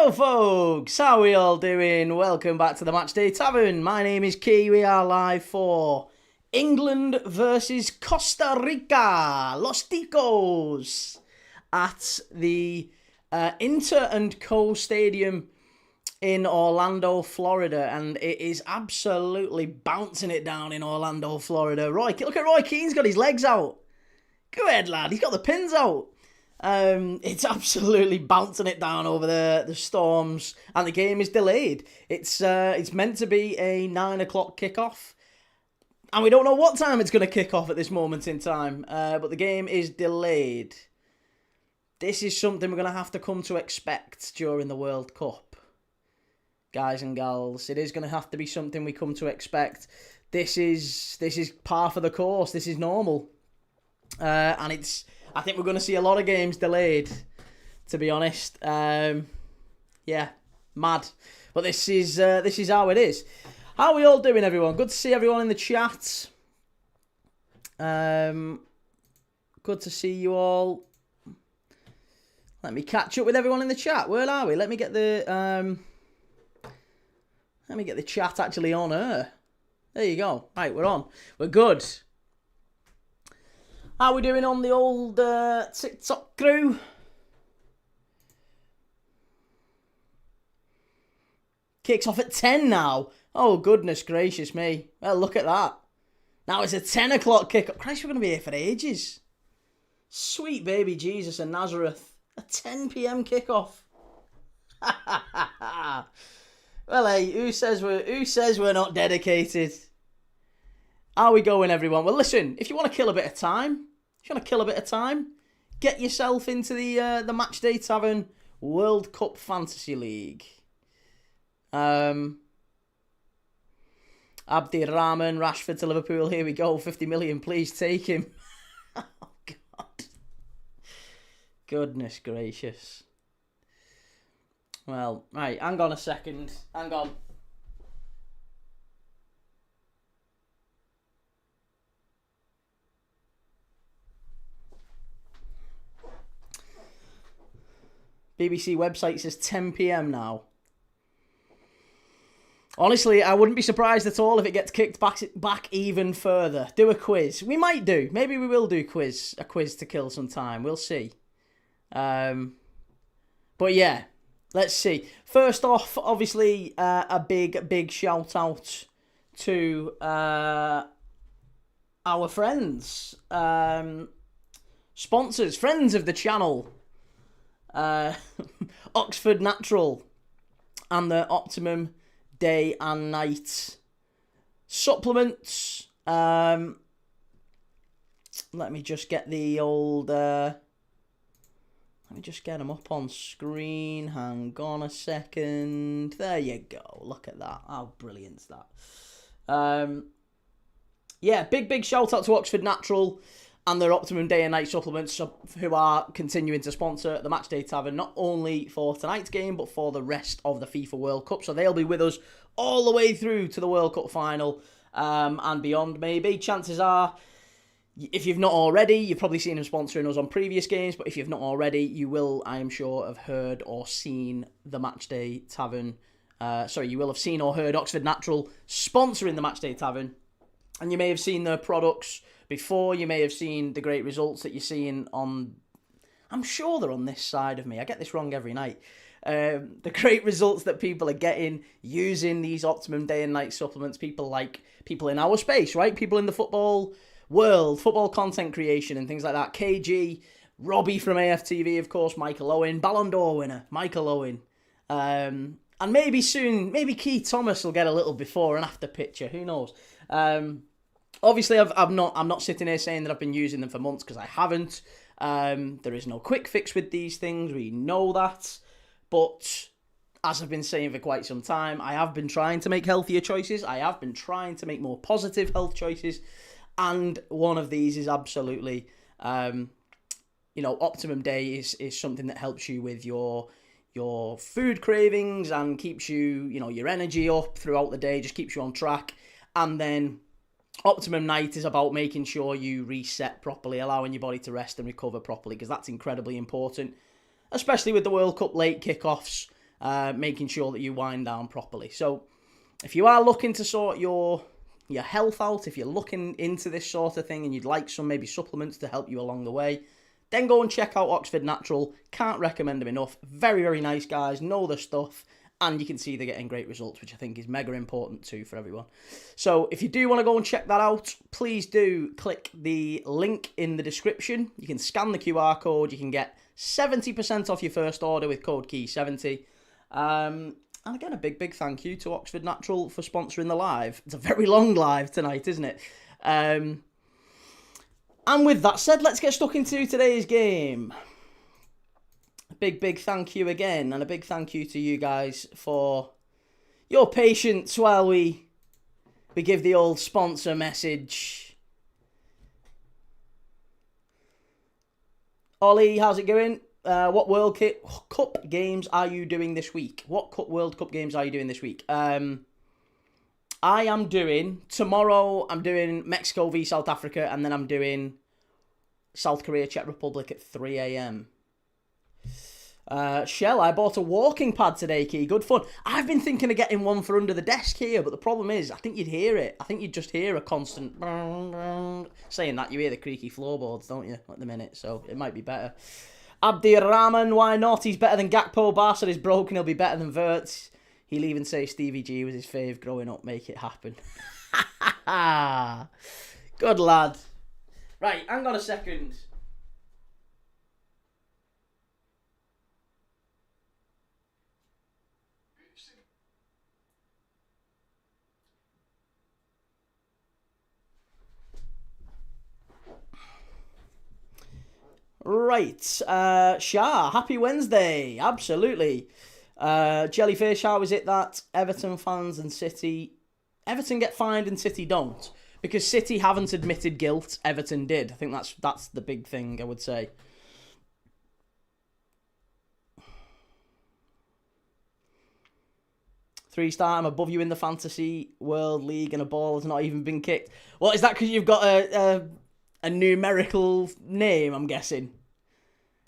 Hello folks, how are we all doing? Welcome back to the Matchday Tavern. My name is Key, we are live for England versus Costa Rica, Los Ticos, at the Inter&Co Stadium in Orlando, Florida, and it is absolutely bouncing it down in Orlando, Florida. Look at Roy Keane's got his legs out. Go ahead, lad, he's got the pins out. It's absolutely bouncing it down over the storms, and the game is delayed. It's meant to be a 9 o'clock kickoff, and we don't know what time it's going to kick off at this moment in time, but the game is delayed. This is something we're going to have to come to expect during the World Cup, guys and gals. It is going to have to be something we come to expect. This is par for the course. This is normal, and I think we're going to see a lot of games delayed, to be honest. Yeah, mad. But this is how it is. How are we all doing, everyone? Good to see everyone in the chat. Good to see you all. Let me catch up with everyone in the chat. Where are we? Let me get the chat actually on air. There you go. Right, we're on. We're good. How are we doing on the old TikTok crew? Kicks off at 10 now. Oh, goodness gracious me. Well, look at that. Now it's a 10 o'clock kickoff. Christ, we're going to be here for ages. Sweet baby Jesus and Nazareth. A 10 p.m. kickoff. Well, hey, who says we're not dedicated? How are we going, everyone? Well, listen, if you want to kill a bit of time, get yourself into the Matchday Tavern World Cup Fantasy League. Abdi Rahman, Rashford to Liverpool. Here we go. 50 million, please take him. Oh, God. Goodness gracious. Well, right, hang on a second. Hang on. BBC website says 10 p.m. now. Honestly, I wouldn't be surprised at all if it gets kicked back even further. Do a quiz. We might do. Maybe we will do a quiz to kill some time. We'll see. But yeah, let's see. First off, obviously, a big shout out to our friends, sponsors, friends of the channel. Oxford Natural and the Optimum Day and Night supplements. Let me just get the old let me just get them up on screen. Hang on a second. There you go. Look at that. How brilliant is that? Yeah, big shout out to Oxford Natural and their Optimum Day and Night supplements, who are continuing to sponsor the Matchday Tavern, not only for tonight's game, but for the rest of the FIFA World Cup. So they'll be with us all the way through to the World Cup final and beyond, maybe. Chances are, if you've not already, you've probably seen them sponsoring us on previous games, but if you've not already, you will, I am sure, have heard or seen the Matchday Tavern. You will have seen or heard Oxford Natural sponsoring the Matchday Tavern. And you may have seen their products before. You may have seen the great results that you're seeing on... I'm sure they're on this side of me. I get this wrong every night. The great results that people are getting using these Optimum Day and Night supplements. People in our space, right? People in the football world, football content creation and things like that. KG, Robbie from AFTV, of course, Michael Owen, Ballon d'Or winner, Michael Owen. And maybe soon, maybe Keith Thomas will get a little before and after picture. Who knows? Obviously, I'm not sitting here saying that I've been using them for months, because I haven't. There is no quick fix with these things. We know that. But as I've been saying for quite some time, I have been trying to make healthier choices. I have been trying to make more positive health choices. And one of these is absolutely, Optimum Day is something that helps you with your food cravings and keeps your energy up throughout the day, just keeps you on track. And then Optimum Night is about making sure you reset properly, allowing your body to rest and recover properly, because that's incredibly important, especially with the World Cup late kickoffs. making sure that you wind down properly. So if you are looking to sort your health out, if you're looking into this sort of thing and you'd like some maybe supplements to help you along the way, then go and check out Oxford Natural. Can't recommend them enough. Very, very nice guys, know their stuff, and you can see they're getting great results, which I think is mega important too for everyone. So if you do want to go and check that out, please do click the link in the description. You can scan the QR code. You can get 70% off your first order with code KEY70. And again, a big, big thank you to Oxford Natural for sponsoring the live. It's a very long live tonight, isn't it? And with that said, let's get stuck into today's game. A big, big thank you again, and a big thank you to you guys for your patience while we give the old sponsor message. Ollie, how's it going? What World Cup games are you doing this week? What World Cup games are you doing this week? I am doing, tomorrow I'm doing Mexico v South Africa, and then I'm doing South Korea, Czech Republic at 3 a.m. Shell, I bought a walking pad today, Key. Good fun. I've been thinking of getting one for under the desk here, but the problem is, I think you'd hear it. I think you'd just hear a constant... Saying that, you hear the creaky floorboards, don't you, at the minute, so it might be better. Abdi Rahman, why not? He's better than Gakpo. Barca is broken, he'll be better than Wirtz. He'll even say Stevie G was his fave growing up. Make it happen. Good lad. Right, hang on a second. Right, Shah, happy Wednesday. Absolutely. Jellyfish, how is it that Everton fans and City... Everton get fined and City don't? Because City haven't admitted guilt, Everton did. I think that's the big thing, I would say. Three-star, I'm above you in the Fantasy World League and a ball has not even been kicked. Well, is that because you've got a numerical name, I'm guessing?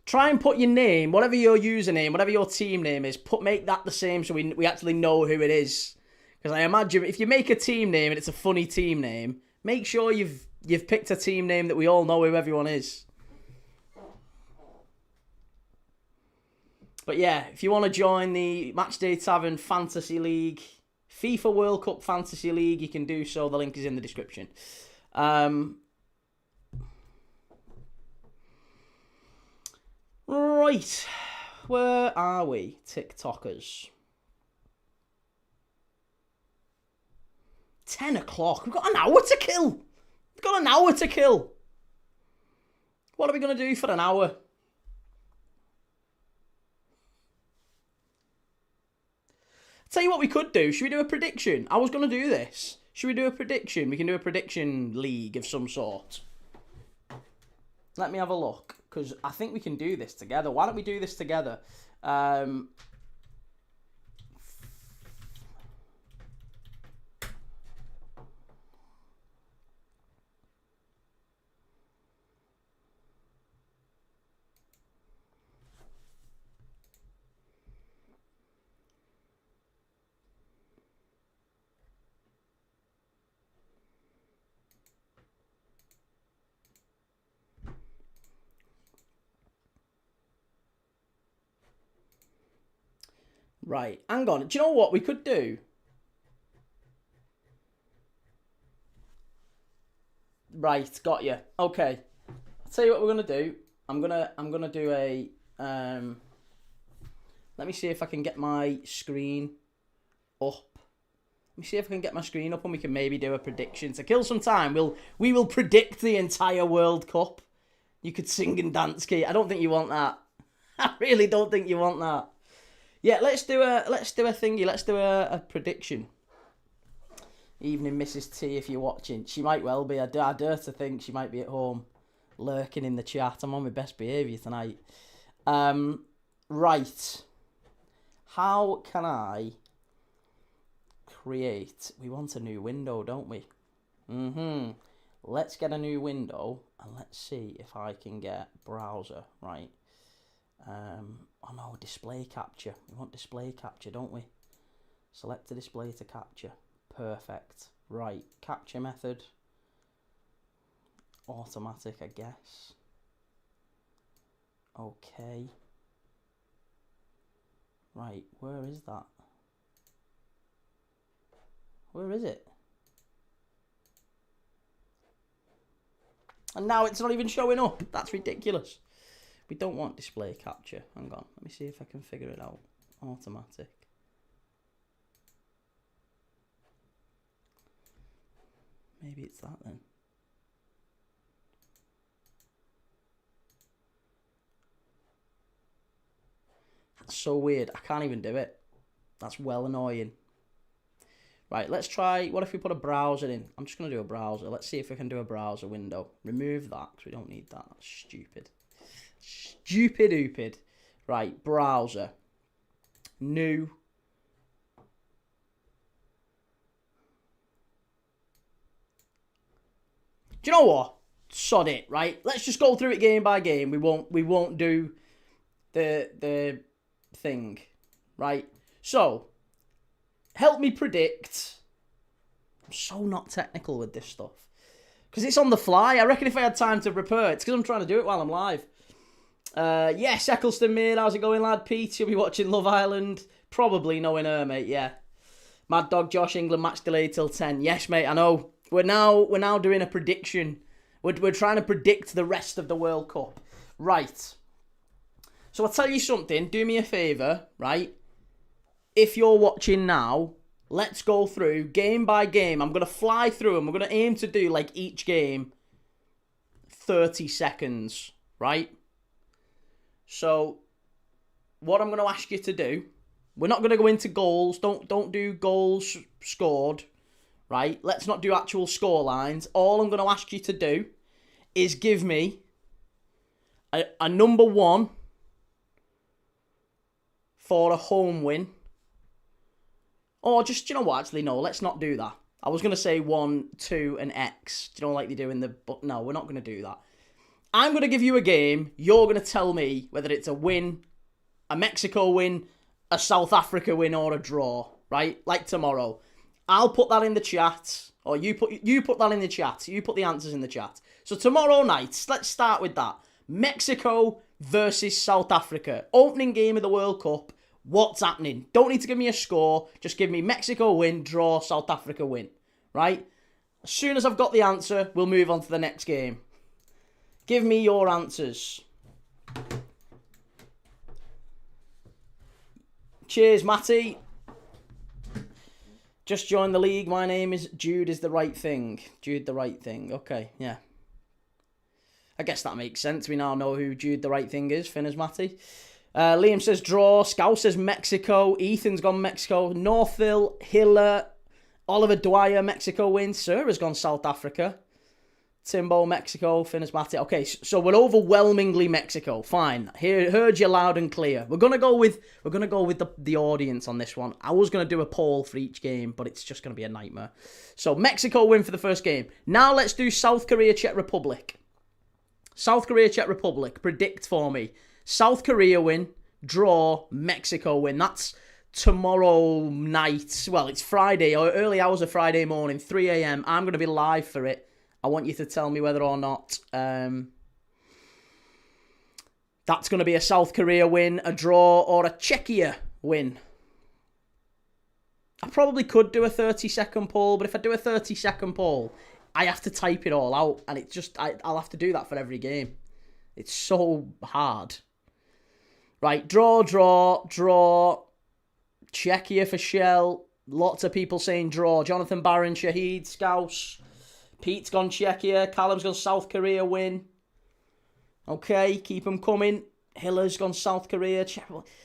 Try and put your name, whatever your username, whatever your team name is, make that the same so we actually know who it is. Because I imagine if you make a team name and it's a funny team name, make sure you've picked a team name that we all know who everyone is. But yeah, if you want to join the Matchday Tavern Fantasy League, FIFA World Cup Fantasy League, you can do so. The link is in the description. Right, where are we, TikTokers? 10 o'clock. We've got an hour to kill. We've got an hour to kill. What are we going to do for an hour? Tell you what we could do. Should we do a prediction? I was going to do this. Should we do a prediction? We can do a prediction league of some sort. Let me have a look, because I think we can do this together. Why don't we do this together? Right, hang on. Do you know what we could do? Right, got you. Okay. I'll tell you what we're gonna do. I'm gonna do a let me see if I can get my screen up. Let me see if I can get my screen up and we can maybe do a prediction. To kill some time, we will predict the entire World Cup. You could sing and dance, Kate. I don't think you want that. I really don't think you want that. Yeah, let's do a thingy. Let's do a prediction. Evening, Mrs. T, if you're watching. She might well be. I dare to think she might be at home, lurking in the chat. I'm on my best behaviour tonight. Right. How can I create... We want a new window, don't we? Let's get a new window and let's see if I can get browser. Right. Oh no, display capture. We want display capture, don't we? Select the display to capture. Perfect. Right, capture method. Automatic, I guess. Okay. Right, where is that? Where is it? And now it's not even showing up. That's ridiculous. We don't want display capture. Hang on. Let me see if I can figure it out. Automatic. Maybe it's that then. That's so weird. I can't even do it. That's well annoying. Right, let's try... What if we put a browser in? I'm just going to do a browser. Let's see if we can do a browser window. Remove that, because we don't need that. That's stupid. Stupid-oopid. Right, browser. New. Do you know what? Sod it, right? Let's just go through it game by game. We won't do the thing, right? So, help me predict. I'm so not technical with this stuff. Because it's on the fly. I reckon if I had time to prepare, it's because I'm trying to do it while I'm live. Yes, Eccleston Maid, how's it going, lad? Pete, you'll be watching Love Island. Probably knowing her, mate, yeah. Mad Dog Josh, England match delayed till 10. Yes, mate, I know. We're now doing a prediction. We're trying to predict the rest of the World Cup. Right. So I'll tell you something. Do me a favour, right? If you're watching now, let's go through game by game. I'm going to fly through them. We're going to aim to do, like, each game 30 seconds, right? So, what I'm going to ask you to do, we're not going to go into goals. Don't do goals scored, right? Let's not do actual score lines. All I'm going to ask you to do is give me a number one for a home win. Or just, you know what, actually, no, let's not do that. I was going to say 1, 2, and X. Do you know, like they do in the... But no, we're not going to do that. I'm going to give you a game. You're going to tell me whether it's a win, a Mexico win, a South Africa win, or a draw, right? Like tomorrow. I'll put that in the chat. Or you put that in the chat. You put the answers in the chat. So tomorrow night, let's start with that. Mexico versus South Africa. Opening game of the World Cup. What's happening? Don't need to give me a score. Just give me Mexico win, draw, South Africa win. Right? As soon as I've got the answer, we'll move on to the next game. Give me your answers. Cheers, Matty. Just joined the league. My name is Jude is the right thing. Jude the right thing. Okay, yeah. I guess that makes sense. We now know who Jude the right thing is. Finn is Matty. Liam says draw. Scout says Mexico. Ethan's gone Mexico. Northville, Hiller, Oliver Dwyer, Mexico wins. Sarah's gone South Africa. Timbo, Mexico. Finn is Matty. Okay, so we're overwhelmingly Mexico. Fine. Heard you loud and clear. We're gonna go with the audience on this one. I was gonna do a poll for each game, but it's just gonna be a nightmare. So Mexico win for the first game. Now let's do South Korea, Czech Republic. South Korea, Czech Republic. Predict for me. South Korea win, draw, Mexico win. That's tomorrow night. Well, it's Friday, or early hours of Friday morning, 3 a.m. I'm going to be live for it. I want you to tell me whether or not that's going to be a South Korea win, a draw, or a Czechia win. I probably could do a 30-second poll, but if I do a 30-second poll, I have to type it all out, and it just I'll have to do that for every game. It's so hard. Right, draw. Czechia for Shell. Lots of people saying draw. Jonathan Barron, Shahid, Scouse. Pete's gone Czechia. Callum's gone South Korea win. Okay, keep them coming. Hiller's gone South Korea.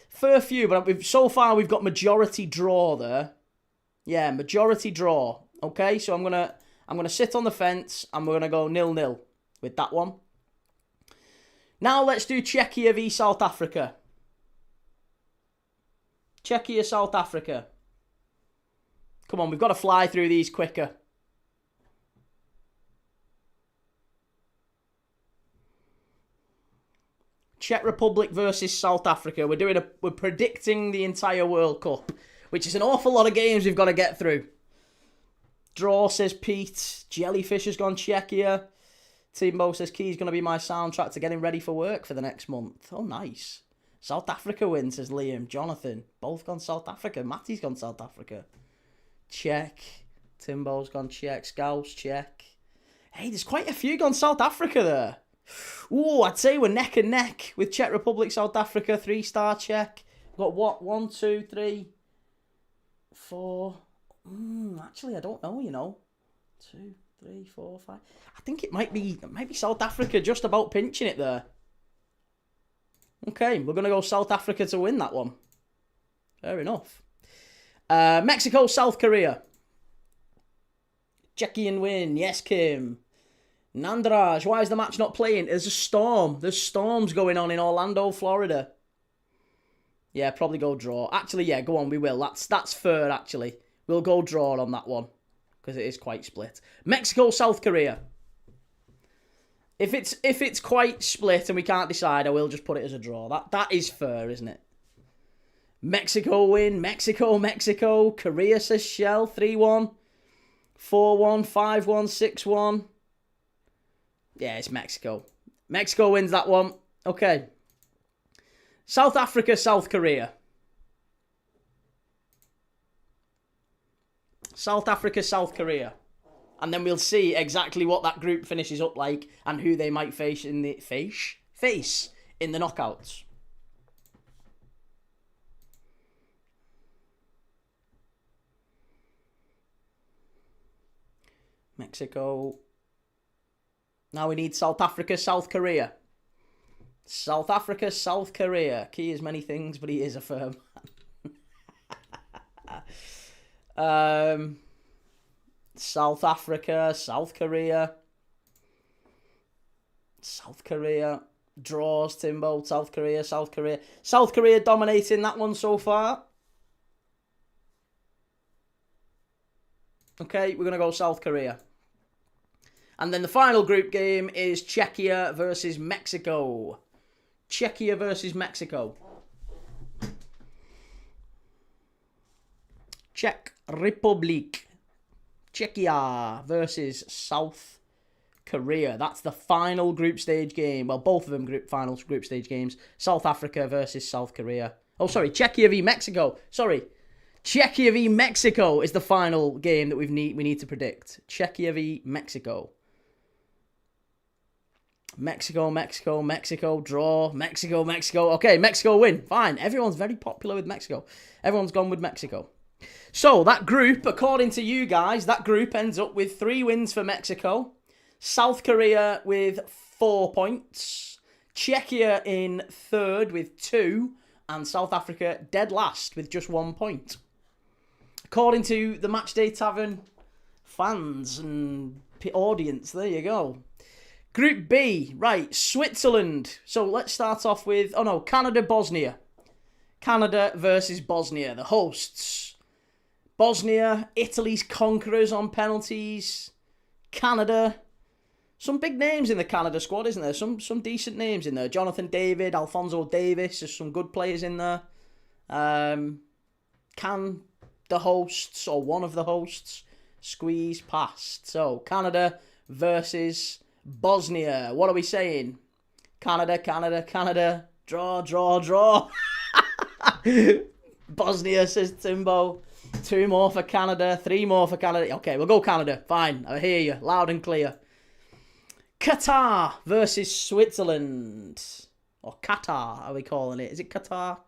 Fair few, but so far we've got majority draw there. Yeah, majority draw. Okay, so I'm gonna sit on the fence and we're gonna go 0-0 with that one. Now let's do Czechia v South Africa. Czechia, South Africa. Come on, we've got to fly through these quicker. Czech Republic versus South Africa. We're predicting the entire World Cup, which is an awful lot of games we've got to get through. Draw, says Pete. Jellyfish has gone Czechia. Timbo says Key's going to be my soundtrack to getting ready for work for the next month. Oh, nice. South Africa win, says Liam. Jonathan. Both gone South Africa. Matty's gone South Africa. Czech. Timbo's gone Czech. Scouse, Czech. Hey, there's quite a few gone South Africa there. Ooh, I'd say we're neck and neck with Czech Republic, South Africa. 3-star Czech. We've got what? 1, 2, 3, 4. Actually, I don't know, you know. 2, 3, 4, 5. I think it might be South Africa just about pinching it there. Okay, we're going to go South Africa to win that one. Fair enough. Mexico, South Korea. Czechian win. Yes, Kim. Nandraj, why is the match not playing? There's a storm. There's storms going on in Orlando, Florida. Yeah, probably go draw. Actually, yeah, go on, we will. That's fair, actually. We'll go draw on that one, because it is quite split. Mexico, South Korea. If it's quite split and we can't decide, I will just put it as a draw. That is fair, isn't it? Mexico win. Mexico. Korea, says Shell. 3-1. 4-1. 5-1. 6-1. Yeah, it's Mexico. Mexico wins that one. Okay. South Africa, South Korea. South Africa, South Korea. And then we'll see exactly what that group finishes up like and who they might face in the knockouts. Mexico. Now we need South Africa, South Korea. South Africa, South Korea. Key is many things, but he is a firm man. South Africa, South Korea. South Korea. Draws, Timbo. South Korea. South Korea dominating that one so far. Okay, we're going to go South Korea. And then the final group game is Czechia versus Mexico. Czechia versus Mexico. Czech Republic. Czechia versus South Korea. That's the final group stage game. Well, both of them final group stage games. South Africa versus South Korea. Oh, sorry. Czechia v Mexico. Sorry. Czechia v Mexico is the final game that we need to predict. Czechia v Mexico. Mexico, draw. Mexico. Okay, Mexico win. Fine. Everyone's very popular with Mexico. Everyone's gone with Mexico. So, that group, according to you guys, that group ends up with 3 wins for Mexico. South Korea with 4 points. Czechia in third with 2. And South Africa dead last with just 1 point. According to the Matchday Tavern fans and audience, there you go. Group B, right, Switzerland. So let's start off with, Canada, Bosnia. Canada versus Bosnia, the hosts. Bosnia, Italy's conquerors on penalties. Canada. Some big names in the Canada squad, isn't there? Some decent names in there. Jonathan David, Alphonso Davis, there's some good players in there. Can the hosts, or one of the hosts, squeeze past? So, Canada versus Bosnia. What are we saying? Canada. Draw. Bosnia, says Timbo. 2 more for Canada. 3 more for Canada. Okay, we'll go Canada. Fine. I hear you. Loud and clear. Qatar versus Switzerland. Or Qatar, are we calling it? Is it Qatar?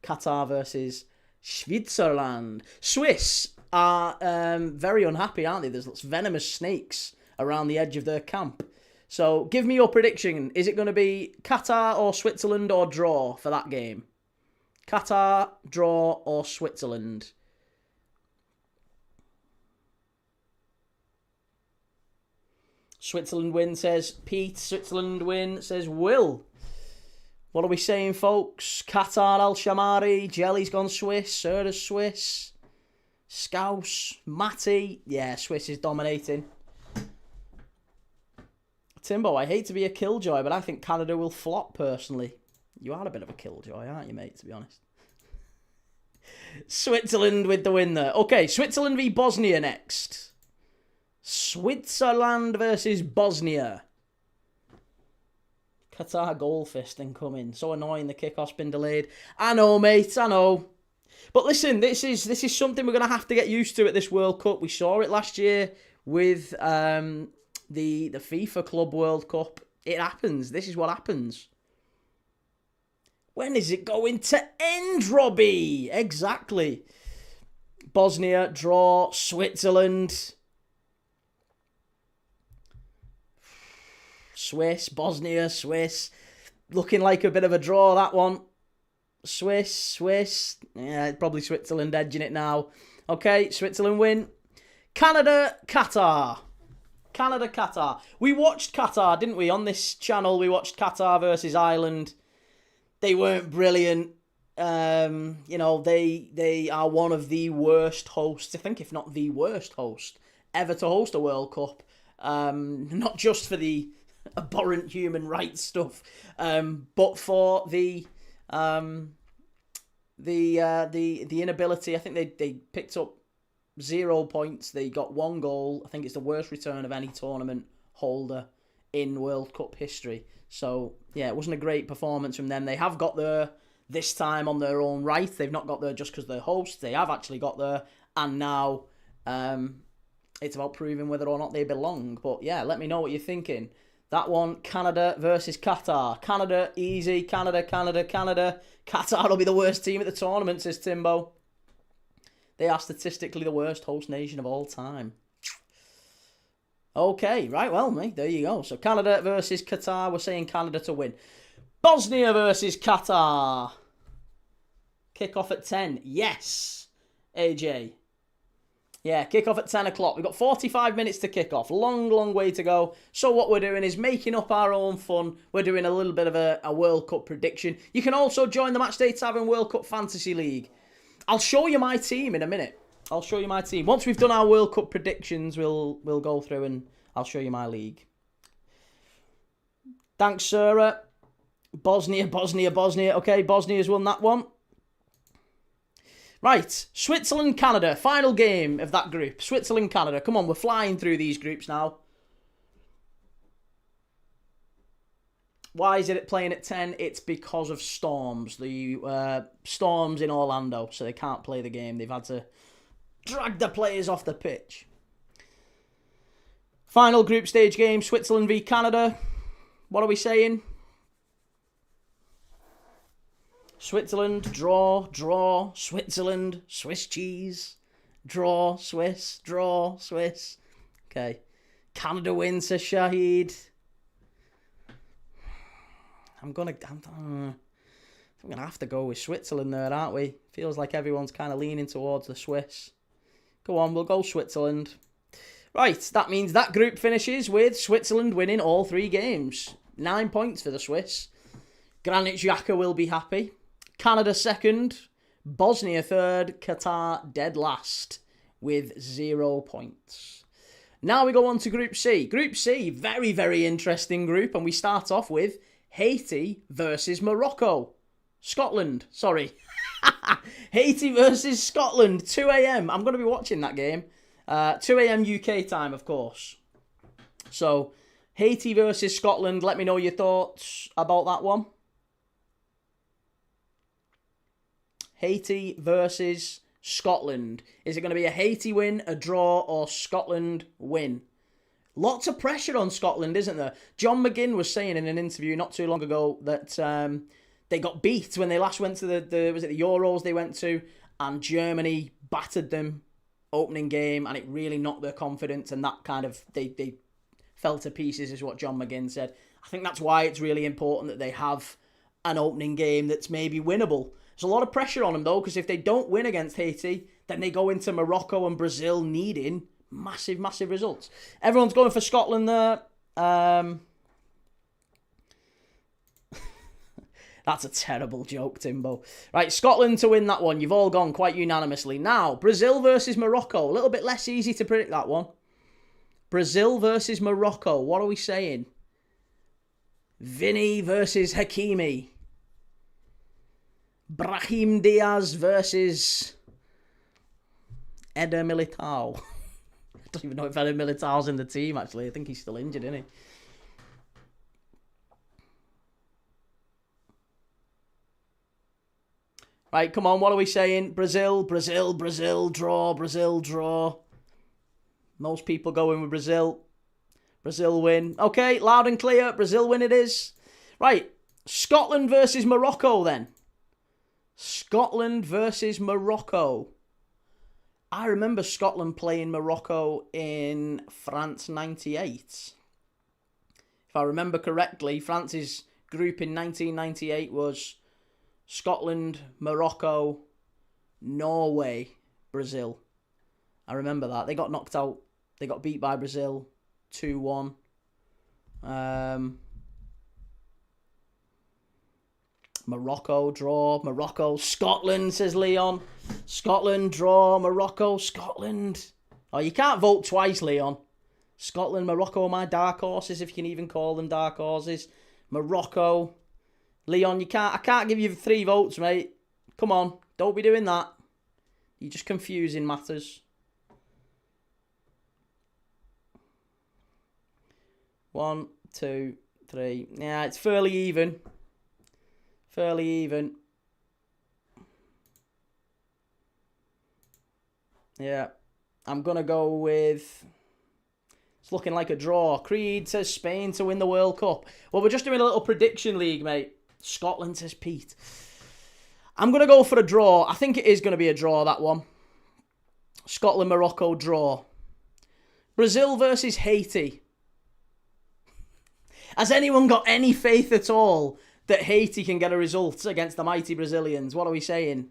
Qatar versus Switzerland. Swiss are very unhappy, aren't they? There's lots of venomous snakes around the edge of their camp. So, give me your prediction. Is it going to be Qatar or Switzerland or draw for that game? Qatar, draw, or Switzerland? Switzerland win, says Pete. Switzerland win, says Will. What are we saying, folks? Qatar, Al Shamari. Jelly's gone Swiss. Serda's Swiss. Scouse. Matty. Yeah, Swiss is dominating. Timbo, I hate to be a killjoy, but I think Canada will flop, personally. You are a bit of a killjoy, aren't you, mate, to be honest? Switzerland with the win there. Okay, Switzerland v Bosnia next. Switzerland versus Bosnia. Qatar goal fisting coming. So annoying, the kickoff's been delayed. I know, mate, I know. But listen, this is something we're going to have to get used to at this World Cup. We saw it last year with the FIFA Club World Cup. It happens. This is what happens. When is it going to end, Robbie? Exactly. Bosnia, draw. Switzerland. Swiss, Bosnia, Swiss. Looking like a bit of a draw, that one. Swiss. Yeah, probably Switzerland edging it now. Okay, Switzerland win. Canada, Qatar. Canada, Qatar. We watched Qatar, didn't we? On this channel, we watched Qatar versus Ireland. They weren't brilliant. You know, they are one of the worst hosts, I think, if not the worst host ever to host a World Cup. Not just for the abhorrent human rights stuff, but for the inability. I think they picked up 0 points. They got 1 goal. I think it's the worst return of any tournament holder in World Cup history. So, yeah, it wasn't a great performance from them. They have got there this time on their own right. They've not got there just because they're hosts. They have actually got there. And now it's about proving whether or not they belong. But, yeah, let me know what you're thinking. That one, Canada versus Qatar. Canada, easy. Canada. Qatar will be the worst team at the tournament, says Timbo. They are statistically the worst host nation of all time. Okay, right, well, mate, there you go. So Canada versus Qatar, we're saying Canada to win. Bosnia versus Qatar. Kick-off at 10. Yes, AJ. Yeah, kick-off at 10 o'clock. We've got 45 minutes to kick off. Long way to go. So what we're doing is making up our own fun. We're doing a little bit of a World Cup prediction. You can also join the Matchday Tavern World Cup Fantasy League. I'll show you my team in a minute. I'll show you my team. Once we've done our World Cup predictions, we'll go through and I'll show you my league. Thanks, Sarah. Bosnia. Okay, Bosnia's won that one. Right, Switzerland, Canada. Final game of that group. Switzerland, Canada. Come on, we're flying through these groups now. Why is it playing at 10? It's because of storms. The storms in Orlando, so they can't play the game. They've had to drag the players off the pitch. Final group stage game, Switzerland v Canada. What are we saying? Switzerland, draw. Switzerland, Swiss cheese. Draw, Swiss. Okay. Canada wins, says Shahid. I'm gonna have to go with Switzerland there, aren't we? Feels like everyone's kind of leaning towards the Swiss. Go on, we'll go Switzerland. Right, that means that group finishes with Switzerland winning all 3 games. 9 points for the Swiss. Granit Xhaka will be happy. Canada second. Bosnia third. Qatar dead last with 0 points. Now we go on to Group C. Group C, very, very interesting group. And we start off with Haiti versus Morocco. Scotland, sorry. Haiti versus Scotland, 2 a.m. I'm going to be watching that game. 2 a.m. UK time, of course. So, Haiti versus Scotland. Let me know your thoughts about that one. Haiti versus Scotland. Is it going to be a Haiti win, a draw, or Scotland win? Lots of pressure on Scotland, isn't there? John McGinn was saying in an interview not too long ago that they got beat when they last went to the was it the Euros they went to, and Germany battered them opening game, and it really knocked their confidence, and that kind of they fell to pieces, is what John McGinn said. I think that's why it's really important that they have an opening game that's maybe winnable. There's a lot of pressure on them though, because if they don't win against Haiti, then they go into Morocco and Brazil needing massive results. Everyone's going for Scotland there. That's a terrible joke, Timbo. Right, Scotland to win that one. You've all gone quite unanimously. Now, Brazil versus Morocco. A little bit less easy to predict that one. Brazil versus Morocco. What are we saying? Vinny versus Hakimi. Brahim Diaz versus Eder Militao. I don't even know if Eder Militao's in the team, actually. I think he's still injured, isn't he? Right, come on, what are we saying? Brazil, Brazil, Brazil, draw, Brazil, draw. Most people going with Brazil. Brazil win. Okay, loud and clear. Brazil win it is. Right, Scotland versus Morocco then. Scotland versus Morocco. I remember Scotland playing Morocco in France 98. If I remember correctly, France's group in 1998 was Scotland, Morocco, Norway, Brazil. I remember that. They got knocked out. They got beat by Brazil 2-1. Morocco, draw. Morocco, Scotland, says Leon. Scotland, draw. Morocco, Scotland. Oh, you can't vote twice, Leon. Scotland, Morocco are my dark horses, if you can even call them dark horses. Morocco. Leon, I can't give you 3 votes, mate. Come on, don't be doing that. You're just confusing matters. 1, 2, 3. Yeah, it's fairly even. Fairly even. Yeah, I'm going to go with... It's looking like a draw. Creed says Spain to win the World Cup. Well, we're just doing a little prediction league, mate. Scotland, says Pete. I'm going to go for a draw. I think it is going to be a draw, that one. Scotland, Morocco, draw. Brazil versus Haiti. Has anyone got any faith at all that Haiti can get a result against the mighty Brazilians? What are we saying?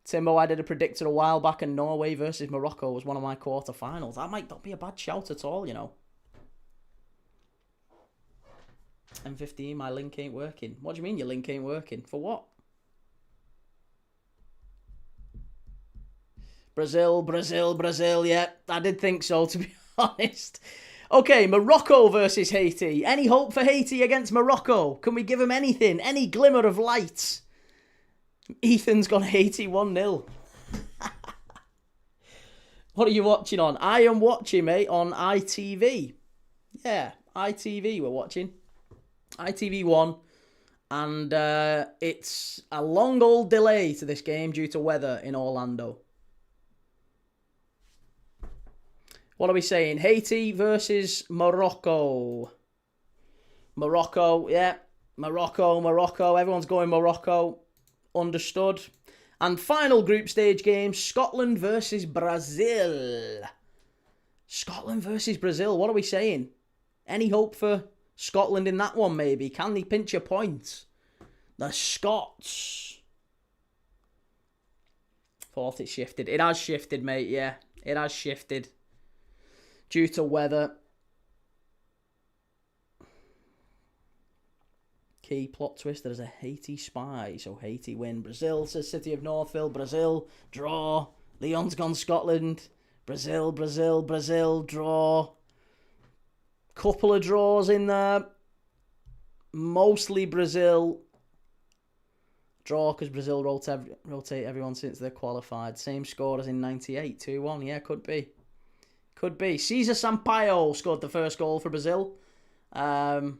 Timbo, I did a predictor a while back, and Norway versus Morocco was one of my quarterfinals. That might not be a bad shout at all, you know. M15, my link ain't working. What do you mean your link ain't working? For what? Brazil, Brazil, Brazil. Yeah, I did think so, to be honest. Okay, Morocco versus Haiti. Any hope for Haiti against Morocco? Can we give them anything? Any glimmer of light? Ethan's gone Haiti 1-0. What are you watching on? I am watching, mate, on ITV. Yeah, ITV we're watching. ITV1. And it's a long old delay to this game due to weather in Orlando. What are we saying? Haiti versus Morocco. Morocco, yeah. Morocco, Morocco. Everyone's going Morocco. Understood. And final group stage game, Scotland versus Brazil. Scotland versus Brazil. What are we saying? Any hope for Scotland in that one, maybe? Can they pinch a point? The Scots. Thought it shifted. It has shifted, mate, yeah. It has shifted. Due to weather. Key plot twist, there's a Haiti spy. So Haiti win. Brazil, says City of Northville. Brazil, draw. Leon's gone Scotland. Brazil, Brazil, Brazil, draw. Couple of draws in there. Mostly Brazil. Draw because Brazil rotate everyone since they're qualified. Same score as in 98, 2-1. Yeah, could be. Could be. Cesar Sampaio scored the first goal for Brazil. Can't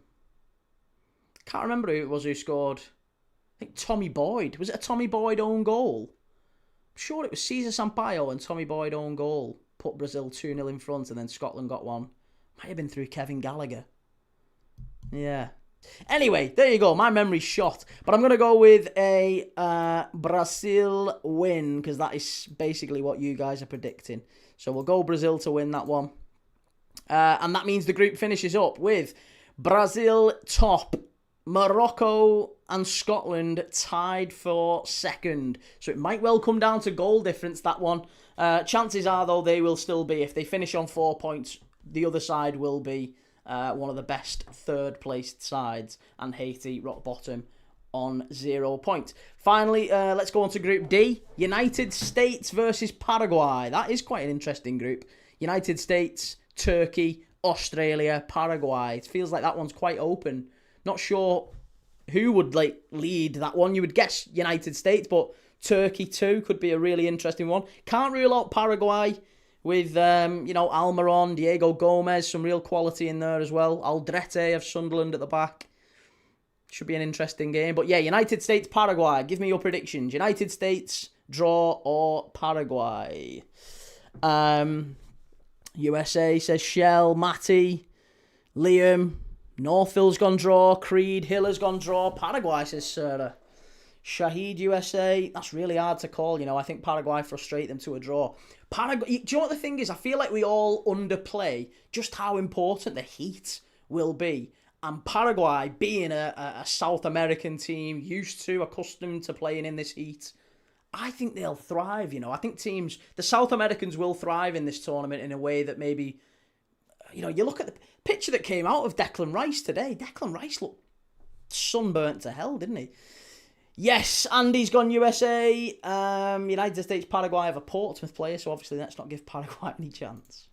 remember who it was who scored. I think Tommy Boyd. Was it a Tommy Boyd own goal? I'm sure it was Cesar Sampaio and Tommy Boyd own goal. Put Brazil 2-0 in front and then Scotland got one. Might have been through Kevin Gallagher. Yeah. Anyway, there you go. My memory's shot. But I'm going to go with a Brazil win because that is basically what you guys are predicting. So we'll go Brazil to win that one. And that means the group finishes up with Brazil top, Morocco and Scotland tied for second. So it might well come down to goal difference, that one. Chances are, though, they will still be. If they finish on 4 points, the other side will be one of the best third-placed sides. And Haiti, rock bottom, on 0 points. Finally, let's go on to Group D. United States versus Paraguay. That is quite an interesting group. United States, Turkey, Australia, Paraguay. It feels like that one's quite open. Not sure who would like lead that one. You would guess United States, but Turkey too could be a really interesting one. Can't rule out Paraguay with Almiron, Diego Gomez, some real quality in there as well. Aldrete of Sunderland at the back. Should be an interesting game. But yeah, United States, Paraguay. Give me your predictions. United States, draw, or Paraguay. USA says Shell, Matty, Liam, Northville's gone draw, Creed, Hiller's gone draw, Paraguay says Sarah. Shahid USA, that's really hard to call, I think Paraguay frustrate them to a draw. Paraguay, do you know what the thing is? I feel like we all underplay just how important the heat will be. And Paraguay, being a South American team, accustomed to playing in this heat, I think they'll thrive, I think the South Americans will thrive in this tournament in a way that maybe, you look at the picture that came out of Declan Rice today. Declan Rice looked sunburnt to hell, didn't he? Yes, Andy's gone USA. United States, Paraguay have a Portsmouth player, so obviously let's not give Paraguay any chance.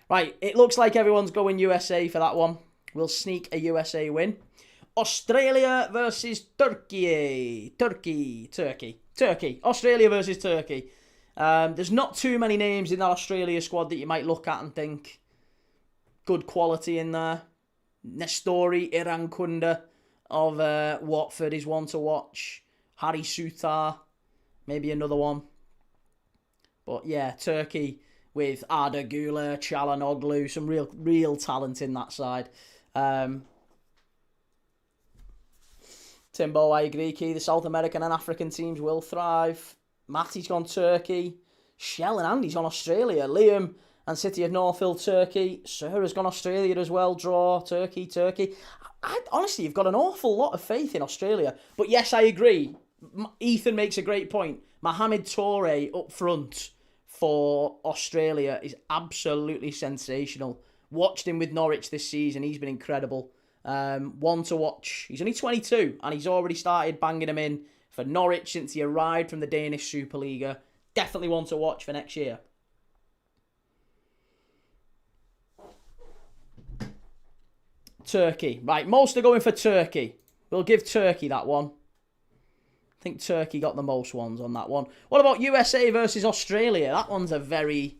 Right, it looks like everyone's going USA for that one. We'll sneak a USA win. Australia versus Turkey. Turkey. Australia versus Turkey. There's not too many names in that Australia squad that you might look at and think good quality in there. Nestori Irankunda of Watford is one to watch. Harry Sutar, maybe another one. But yeah, Turkey with Arda Güler, Çalhanoğlu, some real talent in that side. Timbo, I agree, Key. The South American and African teams will thrive. Matty's gone Turkey. Shell and Andy's gone Australia. Liam and City of Northville, Turkey. Sarah's gone Australia as well. Draw, Turkey. Honestly, you've got an awful lot of faith in Australia. But yes, I agree. Ethan makes a great point. Mohamed Toure up front for Australia is absolutely sensational. Watched him with Norwich this season. He's been incredible. One to watch. He's only 22 and he's already started banging him in for Norwich since he arrived from the Danish Superliga. Definitely one to watch for next year. Turkey. Right, most are going for Turkey. We'll give Turkey that one. I think Turkey got the most ones on that one. What about USA versus Australia? That one's a very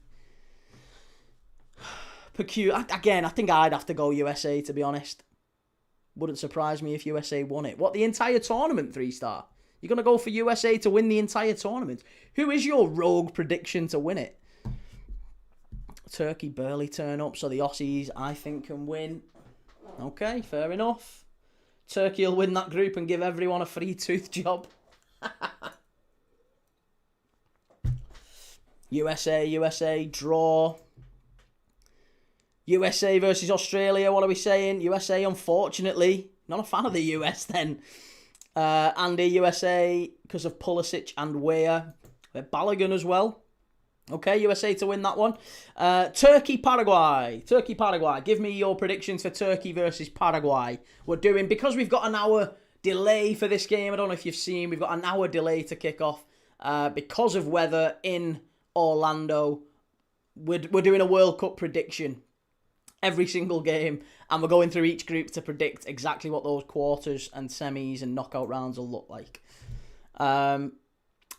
peculiar. Again, I think I'd have to go USA, to be honest. Wouldn't surprise me if USA won it. What, the entire tournament, 3-star? You're going to go for USA to win the entire tournament? Who is your rogue prediction to win it? Turkey barely turn up, so the Aussies, I think, can win. Okay, fair enough. Turkey will win that group and give everyone a free tooth job. USA, draw. USA versus Australia, what are we saying? USA, unfortunately. Not a fan of the US then. Andy, USA, because of Pulisic and Weah. Balogun as well. Okay, USA to win that one. Turkey, Paraguay. Give me your predictions for Turkey versus Paraguay. We're doing, because we've got an hour delay for this game. I don't know if you've seen, we've got an hour delay to kick off. Because of weather in Orlando, we're doing a World Cup prediction every single game, and we're going through each group to predict exactly what those quarters and semis and knockout rounds will look like.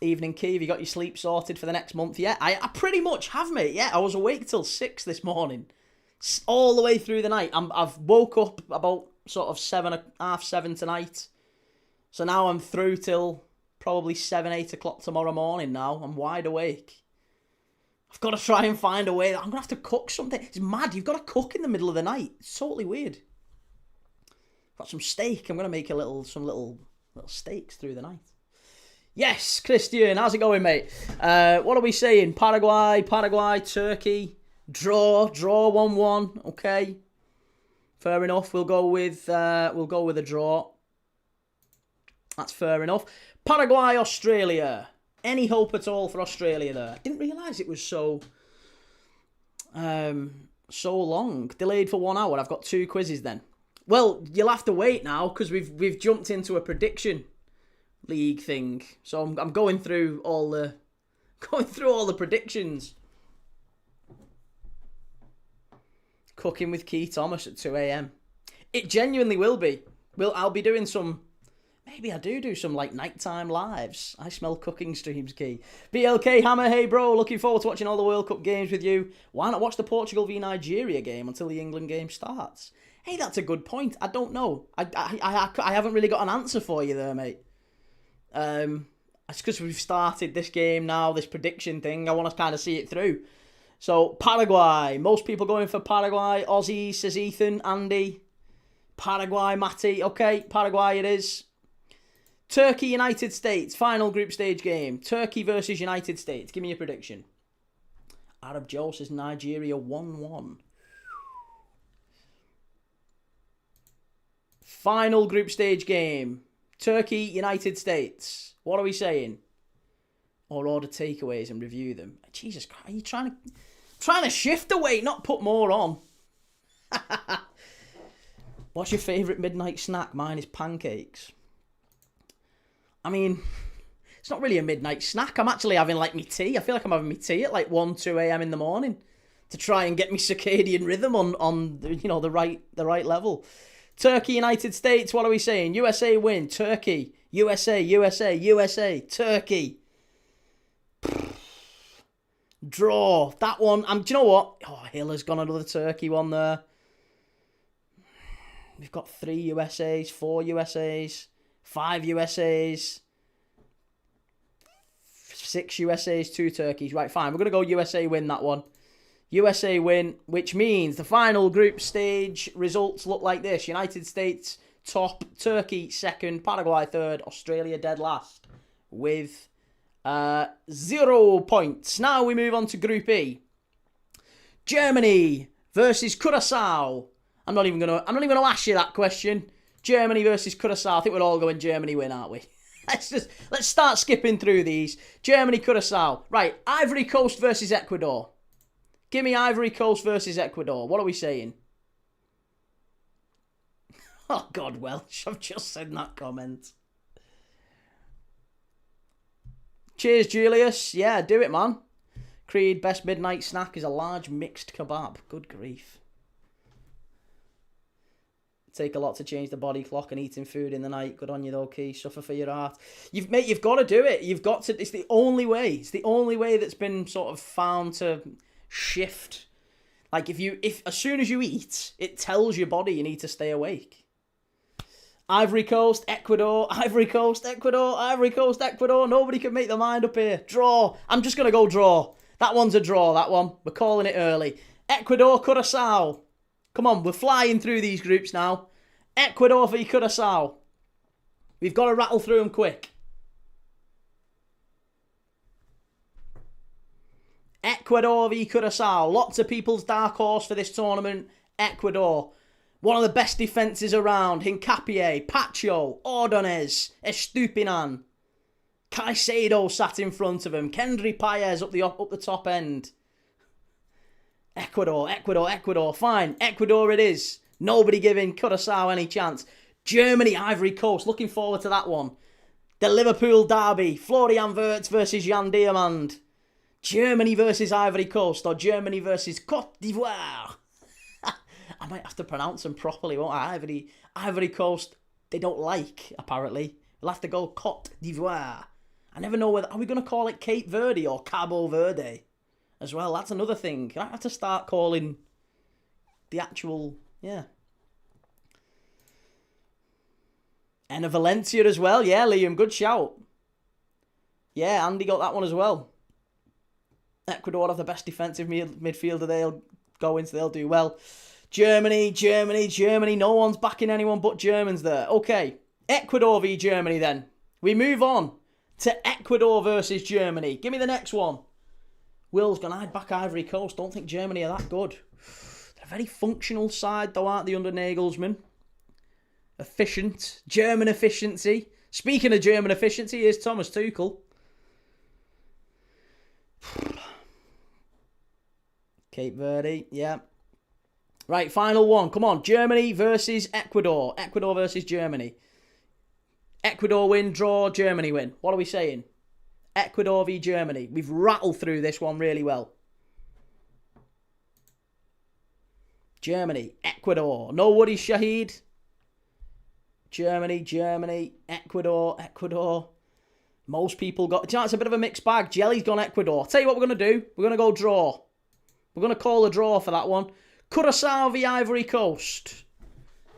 Evening, Key, have you got your sleep sorted for the next month yet? I pretty much have, mate. Yeah, I was awake till 6 this morning, all the way through the night. I've woke up about sort of 7:30 tonight, so now I'm through till probably 7-8 o'clock tomorrow morning. Now I'm wide awake. I've got to try and find a way. I'm going to have to cook something. It's mad. You've got to cook in the middle of the night. It's totally weird. Got some steak. I'm going to make some little steaks through the night. Yes, Christian. How's it going, mate? What are we saying? Paraguay, Turkey. Draw 1-1. Okay. Fair enough. We'll go with a draw. That's fair enough. Paraguay, Australia. Any hope at all for Australia there? I didn't realise it was so long. Delayed for 1 hour. I've got 2 quizzes then. Well, you'll have to wait now because we've jumped into a prediction league thing. So I'm going through all the predictions. Cooking with Key Thomas at 2 a.m. It genuinely will be. I'll be doing some. Maybe I do some like nighttime lives. I smell cooking streams, Key. BLK Hammer, hey bro, looking forward to watching all the World Cup games with you. Why not watch the Portugal v Nigeria game until the England game starts? Hey, that's a good point. I don't know. I haven't really got an answer for you there, mate. It's because we've started this game now, this prediction thing. I want to kind of see it through. So, Paraguay. Most people going for Paraguay. Aussie, says Ethan, Andy. Paraguay, Matty. Okay, Paraguay it is. Turkey, United States. Final group stage game. Turkey versus United States. Give me a prediction. Arab Joe says Nigeria 1-1. Final group stage game. Turkey, United States. What are we saying? Or order takeaways and review them. Jesus Christ, are you trying to shift the weight, not put more on? What's your favourite midnight snack? Mine is pancakes. I mean, it's not really a midnight snack. I'm actually having like me tea. I feel like I'm having me tea at like 1, 2 a.m. in the morning to try and get me circadian rhythm on the right level. Turkey, United States, what are we saying? USA win. Turkey. USA. Turkey. Draw. That one. Do you know what? Oh, Hill has gone another Turkey one there. We've got 3 USAs, 4 USAs, 5 USAs, 6 USAs, 2 Turkeys. Right, fine. We're going to go USA win that one. USA win, which means the final group stage results look like this. United States top, Turkey second, Paraguay third, Australia dead last with 0 points. Now we move on to Group E. Germany versus Curaçao. I'm not even gonna ask you that question. Germany versus Curaçao. I think we're all going Germany win, aren't we? Let's start skipping through these. Germany, Curaçao. Right, Ivory Coast versus Ecuador. Give me Ivory Coast versus Ecuador. What are we saying? Oh, God, Welsh. I've just said that comment. Cheers, Julius. Yeah, do it, man. Creed, best midnight snack is a large mixed kebab. Good grief. Take a lot to change the body clock and eating food in the night. Good on you, though, Key. Suffer for your art. You've got to do it. You've got to. It's the only way. It's the only way that's been sort of found to shift. Like if as soon as you eat, it tells your body you need to stay awake. Ivory Coast, Ecuador, Ivory Coast, Ecuador, Ivory Coast, Ecuador. Nobody can make their mind up here. Draw. I'm just going to go draw. That one's a draw, that one. We're calling it early. Ecuador, Curaçao. Come on, we're flying through these groups now. Ecuador v Curaçao. We've got to rattle through them quick. Ecuador v Curaçao. Lots of people's dark horse for this tournament. Ecuador. One of the best defences around. Hincapié, Pacho, Ordonez, Estupinan. Caicedo sat in front of him. Kendry Paez up the top end. Ecuador. Fine. Ecuador it is. Nobody giving Curaçao any chance. Germany, Ivory Coast. Looking forward to that one. The Liverpool derby. Florian Wirtz versus Jan Diamand. Germany versus Ivory Coast. Or Germany versus Côte d'Ivoire. I might have to pronounce them properly, won't I? Ivory Coast, they don't like, apparently. We'll have to go Côte d'Ivoire. I never know whether... Are we going to call it Cape Verde or Cabo Verde? As well, that's another thing. I have to start calling the actual... Yeah. And a Valencia as well. Yeah, Liam, good shout. Yeah, Andy got that one as well. Ecuador have the best defensive midfielder. They'll do well. Germany. No one's backing anyone but Germans there. Okay. Ecuador v Germany then. We move on to Ecuador versus Germany. Give me the next one. Will's gone, I'd back Ivory Coast. Don't think Germany are that good. They're a very functional side though, aren't they, under Nagelsmann? Efficient. German efficiency. Speaking of German efficiency, here's Thomas Tuchel. Cape Verde, yeah. Right, final one. Come on. Germany versus Ecuador. Ecuador versus Germany. Ecuador win, draw, Germany win. What are we saying? Ecuador v Germany. We've rattled through this one really well. Germany, Ecuador. No Woody Shahid. Germany, Ecuador. Most people got... Do you know, it's a bit of a mixed bag. Jelly's gone Ecuador. Tell you what we're going to do. We're going to go draw. We're going to call a draw for that one. Curaçao v Ivory Coast.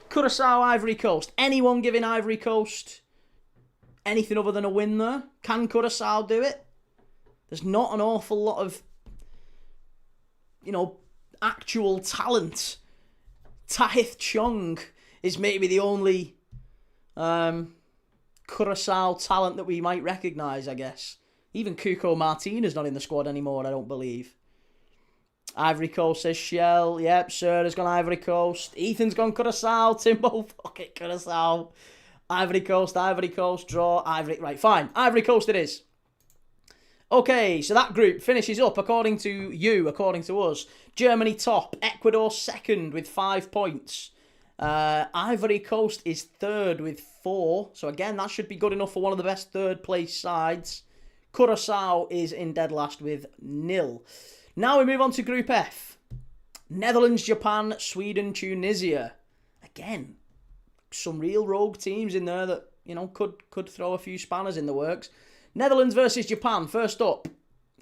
Curaçao, Ivory Coast. Anyone giving Ivory Coast anything other than a win there? Can Curaçao do it? There's not an awful lot of, actual talent. Tahith Chong is maybe the only Curaçao talent that we might recognise, I guess. Even Cuco Martinez not in the squad anymore, I don't believe. Ivory Coast says Shell. Yep, Sarah's gone Ivory Coast. Ethan's gone Curaçao. Timbo, fuck it, Curaçao. Ivory Coast, draw. Right, fine. Ivory Coast it is. Okay, so that group finishes up, according to you, according to us. Germany top, Ecuador second with 5 points. Ivory Coast is third with 4. So again, that should be good enough for one of the best third place sides. Curaçao is in dead last with 0. Now we move on to Group F. Netherlands, Japan, Sweden, Tunisia. Again, some real rogue teams in there that, could throw a few spanners in the works. Netherlands versus Japan. First up,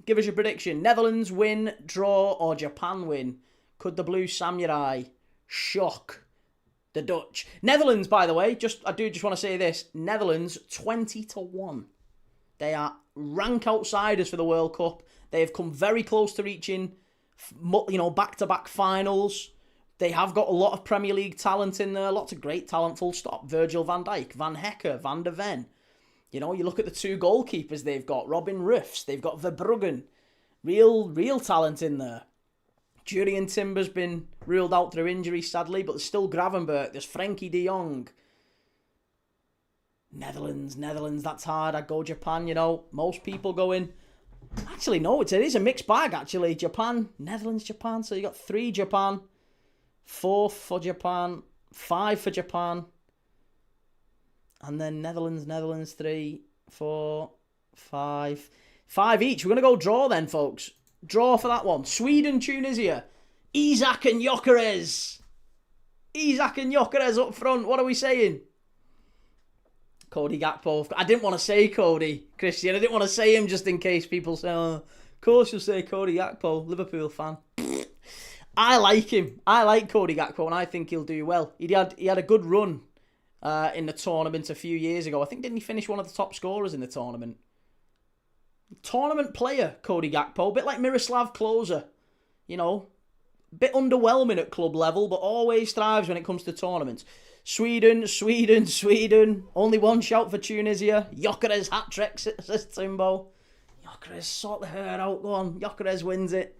give us your prediction. Netherlands win, draw, or Japan win? Could the Blue Samurai shock the Dutch? Netherlands, by the way, I do just want to say this. Netherlands, 20-1. They are rank outsiders for the World Cup. They have come very close to reaching, back-to-back finals. They have got a lot of Premier League talent in there. Lots of great talent, full stop. Virgil van Dijk, Van Hecker, Van der Ven. You look at the 2 goalkeepers they've got. Robin Ruffs, they've got Verbruggen. Real talent in there. Jurien Timber's been ruled out through injury, sadly, but there's still Gravenberch. There's Frenkie de Jong. Netherlands, that's hard. I'd go Japan, Most people go in. Actually, no, it is a mixed bag, actually. Japan, Netherlands, Japan. So you got 3 Japan, 4 for Japan, 5 for Japan. And then Netherlands, 3, 4, 5. 5 each. We're going to go draw then, folks. Draw for that one. Sweden, Tunisia. Isak and Gyökeres. Up front. What are we saying? Cody Gakpo. I didn't want to say Cody, Christian. I didn't want to say him just in case people say, of course you'll say Cody Gakpo, Liverpool fan. I like him. I like Cody Gakpo and I think he'll do well. He had a good run in the tournament a few years ago. I think, didn't he finish one of the top scorers in the tournament? Tournament player, Cody Gakpo. A bit like Miroslav Klose. Bit underwhelming at club level, but always thrives when it comes to tournaments. Sweden. Only one shout for Tunisia. Gyökeres hat-trick, says Timbo. Gyökeres, sort the hair out. Go on. Gyökeres wins it.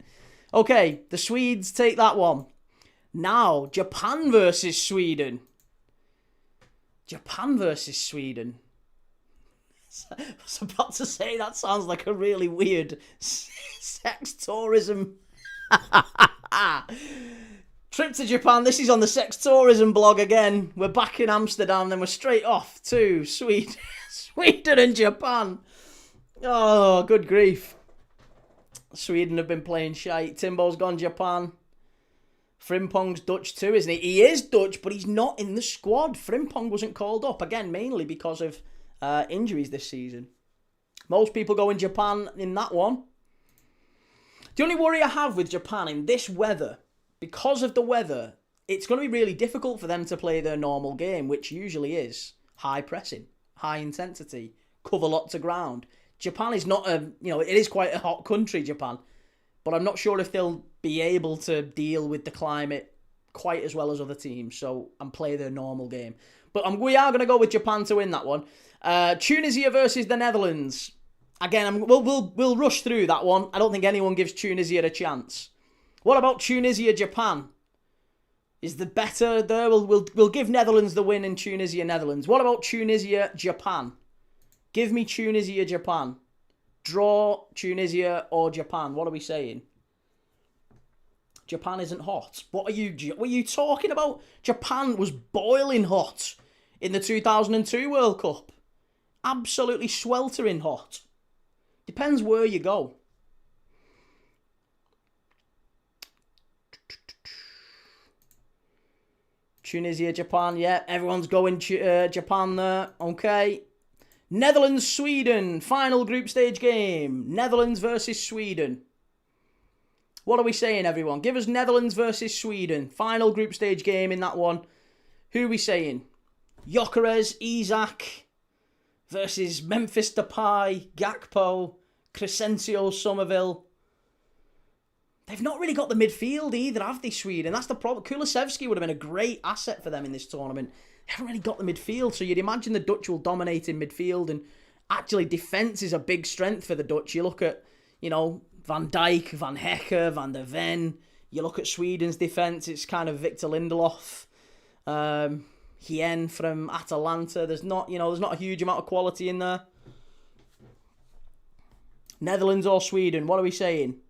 Okay, the Swedes take that one. Now, Japan versus Sweden. I was about to say that sounds like a really weird sex tourism. Trip to Japan. This is on the sex tourism blog again. We're back in Amsterdam, then we're straight off to Sweden and Japan. Oh, good grief. Sweden have been playing shite. Timbo's gone Japan. Frimpong's Dutch too, isn't he? He is Dutch, but he's not in the squad. Frimpong wasn't called up, again, mainly because of injuries this season. Most people go in Japan in that one. The only worry I have with Japan in this weather, because of the weather, it's going to be really difficult for them to play their normal game, which usually is high pressing, high intensity, cover lots of ground. Japan is not it is quite a hot country, Japan, but I'm not sure if they'll be able to deal with the climate quite as well as other teams, and play their normal game. But we are going to go with Japan to win that one. Tunisia versus the Netherlands. Again, we'll rush through that one. I don't think anyone gives Tunisia a chance. What about Tunisia, Japan? Is the better there? We'll give Netherlands the win in Tunisia, Netherlands. What about Tunisia, Japan? Give me Tunisia, Japan. Draw Tunisia or Japan. What are we saying? Japan isn't hot. What are you talking about? Japan was boiling hot in the 2002 World Cup. Absolutely sweltering hot. Depends where you go. Tunisia, Japan, yeah. Everyone's going Japan there. Okay. Netherlands, Sweden. Final group stage game. Netherlands versus Sweden. What are we saying, everyone? Give us Netherlands versus Sweden. Final group stage game in that one. Who are we saying? Gyökeres, Isak versus Memphis Depay, Gakpo, Crescencio, Somerville. They've not really got the midfield either, have they, Sweden? That's the problem. Kulusevski would have been a great asset for them in this tournament. They haven't really got the midfield, so you'd imagine the Dutch will dominate in midfield, and actually defence is a big strength for the Dutch. You look at, Van Dijk, Van Hecker, Van der Ven. You look at Sweden's defence, it's kind of Victor Lindelof, Hien from Atalanta. There's not a huge amount of quality in there. Netherlands or Sweden, what are we saying?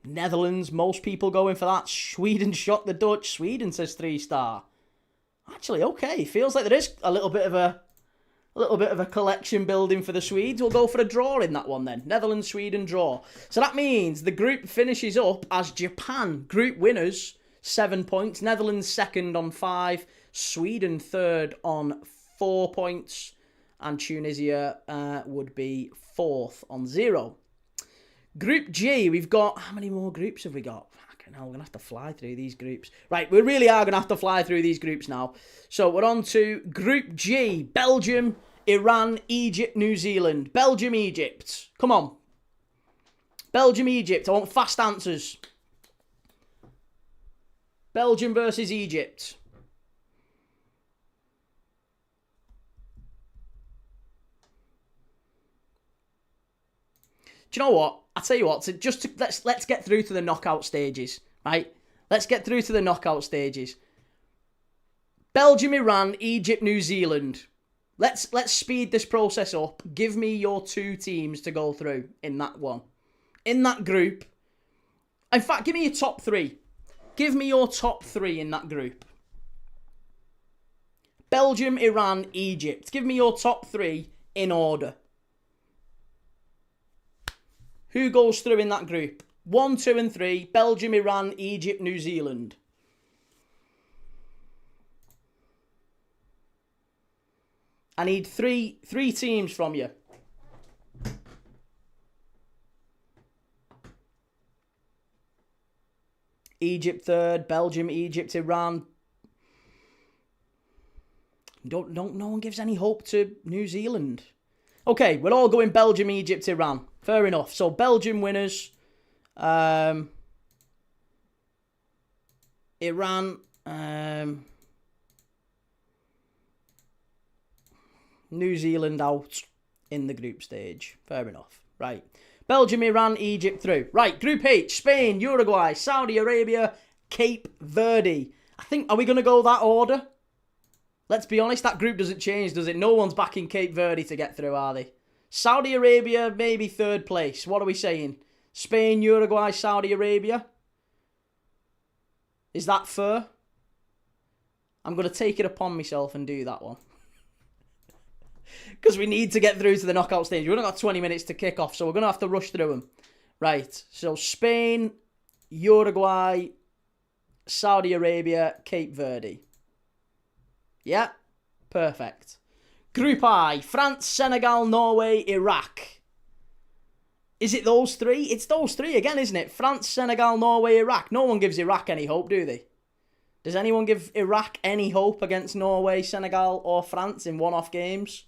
Netherlands, most people going for that. Sweden shocked the Dutch. Sweden says 3-star. Actually, okay. Feels like there is a little bit of a collection building for the Swedes. We'll go for a draw in that one then. Netherlands, Sweden, draw. So that means the group finishes up as Japan, group winners, 7 points. Netherlands second on 5. Sweden third on 4 points. And Tunisia would be fourth on 0. Group G, we've got... How many more groups have we got? Fucking hell, we're going to have to fly through these groups. Right, we really are going to have to fly through these groups now. So we're on to Group G. Belgium, Iran, Egypt, New Zealand. Belgium, Egypt. Come on. Belgium, Egypt. I want fast answers. Belgium versus Egypt. Do you know what? I tell you what. Let's get through to the knockout stages, right? Let's get through to the knockout stages. Belgium, Iran, Egypt, New Zealand. Let's speed this process up. Give me your 2 teams to go through in that one, in that group. In fact, give me your top 3. Give me your top 3 in that group. Belgium, Iran, Egypt. Give me your top 3 in order. Who goes through in that group? 1, 2, and 3. Belgium, Iran, Egypt, New Zealand. I need three teams from you. Egypt third. Belgium, Egypt, Iran. No one gives any hope to New Zealand. Okay, we're all going Belgium, Egypt, Iran. Fair enough. So Belgium winners. Iran. New Zealand out in the group stage. Fair enough. Right. Belgium, Iran, Egypt through. Right. Group H. Spain, Uruguay, Saudi Arabia, Cape Verde. I think, are we going to go that order? Let's be honest, that group doesn't change, does it? No one's backing Cape Verde to get through, are they? Saudi Arabia, maybe third place. What are we saying? Spain, Uruguay, Saudi Arabia? Is that fair? I'm going to take it upon myself and do that one. Because we need to get through to the knockout stage. We've only got 20 minutes to kick off, so we're going to have to rush through them. Right, so Spain, Uruguay, Saudi Arabia, Cape Verde. Yeah, perfect. Group I, France, Senegal, Norway, Iraq. Is it those 3? It's those 3 again, isn't it? France, Senegal, Norway, Iraq. No one gives Iraq any hope, do they? Does anyone give Iraq any hope against Norway, Senegal, or France in one-off games?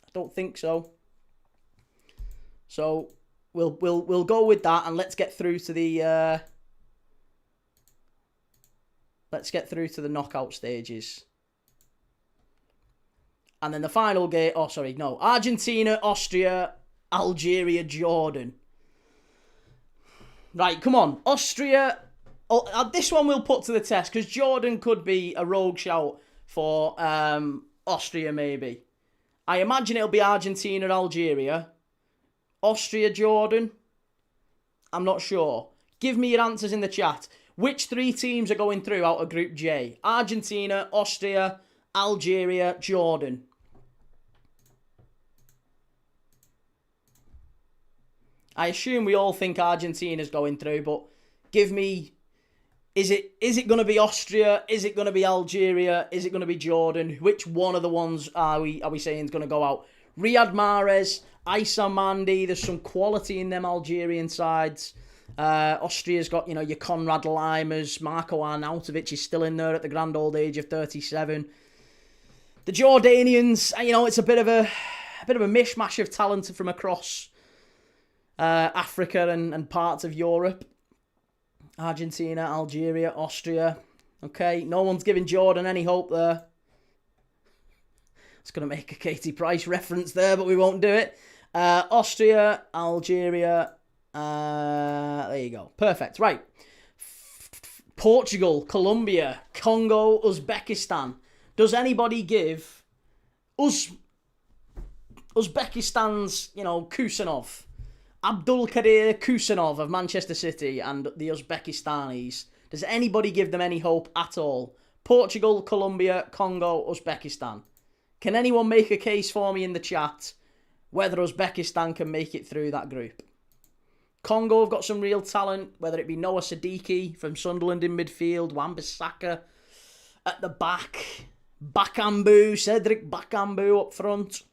I don't think so. So we'll go with that, and let's get through to the knockout stages. And then the final game... Oh, sorry, no. Argentina, Austria, Algeria, Jordan. Right, come on. Austria... Oh, this one we'll put to the test, because Jordan could be a rogue shout for Austria, maybe. I imagine it'll be Argentina, Algeria. Austria, Jordan. I'm not sure. Give me your answers in the chat. Which 3 teams are going through out of Group J? Argentina, Austria, Algeria, Jordan. I assume we all think Argentina's going through, but give me Is it going to be Austria? Is it going to be Algeria? Is it going to be Jordan? Which one of the ones are we saying is going to go out? Riyad Mahrez, Issa Mandi. There's some quality in them Algerian sides. Austria's got, your Konrad Laimers. Marko Arnautovic is still in there at the grand old age of 37. The Jordanians, it's a bit of a mishmash of talent from across Africa and parts of Europe. Argentina, Algeria, Austria. Okay, no one's giving Jordan any hope there. It's going to make a Katie Price reference there, but we won't do it. Austria, Algeria. There you go. Perfect. Right. Portugal, Colombia, Congo, Uzbekistan. Does anybody give Uzbekistan's, Kusanov, Abdul Kadir Kusanov of Manchester City and the Uzbekistanis, does anybody give them any hope at all? Portugal, Colombia, Congo, Uzbekistan. Can anyone make a case for me in the chat whether Uzbekistan can make it through that group? Congo have got some real talent, whether it be Noah Siddiqui from Sunderland in midfield, Wan-Bissaka at the back, Cedric Bakambu up front.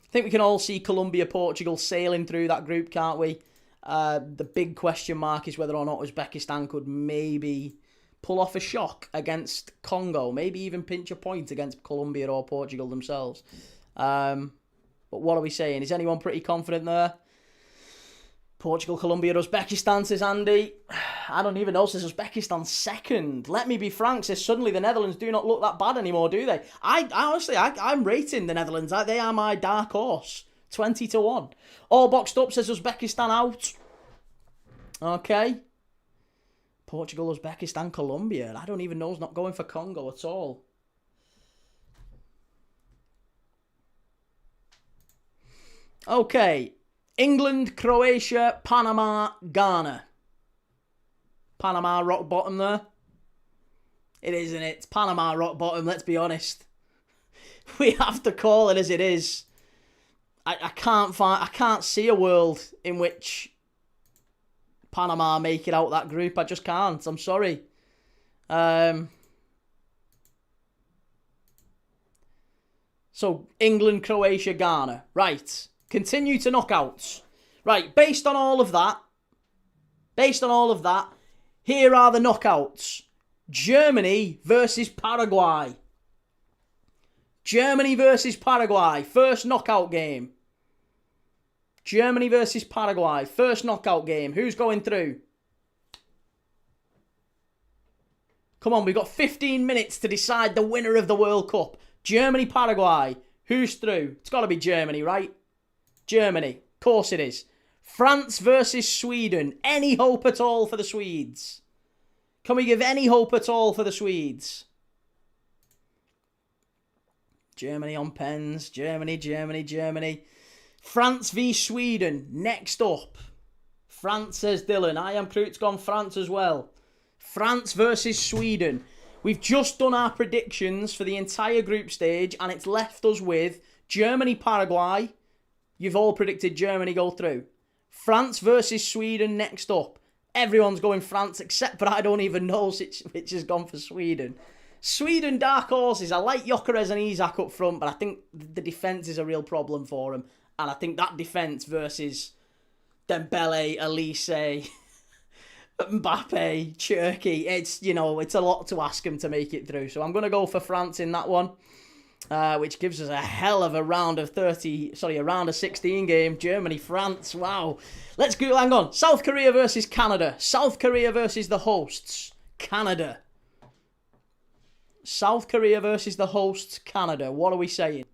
I think we can all see Colombia, Portugal sailing through that group, can't we? The big question mark is whether or not Uzbekistan could maybe pull off a shock against Congo, maybe even pinch a point against Colombia or Portugal themselves. But what are we saying? Is anyone pretty confident there? Portugal, Colombia, Uzbekistan, says Andy. I don't even know, says Uzbekistan second. Let me be frank, says suddenly the Netherlands do not look that bad anymore, do they? I'm rating the Netherlands. They are my dark horse. 20-1. All boxed up, says Uzbekistan out. Okay. Portugal, Uzbekistan, Colombia. I don't even know who's not going for Congo at all. Okay. England, Croatia, Panama, Ghana. Panama rock bottom there. It is, isn't it? It's Panama rock bottom, let's be honest. We have to call it as it is. I can't see a world in which Panama make it out that group. I just can't. I'm sorry. So England, Croatia, Ghana. Right. Continue to knockouts. Right, based on all of that, here are the knockouts. Germany versus Paraguay. Germany versus Paraguay, first knockout game. Germany versus Paraguay, first knockout game. Who's going through? Come on, we've got 15 minutes to decide the winner of the World Cup. Germany, Paraguay. Who's through? It's got to be Germany, right? Germany. Of course it is. France versus Sweden. Any hope at all for the Swedes? Can we give any hope at all for the Swedes? Germany on pens. Germany. France v Sweden. Next up. France, says Dylan. I am Kroot's gone France as well. France versus Sweden. We've just done our predictions for the entire group stage and it's left us with Germany, Paraguay. You've all predicted Germany go through. France versus Sweden next up. Everyone's going France except for I don't even know which has gone for Sweden. Sweden, dark horses. I like Gyökeres and Isak up front, but I think the defence is a real problem for them. And I think that defence versus Dembele, Elise, Mbappe, Cherki, it's a lot to ask them to make it through. So I'm going to go for France in that one. Which gives us a hell of a round of 16 game. Germany, France, wow. Let's go, hang on. South Korea versus Canada. South Korea versus the hosts. Canada. South Korea versus the hosts, Canada. What are we saying?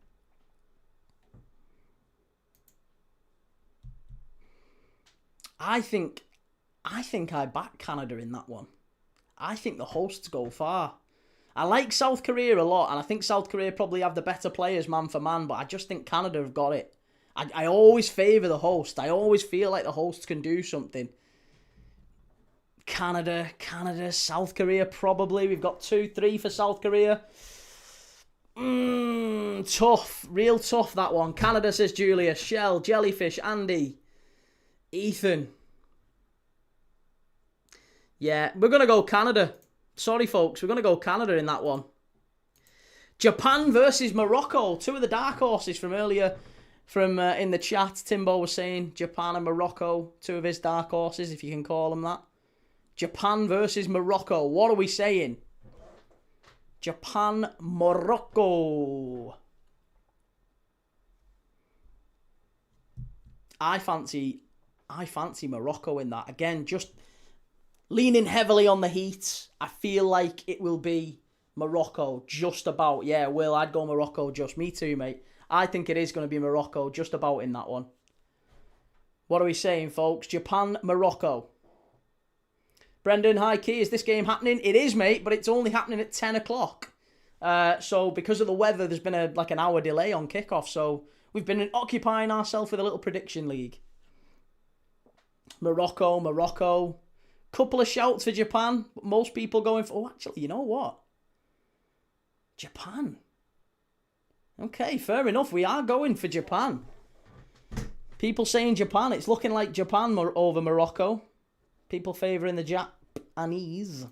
I think I back Canada in that one. I think the hosts go far. I like South Korea a lot, and I think South Korea probably have the better players man for man, but I just think Canada have got it. I always favour the host. I always feel like the hosts can do something. Canada, South Korea probably. We've got 2-3 for South Korea. Tough. Real tough, that one. Canada, says Julia. Shell, Jellyfish, Andy, Ethan. Yeah, we're going to go Canada. Sorry, folks. We're going to go Canada in that one. Japan versus Morocco. Two of the dark horses from earlier from in the chat. Timbo was saying Japan and Morocco. Two of his dark horses, if you can call them that. Japan versus Morocco. What are we saying? Japan, Morocco. I fancy Morocco in that. Again, just leaning heavily on the heat. I feel like it will be Morocco just about. Yeah, Will, I'd go Morocco just. Me too, mate. I think it is going to be Morocco just about in that one. What are we saying, folks? Japan, Morocco. Brendan, hi, Key. Is this game happening? It is, mate, but it's only happening at 10 o'clock. So because of the weather, there's been an hour delay on kickoff. So we've been occupying ourselves with a little prediction league. Morocco. Couple of shouts for Japan. Most people going for... Oh, actually, you know what? Japan. Okay, fair enough. We are going for Japan. People saying Japan. It's looking like Japan over Morocco. People favouring the Japanese.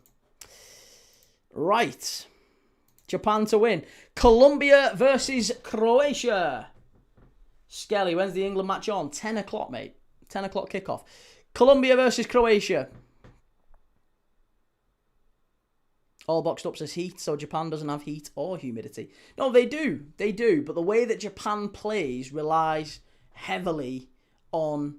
Right. Japan to win. Colombia versus Croatia. Skelly, when's the England match on? 10 o'clock, mate. 10 o'clock kickoff. Colombia versus Croatia. All boxed up says heat, so Japan doesn't have heat or humidity. No, they do. They do. But the way that Japan plays relies heavily on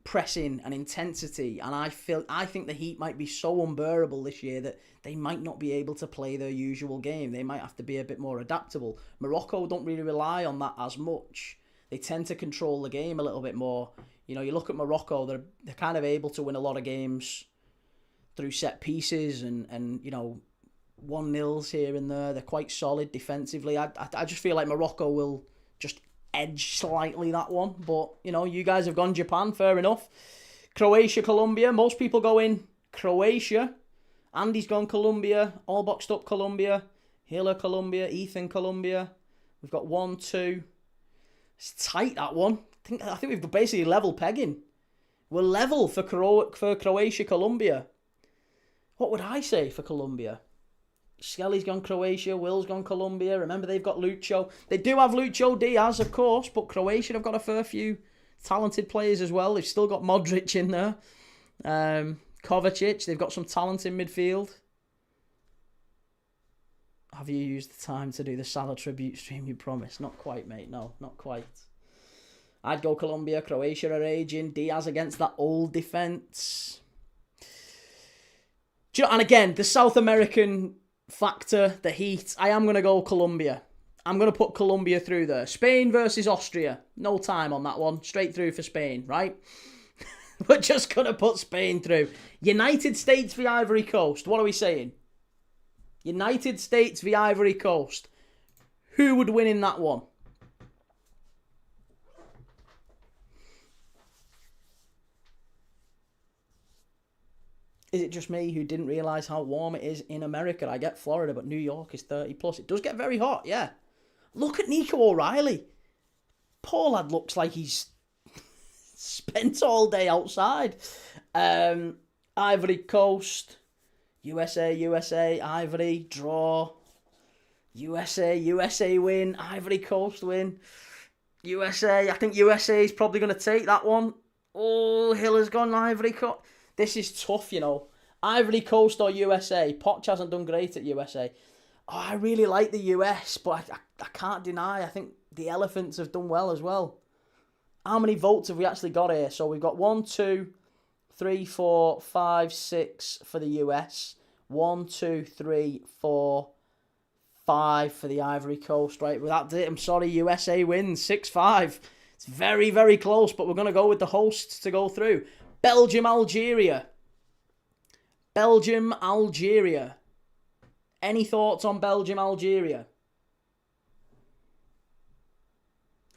pressing and intensity. And I think the heat might be so unbearable this year that they might not be able to play their usual game. They might have to be a bit more adaptable. Morocco don't really rely on that as much. They tend to control the game a little bit more. You know, you look at Morocco, they're kind of able to win a lot of games through set pieces and you know, 1-0s here and there. They're quite solid defensively. I just feel like Morocco will just edge slightly that one. But, you know, you guys have gone Japan, fair enough. Croatia, Colombia. Most people go in Croatia. Andy's gone Colombia. All boxed up Colombia. Hiller, Colombia. Ethan, Colombia. We've got 1, 2. It's tight, that one. I think we've basically level pegging. We're level for Croatia, Colombia. What would I say for Colombia? Skelly's gone Croatia, Will's gone Colombia. Remember, they've got Lucho. They do have Lucho Diaz, of course, but Croatia have got a fair few talented players as well. They've still got Modric in there. Kovacic, they've got some talent in midfield. Have you used the time to do the Salah tribute stream you promised? Not quite, mate. No, not quite. I'd go Colombia. Croatia are aging. Diaz against that old defence. And again, the South American factor, the heat. I am going to go Colombia. I'm going to put Colombia through there. Spain versus Austria. No time on that one. Straight through for Spain, right? We're just going to put Spain through. United States v Ivory Coast. What are we saying? United States v Ivory Coast. Who would win in that one? Is it just me who didn't realise how warm it is in America? I get Florida, but New York is 30 plus. It does get very hot, yeah. Look at Nico O'Reilly. Poor lad looks like he's spent all day outside. Ivory Coast. USA, Ivory, draw. USA win. Ivory Coast win. USA, I think USA is probably going to take that one. Oh, Hiller's gone Ivory Coast. This is tough, you know. Ivory Coast or USA. Poch hasn't done great at USA. Oh, I really like the US, but I can't deny. I think the Elephants have done well as well. How many votes have we actually got here? So we've got 1, 2, 3, 4, 5, 6 for the US. 1, 2, 3, 4, 5 for the Ivory Coast. Right, well, that's it. I'm sorry, USA wins 6-5. It's very, very close, but we're going to go with the hosts to go through. Belgium, Algeria. Any thoughts on Belgium, Algeria?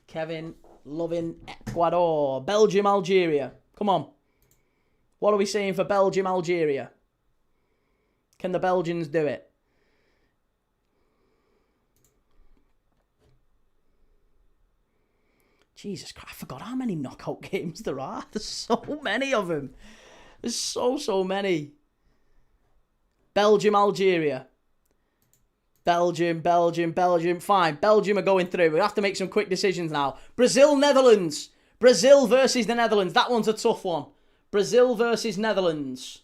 Kevin, loving Ecuador. Belgium, Algeria. Come on. What are we saying for Belgium, Algeria? Can the Belgians do it? Jesus Christ, I forgot how many knockout games there are. There's so many of them. There's so many. Belgium, Algeria. Belgium. Fine. Belgium are going through. We have to make some quick decisions now. Brazil, Netherlands. Brazil versus the Netherlands. That one's a tough one. Brazil versus Netherlands.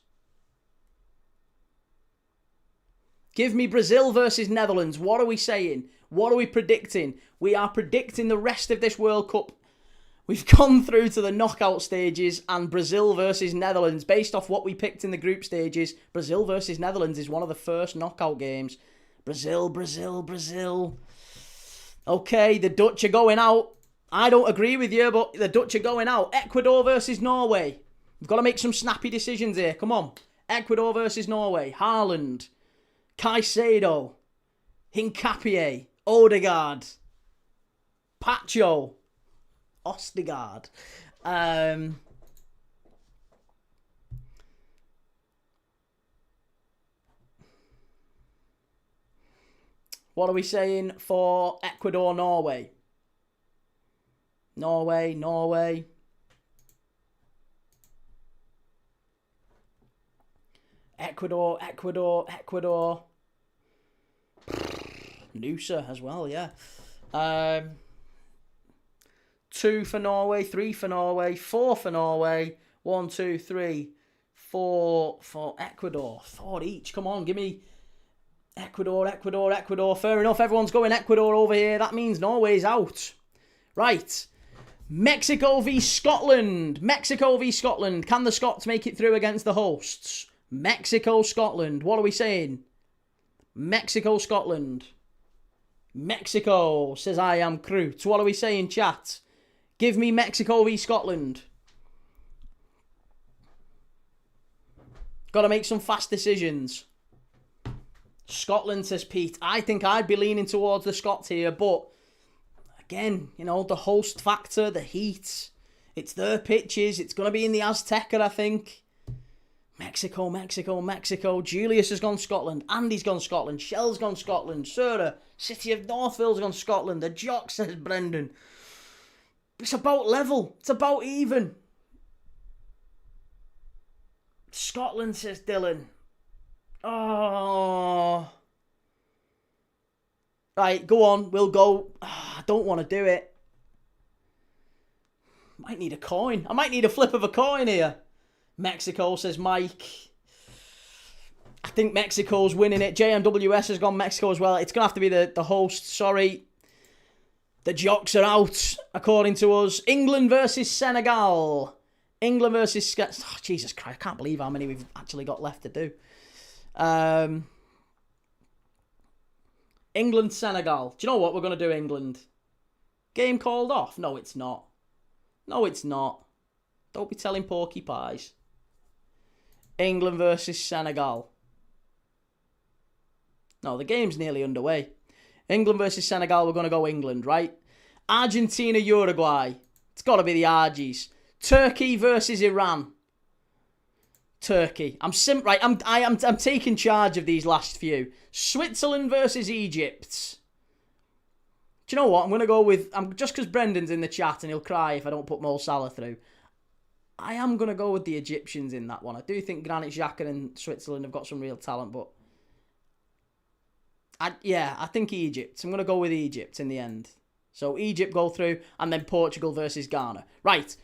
Give me Brazil versus Netherlands. What are we saying? What are we predicting? We are predicting the rest of this World Cup. We've gone through to the knockout stages, and Brazil versus Netherlands, based off what we picked in the group stages, Brazil versus Netherlands is one of the first knockout games. Brazil. Okay, the Dutch are going out. I don't agree with you, but the Dutch are going out. Ecuador versus Norway. We've got to make some snappy decisions here. Come on. Ecuador versus Norway. Haaland. Caicedo. Hincapié. Odegaard. Pacho. Ostigard. What are we saying for Ecuador, Norway? Norway. Ecuador. Noosa as well, yeah. 2 for Norway, 3 for Norway, 4 for Norway, 1, 2, 3, 4 for Ecuador. 4 each. Come on, give me Ecuador. Fair enough, everyone's going Ecuador over here. That means Norway's out. Right. Mexico v Scotland. Can the Scots make it through against the hosts? Mexico, Scotland. What are we saying? Mexico, Scotland. Mexico, says I am Crute. What are we saying, chat? Give me Mexico v Scotland. Got to make some fast decisions. Scotland, says Pete. I think I'd be leaning towards the Scots here, but again, you know, the host factor, the heat. It's their pitches. It's going to be in the Azteca, I think. Mexico. Julius has gone Scotland. Andy's gone Scotland. Shell's gone Scotland. Sarah, City of Northville's gone Scotland. The Jock, says Brendan. It's about level. It's about even. Scotland, says Dylan. Oh. Right, go on. We'll go. I don't want to do it. Might need a coin. I might need a flip of a coin here. Mexico, says Mike. I think Mexico's winning it. JMWS has gone Mexico as well. It's going to have to be the host. Sorry. The Jocks are out, according to us. England versus Senegal. Oh, Jesus Christ. I can't believe how many we've actually got left to do. England, Senegal. Do you know what? We're going to do England. Game called off? No, it's not. Don't be telling porky pies. England versus Senegal. No, the game's nearly underway. England versus Senegal, we're going to go England, right? Argentina, Uruguay. It's got to be the Argies. Turkey versus Iran. Turkey. I'm taking charge of these last few. Switzerland versus Egypt. Do you know what? I'm going to go with... just because Brendan's in the chat and he'll cry if I don't put Mo Salah through. I am going to go with the Egyptians in that one. I do think Granit Xhaka and Switzerland have got some real talent, but... I think Egypt. I'm going to go with Egypt in the end. So Egypt go through, and then Portugal versus Ghana. Right.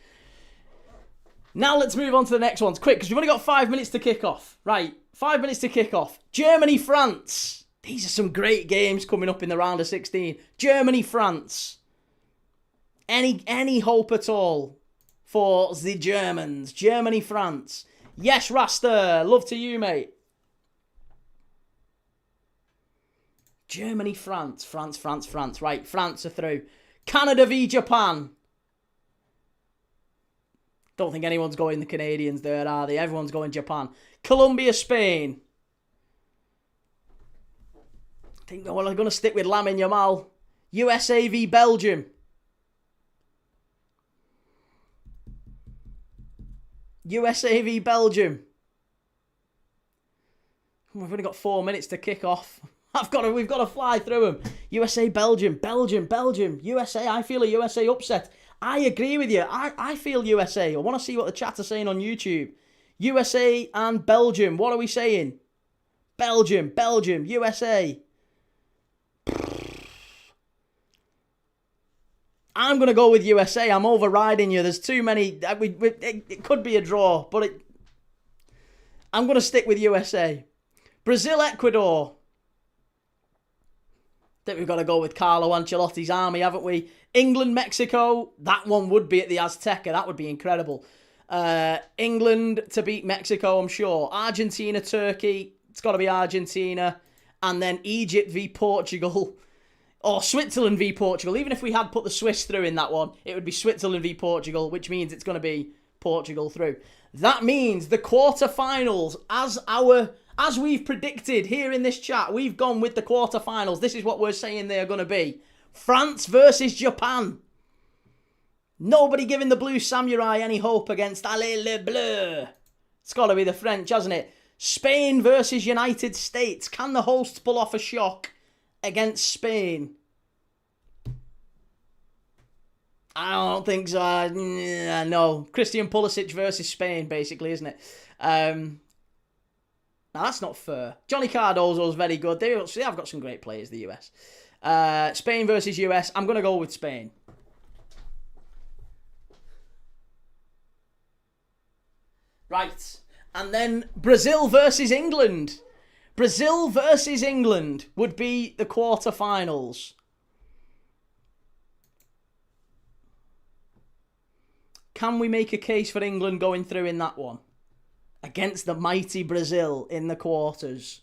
Now let's move on to the next ones. Quick, because we've only got 5 minutes to kick off. Right, 5 minutes to kick off. Germany, France. These are some great games coming up in the round of 16. Germany, France. Any hope at all for the Germans? Germany, France. Yes, Rasta. Love to you, mate. Germany, France. France. Right, France are through. Canada v Japan. Don't think anyone's going the Canadians there, are they? Everyone's going Japan. Colombia, Spain. I think we're going to stick with Lamine Yamal. USA v Belgium. USA v Belgium. We've only got 4 minutes to kick off. We've got to fly through them. USA, Belgium. USA, I feel a USA upset. I agree with you. I feel USA. I want to see what the chat are saying on YouTube. USA and Belgium. What are we saying? Belgium, USA. I'm going to go with USA. I'm overriding you. There's too many. It could be a draw, but I'm going to stick with USA. Brazil, Ecuador. I think we've got to go with Carlo Ancelotti's army, haven't we? England, Mexico. That one would be at the Azteca. That would be incredible. England to beat Mexico, I'm sure. Argentina, Turkey. It's got to be Argentina. And then Egypt v Portugal. Or Switzerland v Portugal. Even if we had put the Swiss through in that one, it would be Switzerland v Portugal, which means it's going to be Portugal through. That means the quarterfinals, as we've predicted here in this chat, we've gone with the quarterfinals. This is what we're saying they're going to be. France versus Japan. Nobody giving the Blue Samurai any hope against Allez les Bleus. It's got to be the French, hasn't it? Spain versus United States. Can the hosts pull off a shock against Spain? I don't think so. No. Christian Pulisic versus Spain, basically, isn't it? Now, that's not fair. Johnny Cardozo's very good. They have got some great players, the US. Spain versus US. I'm going to go with Spain. Right. And then Brazil versus England. Brazil versus England would be the quarterfinals. Can we make a case for England going through in that one? Against the mighty Brazil in the quarters.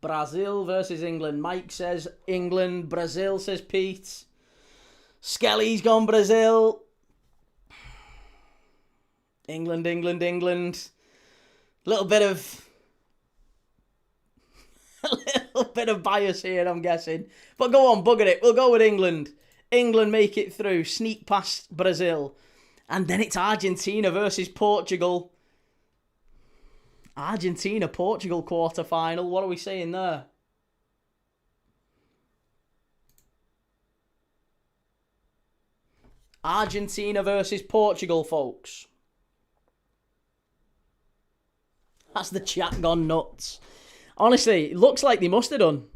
Brazil versus England. Mike says England. Brazil says Pete. Skelly's gone Brazil. England. A little bit of bias here, I'm guessing. But go on, bugger it. We'll go with England. England make it through. Sneak past Brazil. And then it's Argentina versus Portugal. Argentina-Portugal quarter-final. What are we saying there? Argentina versus Portugal, folks. That's the chat gone nuts. Honestly, it looks like they must have done.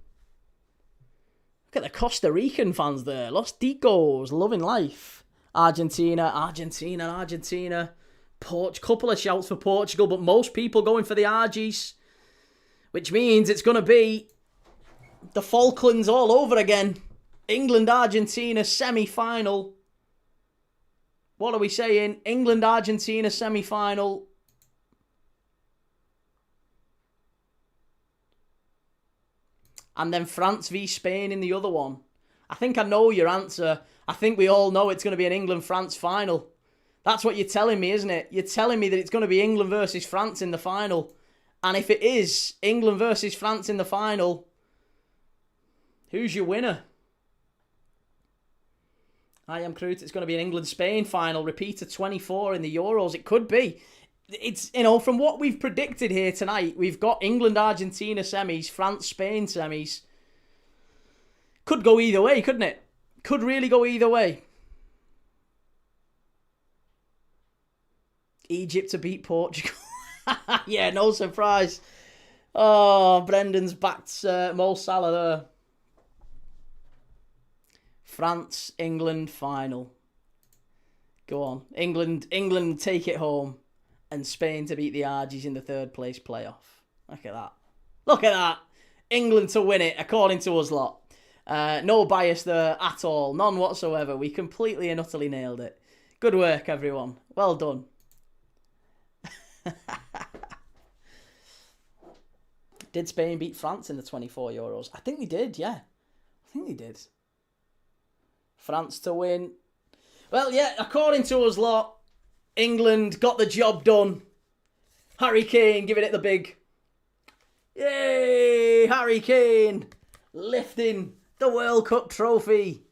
Look at the Costa Rican fans there. Los Ticos, loving life. Argentina. Couple of shouts for Portugal, but most people going for the Argies. Which means it's going to be the Falklands all over again. England-Argentina semi-final. What are we saying? England-Argentina semi-final. And then France v Spain in the other one. I think I know your answer. I think we all know it's going to be an England-France final. That's what you're telling me, isn't it? You're telling me that it's going to be England versus France in the final. And if it is England versus France in the final, who's your winner? I am Crute. It's going to be an England-Spain final. Repeat of 24 in the Euros. It could be. It's, from what we've predicted here tonight, we've got England-Argentina semis, France-Spain semis. Could go either way, couldn't it? Could really go either way. Egypt to beat Portugal. Yeah, no surprise. Oh, Brendan's backed Mo Salah there. France, England final. Go on. England take it home. And Spain to beat the Argies in the third place playoff. Look at that. Look at that. England to win it, according to us lot. No bias there at all. None whatsoever. We completely and utterly nailed it. Good work, everyone. Well done. Did Spain beat France in the 24 Euros? I think they did, yeah. I think they did. France to win. Well, yeah, according to us lot, England got the job done. Harry Kane giving it the big. Yay! Harry Kane lifting the World Cup trophy.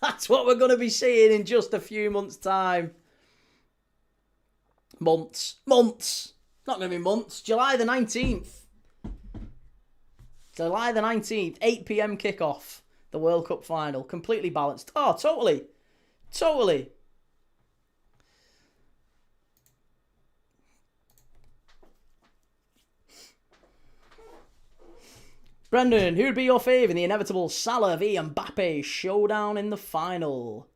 That's what we're going to be seeing in just a few months' time. Months. Not going to be months. July the 19th. July the 19th. 8 p.m. kickoff. The World Cup final. Completely balanced. Oh, totally. Brendan, who would be your fave in the inevitable Salah v Mbappe showdown in the final?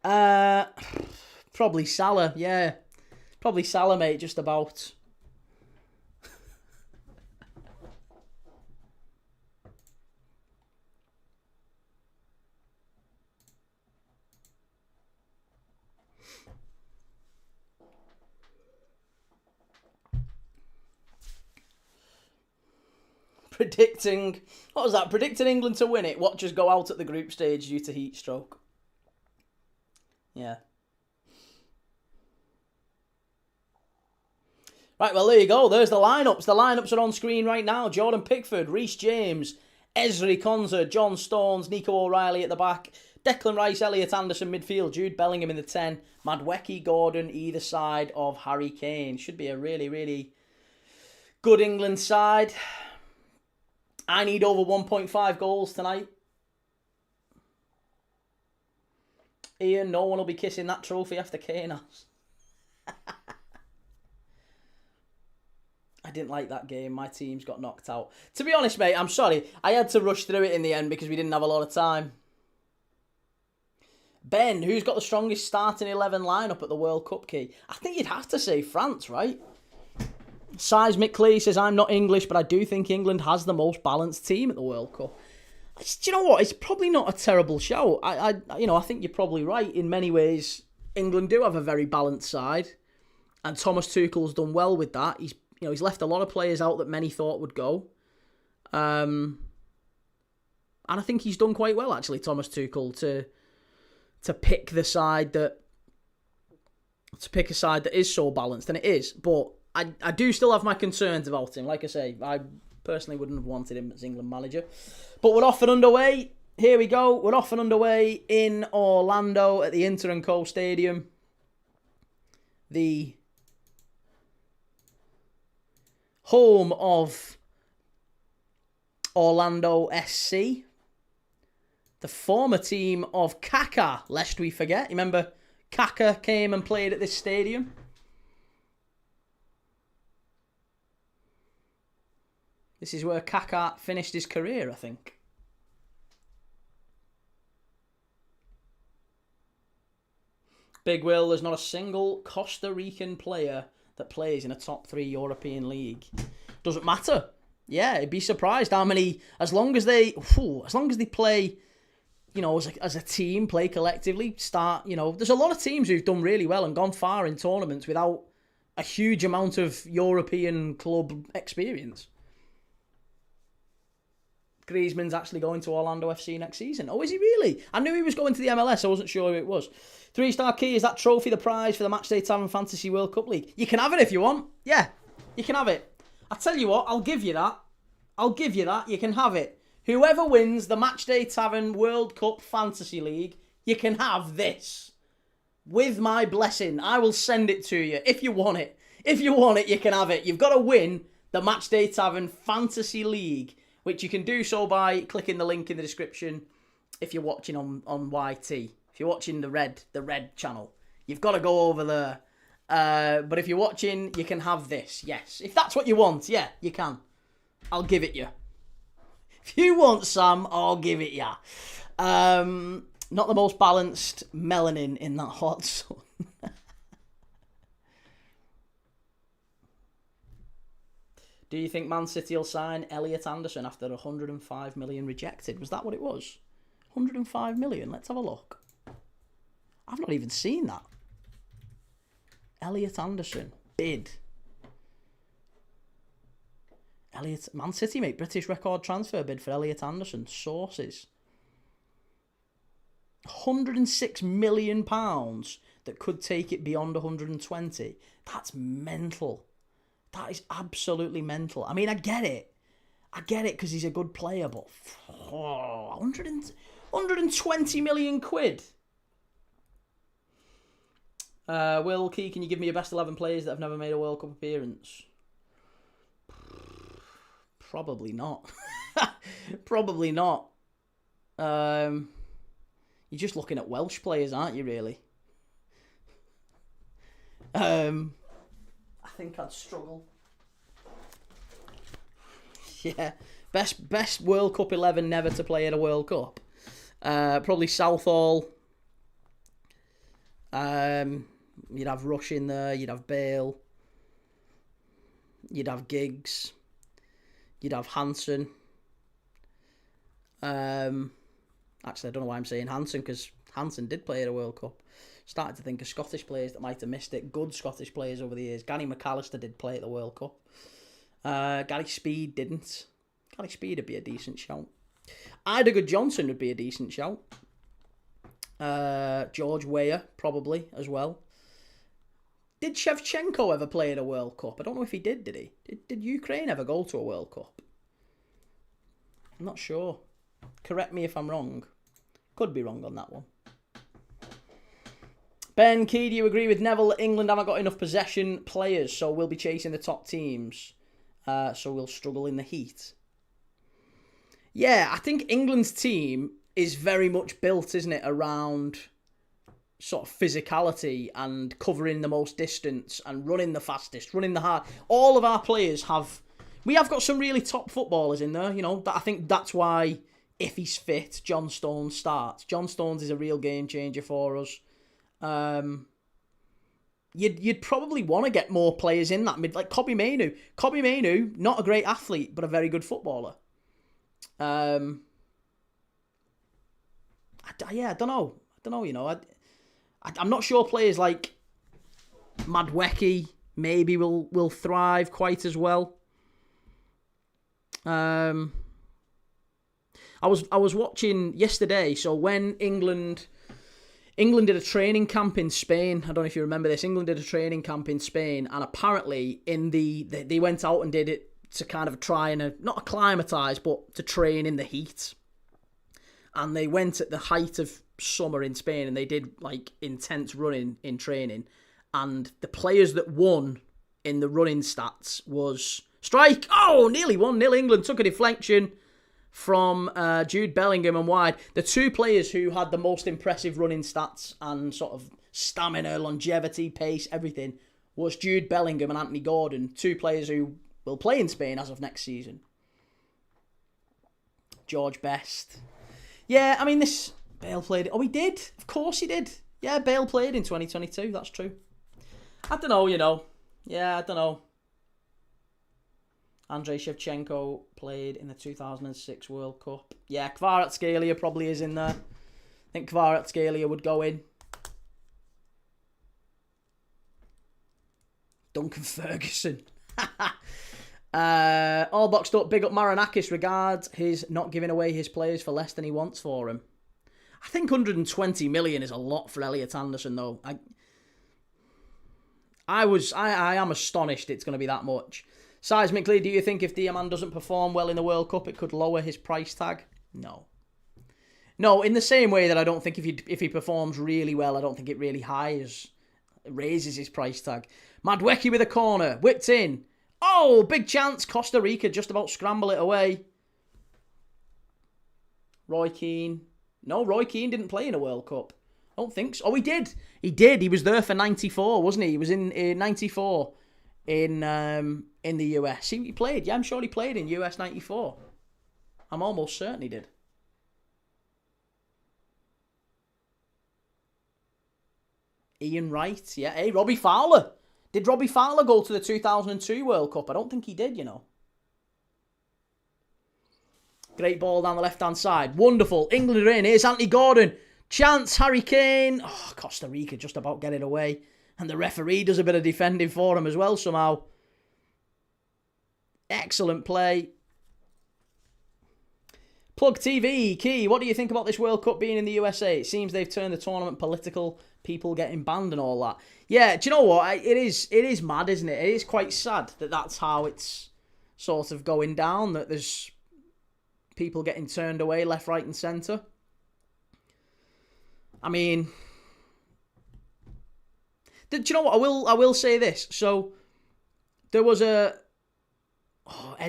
Probably Salah, yeah. Probably Salah, mate, just about. What was that? Predicting England to win it. Watchers go out at the group stage due to heat stroke. Yeah. Right, well, there you go. There's the lineups. The lineups are on screen right now. Jordan Pickford, Reece James, Ezri Konsa, John Stones, Nico O'Reilly at the back, Declan Rice, Elliot Anderson midfield, Jude Bellingham in the 10, Madueke Gordon either side of Harry Kane. Should be a really, really good England side. I need over 1.5 goals tonight. Ian, no one will be kissing that trophy after Kane has. I didn't like that game. My teams got knocked out. To be honest, mate, I'm sorry. I had to rush through it in the end because we didn't have a lot of time. Ben, who's got the strongest starting 11 lineup at the World Cup, Key? I think you'd have to say France, right? Seismic Clay says, I'm not English, but I do think England has the most balanced team at the World Cup. Do you know what? It's probably not a terrible show. I think you're probably right. In many ways, England do have a very balanced side. And Thomas Tuchel's done well with that. He's left a lot of players out that many thought would go. And I think he's done quite well, actually, Thomas Tuchel, to pick a side that is so balanced, and it is. But I do still have my concerns about him. Like I say, I personally wouldn't have wanted him as England manager. But we're off and underway. Here we go. We're off and underway in Orlando at the Inter&Co Stadium. The home of Orlando SC. The former team of Kaká, lest we forget. You remember Kaká came and played at this stadium? This is where Kaká finished his career, I think. Big Will, there's not a single Costa Rican player that plays in a top 3 European league. Doesn't matter. Yeah, I'd be surprised how many, as long as they play, as a team, play collectively, there's a lot of teams who've done really well and gone far in tournaments without a huge amount of European club experience. Griezmann's actually going to Orlando FC next season. Oh, is he really? I knew he was going to the MLS. I wasn't sure who it was. 3-star Key, is that trophy the prize for the Matchday Tavern Fantasy World Cup League? You can have it if you want. Yeah, you can have it. I tell you what, I'll give you that. You can have it. Whoever wins the Matchday Tavern World Cup Fantasy League, you can have this. With my blessing, I will send it to you if you want it. If you want it, you can have it. You've got to win the Matchday Tavern Fantasy League, which you can do so by clicking the link in the description if you're watching on YT. If you're watching the red channel, you've got to go over there. But if you're watching, you can have this. Yes. If that's what you want, yeah, you can. I'll give it you. If you want some, I'll give it you. Not the most balanced melanin in that hot sun. Do you think Man City will sign Elliot Anderson after 105 million rejected? Was that what it was? 105 million? Let's have a look. I've not even seen that. Elliot Anderson. Bid. Man City, mate. British record transfer bid for Elliot Anderson. Sources. £106 million that could take it beyond 120. That's mental. That is absolutely mental. I mean, I get it because he's a good player, but 120 million quid. Will Key, can you give me your best 11 players that have never made a World Cup appearance? Probably not. Probably not. You're just looking at Welsh players, aren't you, really? I think I'd struggle. Yeah. Best World Cup 11 never to play at a World Cup. Probably Southall. You'd have Rush in there. You'd have Bale. You'd have Giggs. You'd have Hansen. Actually, I don't know why I'm saying Hansen, because Hansen did play at a World Cup. Started to think of Scottish players that might have missed it. Good Scottish players over the years. Gary McAllister did play at the World Cup. Gary Speed didn't. Gary Speed would be a decent shout. Idago Johnson would be a decent shout. George Weah, probably, as well. Did Shevchenko ever play at a World Cup? I don't know if he did he? Did Ukraine ever go to a World Cup? I'm not sure. Correct me if I'm wrong. Could be wrong on that one. Ben Key, do you agree with Neville that England haven't got enough possession players, so we'll be chasing the top teams, so we'll struggle in the heat? Yeah, I think England's team is very much built, isn't it, around sort of physicality and covering the most distance and running the fastest, running the hard. All of our players have... We have got some really top footballers in there, you know. I think that's why, if he's fit, John Stones starts. John Stones is a real game changer for us. You'd probably want to get more players in that mid, like Kobbie Mainoo. Kobbie Mainoo, not a great athlete, but a very good footballer. I don't know. You know, I'm not sure players like Madwecki maybe will thrive quite as well. I was watching yesterday. So when England did a training camp in Spain. I don't know if you remember this. England did a training camp in Spain, and apparently they went out and did it to kind of try and not acclimatise, but to train in the heat. And they went at the height of summer in Spain, and they did like intense running in training. And the players that won in the running stats was strike. Oh, nearly 1-0 England. Took a deflection from Jude Bellingham and wide. The two players who had the most impressive running stats and sort of stamina, longevity, pace, everything was Jude Bellingham and Anthony Gordon. Two players who will play in Spain as of next season. George Best. Yeah, I mean, this... Bale played... Oh, he did. Of course he did. Yeah, Bale played in 2022. That's true. I don't know, you know. Yeah, I don't know. Andrei Shevchenko played in the 2006 World Cup. Yeah, Kvaratskhelia probably is in there. I think Kvaratskhelia would go in. Duncan Ferguson. All boxed up. Big up Marinakis. Regards his not giving away his players for less than he wants for him. I think 120 million is a lot for Elliot Anderson, though. I am astonished it's going to be that much. Seismically, do you think if Diamand doesn't perform well in the World Cup, it could lower his price tag? No. No, in the same way that I don't think if he performs really well, I don't think it really raises his price tag. Madwecki with a corner, whipped in. Oh, big chance. Costa Rica just about scramble it away. Roy Keane. No, Roy Keane didn't play in a World Cup. I don't think so. Oh, he did. He did. He was there for 94, wasn't he? He was in 94 in the US. He played. Yeah, I'm sure he played in US 94. I'm almost certain he did. Ian Wright. Yeah. Hey, Robbie Fowler. Did Robbie Fowler go to the 2002 World Cup? I don't think he did, you know. Great ball down the left-hand side. Wonderful. England are in. Here's Anthony Gordon. Chance. Harry Kane. Oh, Costa Rica just about get it away. And the referee does a bit of defending for him as well somehow. Excellent play. Plug TV. Key, what do you think about this World Cup being in the USA? It seems they've turned the tournament political, people getting banned and all that. Yeah, do you know what? It is mad, isn't it? It is quite sad that that's how it's sort of going down, that there's people getting turned away left, right and centre. I mean, do you know what? I will say this. So, there was edge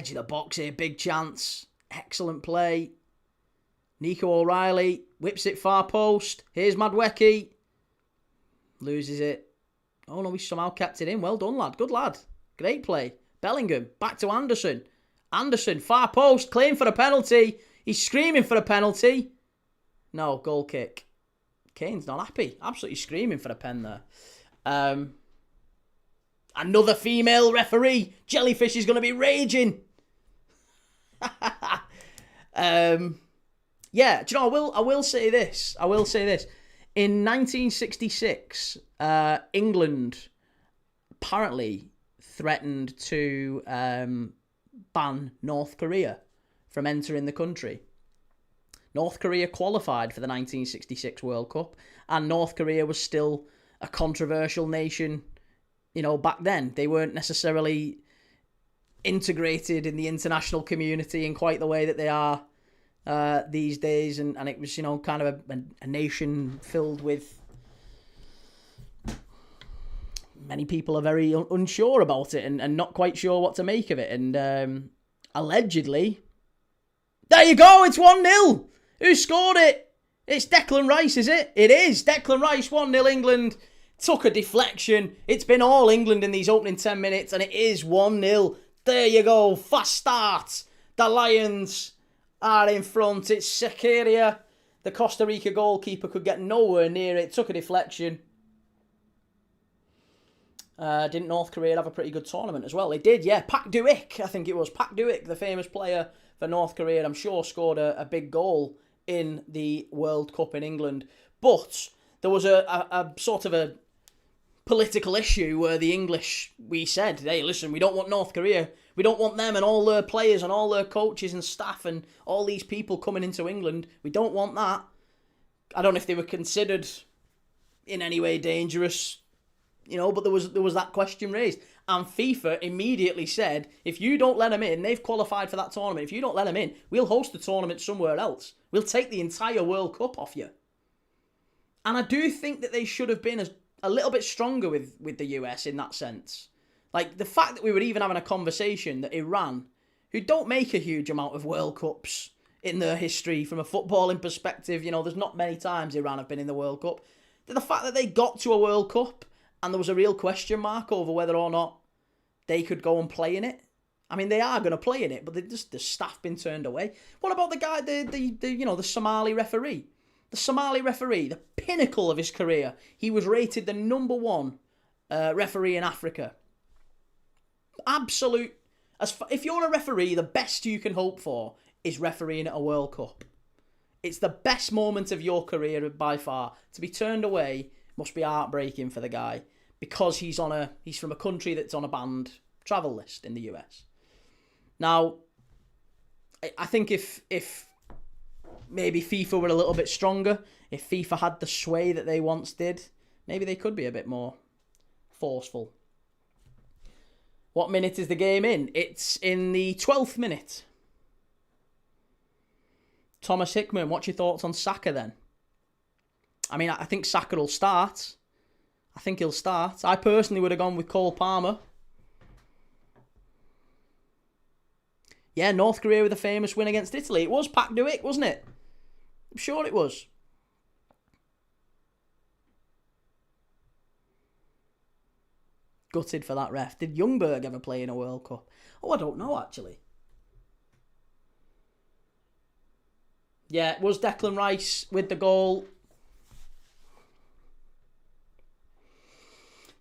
of the box here, big chance. Excellent play. Nico O'Reilly whips it far post. Here's Madwecki. Loses it. Oh no, he somehow kept it in. Well done, lad. Good lad. Great play. Bellingham. Back to Anderson. Anderson, far post, claim for a penalty. He's screaming for a penalty. No, goal kick. Kane's not happy. Absolutely screaming for a pen there. Another female referee. Jellyfish is going to be raging. Yeah, do you know, I will say this. In 1966, England apparently threatened to ban North Korea from entering the country. North Korea qualified for the 1966 World Cup, and North Korea was still a controversial nation, back then. They weren't necessarily integrated in the international community in quite the way that they are these days, and it was, kind of a nation filled with... Many people are very unsure about it and not quite sure what to make of it. And allegedly... There you go, it's 1-0! Who scored it? It's Declan Rice, is it? It is. Declan Rice, 1-0 England. Took a deflection. It's been all England in these opening 10 minutes, and it is 1-0. There you go. Fast start. The Lions are in front. It's Sequeira. The Costa Rica goalkeeper could get nowhere near it. Took a deflection. Didn't North Korea have a pretty good tournament as well? They did, yeah. Pak Duik, I think it was. Pak Duik, the famous player for North Korea, I'm sure scored a big goal in the World Cup in England. But there was a sort of a political issue where the English, we said, hey, listen, we don't want North Korea. We don't want them and all their players and all their coaches and staff and all these people coming into England. We don't want that. I don't know if they were considered in any way dangerous, but there was that question raised. And FIFA immediately said, if you don't let them in, they've qualified for that tournament, if you don't let them in, we'll host the tournament somewhere else. We'll take the entire World Cup off you. And I do think that they should have been a little bit stronger with the US in that sense. Like, the fact that we were even having a conversation that Iran, who don't make a huge amount of World Cups in their history from a footballing perspective, there's not many times Iran have been in the World Cup. The fact that they got to a World Cup and there was a real question mark over whether or not they could go and play in it. I mean, they are going to play in it, but the staff been turned away. What about the guy, the Somali referee? The Somali referee, the pinnacle of his career. He was rated the number one referee in Africa. Absolute. If you're a referee, the best you can hope for is refereeing at a World Cup. It's the best moment of your career by far. To be turned away must be heartbreaking for the guy, because he's from a country that's on a banned travel list in the US. Now, I think if maybe FIFA were a little bit stronger, if FIFA had the sway that they once did, maybe they could be a bit more forceful. What minute is the game in? It's in the 12th minute. Thomas Hickman, what's your thoughts on Saka then? I mean, I think Saka will start. I think he'll start. I personally would have gone with Cole Palmer. Yeah, North Korea with a famous win against Italy. It was Pak Duik, wasn't it? I'm sure it was. Gutted for that ref. Did Ljungberg ever play in a World Cup? Oh, I don't know, actually. Yeah, it was Declan Rice with the goal.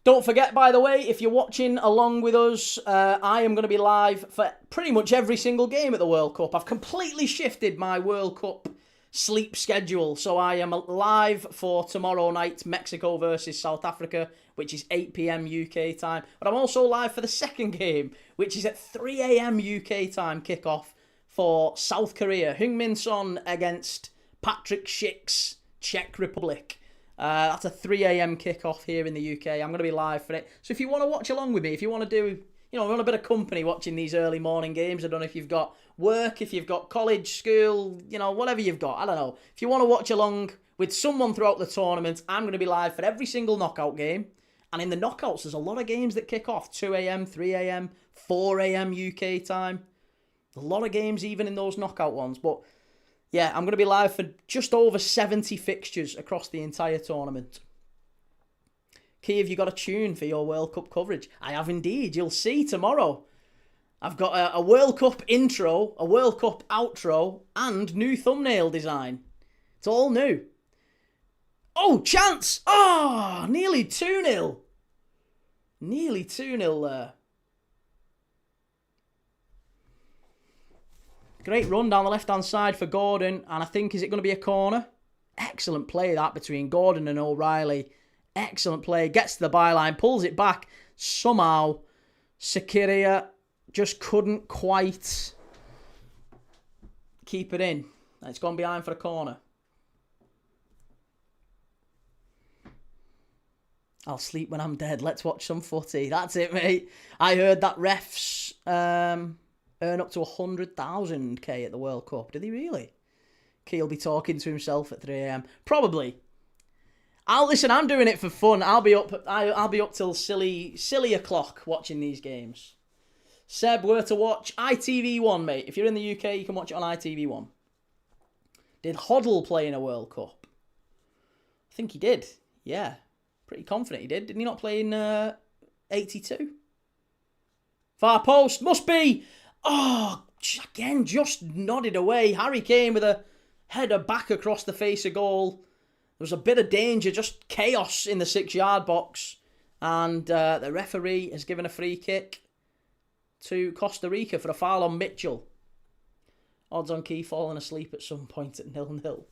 Don't forget, by the way, if you're watching along with us, I am going to be live for pretty much every single game at the World Cup. I've completely shifted my World Cup sleep schedule. So I am live for tomorrow night, Mexico versus South Africa, which is 8 p.m. UK time. But I'm also live for the second game, which is at 3 a.m. UK time kickoff for South Korea. Heung-min Son against Patrick Schick's Czech Republic. That's a 3 a.m. kickoff here in the UK. I'm going to be live for it. So if you want to watch along with me, if you want to do, want a bit of company watching these early morning games, I don't know if you've got work, if you've got college, school, whatever you've got, I don't know. If you want to watch along with someone throughout the tournament, I'm going to be live for every single knockout game. And in the knockouts, there's a lot of games that kick off 2 a.m., 3 a.m., 4 a.m. UK time. A lot of games even in those knockout ones. But yeah, I'm going to be live for just over 70 fixtures across the entire tournament. Key, have you got a tune for your World Cup coverage? I have indeed. You'll see tomorrow. I've got a World Cup intro, a World Cup outro, and new thumbnail design. It's all new. Oh, chance! Oh, nearly 2-0. Nearly 2-0 there. Great run down the left-hand side for Gordon. And I think, is it going to be a corner? Excellent play that between Gordon and O'Reilly. Excellent play. Gets to the byline, pulls it back. Somehow, Sakiria just couldn't quite keep it in. It's gone behind for a corner. I'll sleep when I'm dead. Let's watch some footy. That's it, mate. I heard that refs earn up to 100,000k at the World Cup. Did he really? Key'll be talking to himself at 3 a.m. Probably. Listen. I'm doing it for fun. I'll be up till silly o'clock watching these games. Seb, where to watch? ITV1, mate. If you're in the UK, you can watch it on ITV1. Did Hoddle play in a World Cup? I think he did. Yeah. Pretty confident he did. Didn't he not play in 82? Far post. Must be. Oh, again, just nodded away. Harry Kane with a header back across the face of goal. There was a bit of danger, just chaos in the 6-yard box. And the referee has given a free kick to Costa Rica for a foul on Mitchell. Odds on Key falling asleep at some point at 0-0.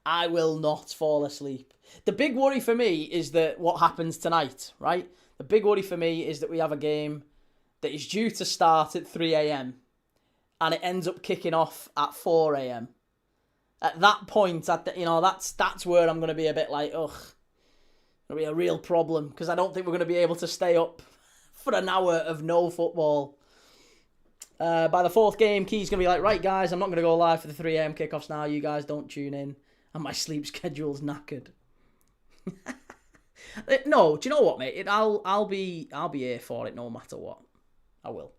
I will not fall asleep. The big worry for me is that what happens tonight, right? The big worry for me is that we have a game that is due to start at 3 a.m. and it ends up kicking off at 4 a.m. At that point, that's where I'm going to be a bit like, ugh, it'll be a real problem because I don't think we're going to be able to stay up for an hour of no football. By the fourth game, Key's going to be like, right, guys, I'm not going to go live for the 3 a.m. kickoffs now. You guys don't tune in. And my sleep schedule's knackered. No, do you know what, mate? I'll be here for it no matter what. I will.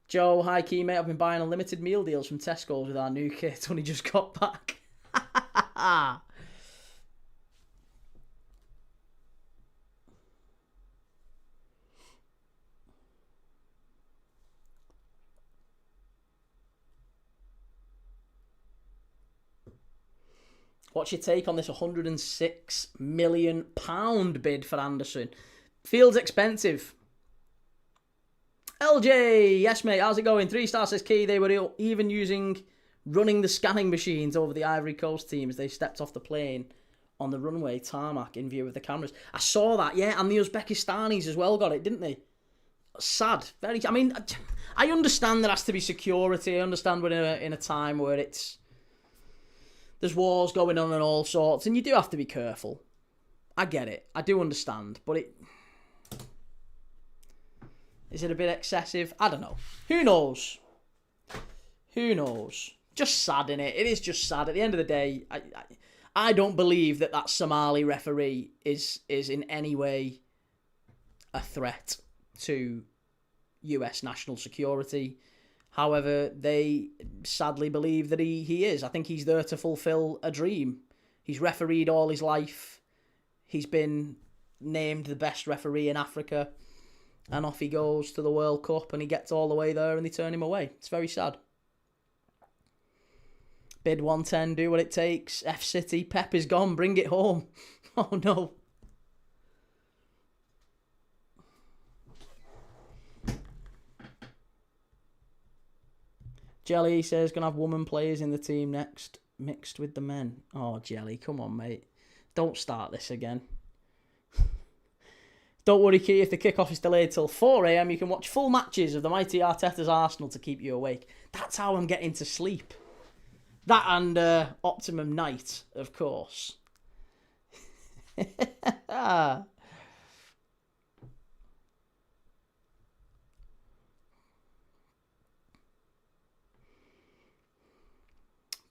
Joe, hi Key, mate. I've been buying unlimited meal deals from Tesco's with our new kit. Only just got back. What's your take on this £106 million bid for Anderson? Feels expensive. LJ, yes mate, how's it going? 3 stars says Key. They were even running the scanning machines over the Ivory Coast team as they stepped off the plane on the runway tarmac in view of the cameras. I saw that, yeah, and the Uzbekistanis as well got it, didn't they? Sad. I mean, I understand there has to be security. I understand we're in a time where there's wars going on and all sorts, and you do have to be careful. I get it. I do understand, but is it a bit excessive? I don't know. Who knows? Who knows? Just sad, innit? It is just sad. At the end of the day, I don't believe that Somali referee is in any way a threat to US national security. However, they sadly believe that he is. I think he's there to fulfill a dream. He's refereed all his life. He's been named the best referee in Africa. And off he goes to the World Cup and he gets all the way there and they turn him away. It's very sad. Bid 110, do what it takes. F City, Pep is gone, bring it home. Oh no. Jelly says, gonna have woman players in the team next, mixed with the men. Oh, Jelly, come on, mate. Don't start this again. Don't worry, Key, if the kickoff is delayed till 4 a.m, you can watch full matches of the mighty Arteta's Arsenal to keep you awake. That's how I'm getting to sleep. That and Optimum Night, of course.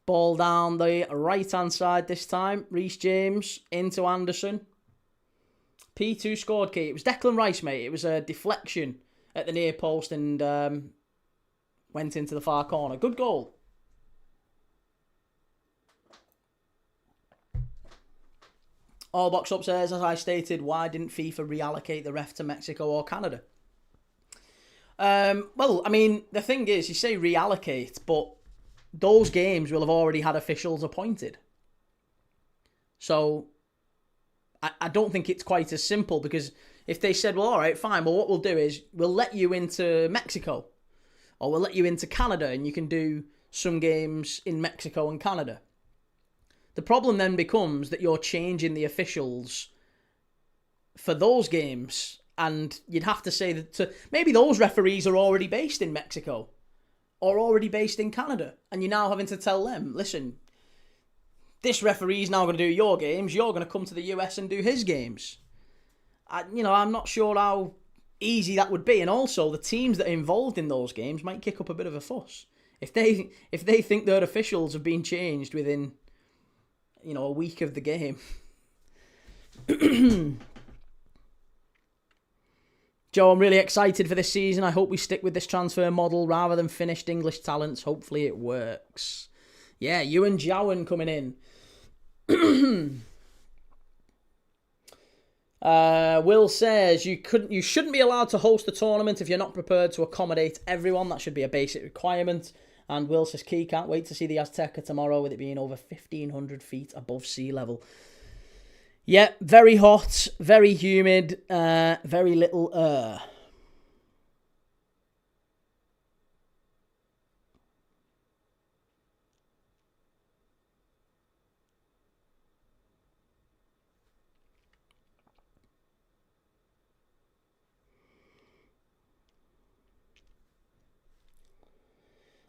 Ball down the right-hand side this time. Reece James into Anderson. P2 scored, Key. It was Declan Rice, mate. It was a deflection at the near post and went into the far corner. Good goal. All box up says, as I stated, why didn't FIFA reallocate the ref to Mexico or Canada? Well, I mean, the thing is, you say reallocate, but those games will have already had officials appointed. So I don't think it's quite as simple, because if they said, well, all right, fine, well, what we'll do is we'll let you into Mexico, or we'll let you into Canada, and you can do some games in Mexico and Canada. The problem then becomes that you're changing the officials for those games, and you'd have to say that maybe those referees are already based in Mexico or already based in Canada, and you're now having to tell them, listen, this referee's now going to do your games, you're going to come to the US and do his games. I'm not sure how easy that would be, and also the teams that are involved in those games might kick up a bit of a fuss. If they think their officials have been changed within, a week of the game. Joe, I'm really excited for this season. I hope we stick with this transfer model rather than finished English talents. Hopefully it works. Yeah, you and Jowan coming in. Will says you shouldn't be allowed to host a tournament if you're not prepared to accommodate everyone. That should be a basic requirement. And Will says, Key, can't wait to see the Azteca tomorrow with it being over 1,500 feet above sea level. Yeah, very hot, very humid, very little air.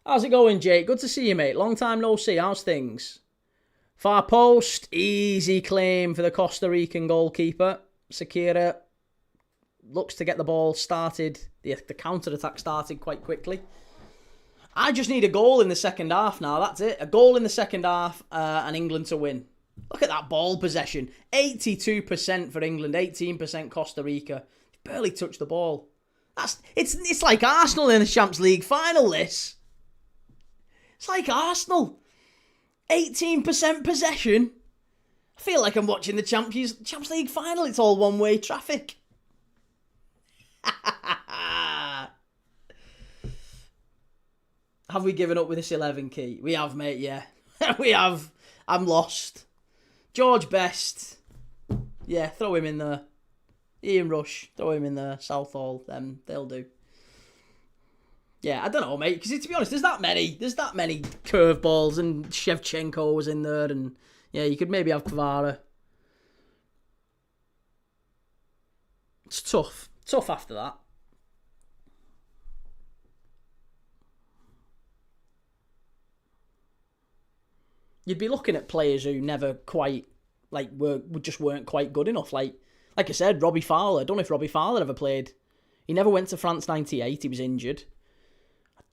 How's it going, Jake? Good to see you, mate. Long time no see. How's things? Far post. Easy claim for the Costa Rican goalkeeper. Sakira looks to get the ball started. The counter-attack started quite quickly. I just need a goal in the second half now. That's it. A goal in the second half and England to win. Look at that ball possession. 82% for England, 18% Costa Rica. Barely touched the ball. It's like Arsenal in the Champions League final, this. It's like Arsenal. 18% possession. I feel like I'm watching the Champions League final. It's all one-way traffic. Have we given up with this 11, Key? We have, mate, yeah. We have. I'm lost. George Best. Yeah, throw him in there. Ian Rush, throw him in there. Southall, they'll do. Yeah, I don't know, mate, because to be honest, there's that many curveballs, and Shevchenko was in there, and yeah, you could maybe have Kvara. It's tough after that. You'd be looking at players who never quite, weren't quite good enough. Like I said, Robbie Fowler. I don't know if Robbie Fowler ever played. He never went to France 98. He was injured.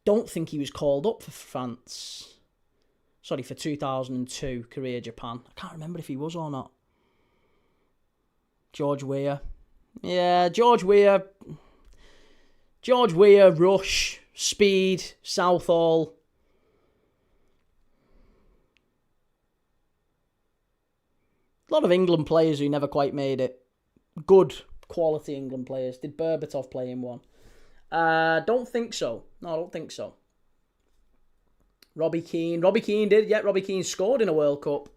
Don't think he was called up for France. Sorry, for 2002 Korea Japan. I can't remember if he was or not. George Weah. Yeah, George Weah, Rush, Speed, Southall. A lot of England players who never quite made it. Good quality England players. Did Berbatov play in one? Don't think so. No, I don't think so. Robbie Keane did. Yeah, Robbie Keane scored in a World Cup.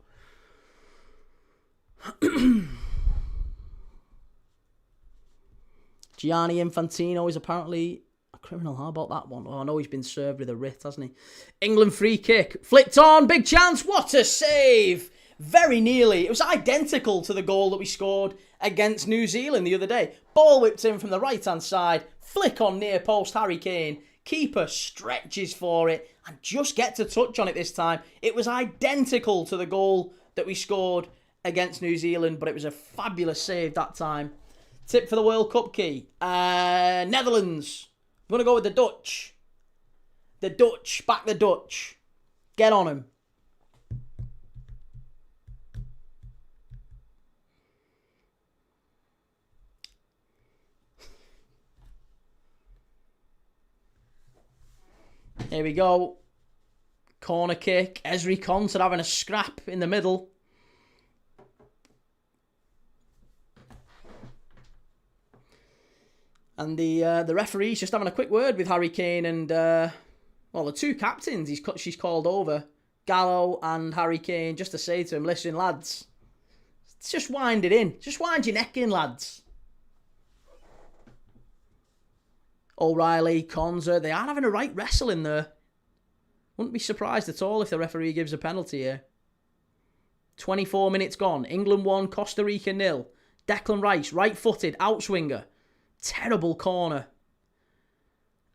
Gianni Infantino is apparently a criminal. How about that one? Oh, I know he's been served with a writ, hasn't he? England free kick. Flicked on. Big chance. What a save. Very nearly. It was identical to the goal that we scored against New Zealand the other day. Ball whipped in from the right-hand side. Flick on near post, Harry Kane. Keeper stretches for it and just gets a touch on it this time. It was identical to the goal that we scored against New Zealand, but it was a fabulous save that time. Tip for the World Cup, Key. Netherlands. I'm going to go with the Dutch. The Dutch. Back the Dutch. Get on them. Here we go. Corner kick. Ezri Konsa having a scrap in the middle. And the referee's just having a quick word with Harry Kane and, well, the two captains she's called over, Gallo and Harry Kane, just to say to him, listen, lads, just wind it in. Just wind your neck in, lads. O'Reilly, Konza, they are having a right wrestle in there. Wouldn't be surprised at all if the referee gives a penalty here. 24 minutes gone. England 1, Costa Rica 0. Declan Rice, right-footed, outswinger. Terrible corner.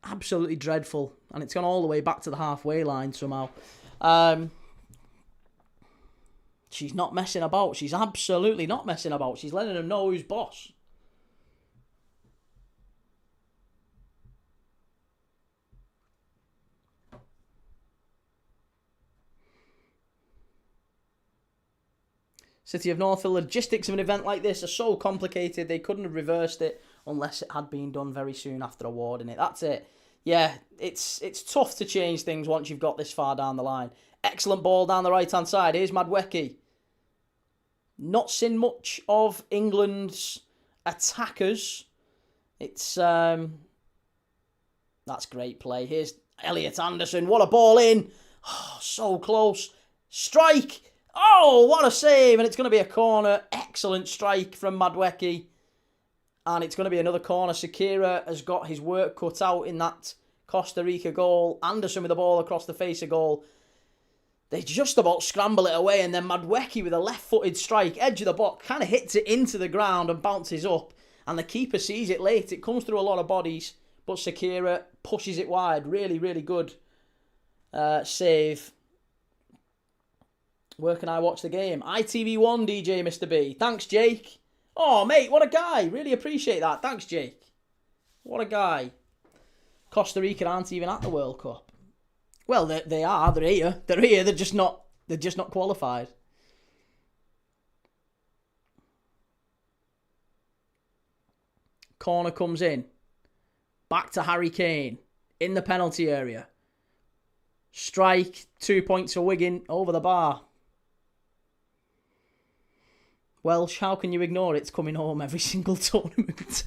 Absolutely dreadful. And it's gone all the way back to the halfway line somehow. She's not messing about. She's absolutely not messing about. She's letting them know who's boss. City of North, the logistics of an event like this are so complicated, they couldn't have reversed it unless it had been done very soon after awarding it. That's it. Yeah, it's tough to change things once you've got this far down the line. Excellent ball down the right-hand side. Here's Madwecki. Not seen much of England's attackers. It's that's great play. Here's Elliot Anderson. What a ball in. Oh, so close. Strike. Oh, what a save. And it's going to be a corner. Excellent strike from Madwecki. And it's going to be another corner. Sakira has got his work cut out in that Costa Rica goal. Anderson with the ball across the face of goal. They just about scramble it away. And then Madwecki with a left-footed strike. Edge of the box. Kind of hits it into the ground and bounces up. And the keeper sees it late. It comes through a lot of bodies. But Sakira pushes it wide. Really, really good save. Where can I watch the game? ITV1 DJ Mr. B. Thanks, Jake. Oh, mate, what a guy. Really appreciate that. Thanks, Jake. What a guy. Costa Rica aren't even at the World Cup. Well, they are. They're here. They're here. They're just not qualified. Corner comes in. Back to Harry Kane. In the penalty area. Strike. 2 points for Wigan. Over the bar. Welsh, how can you ignore it? It's coming home every single tournament.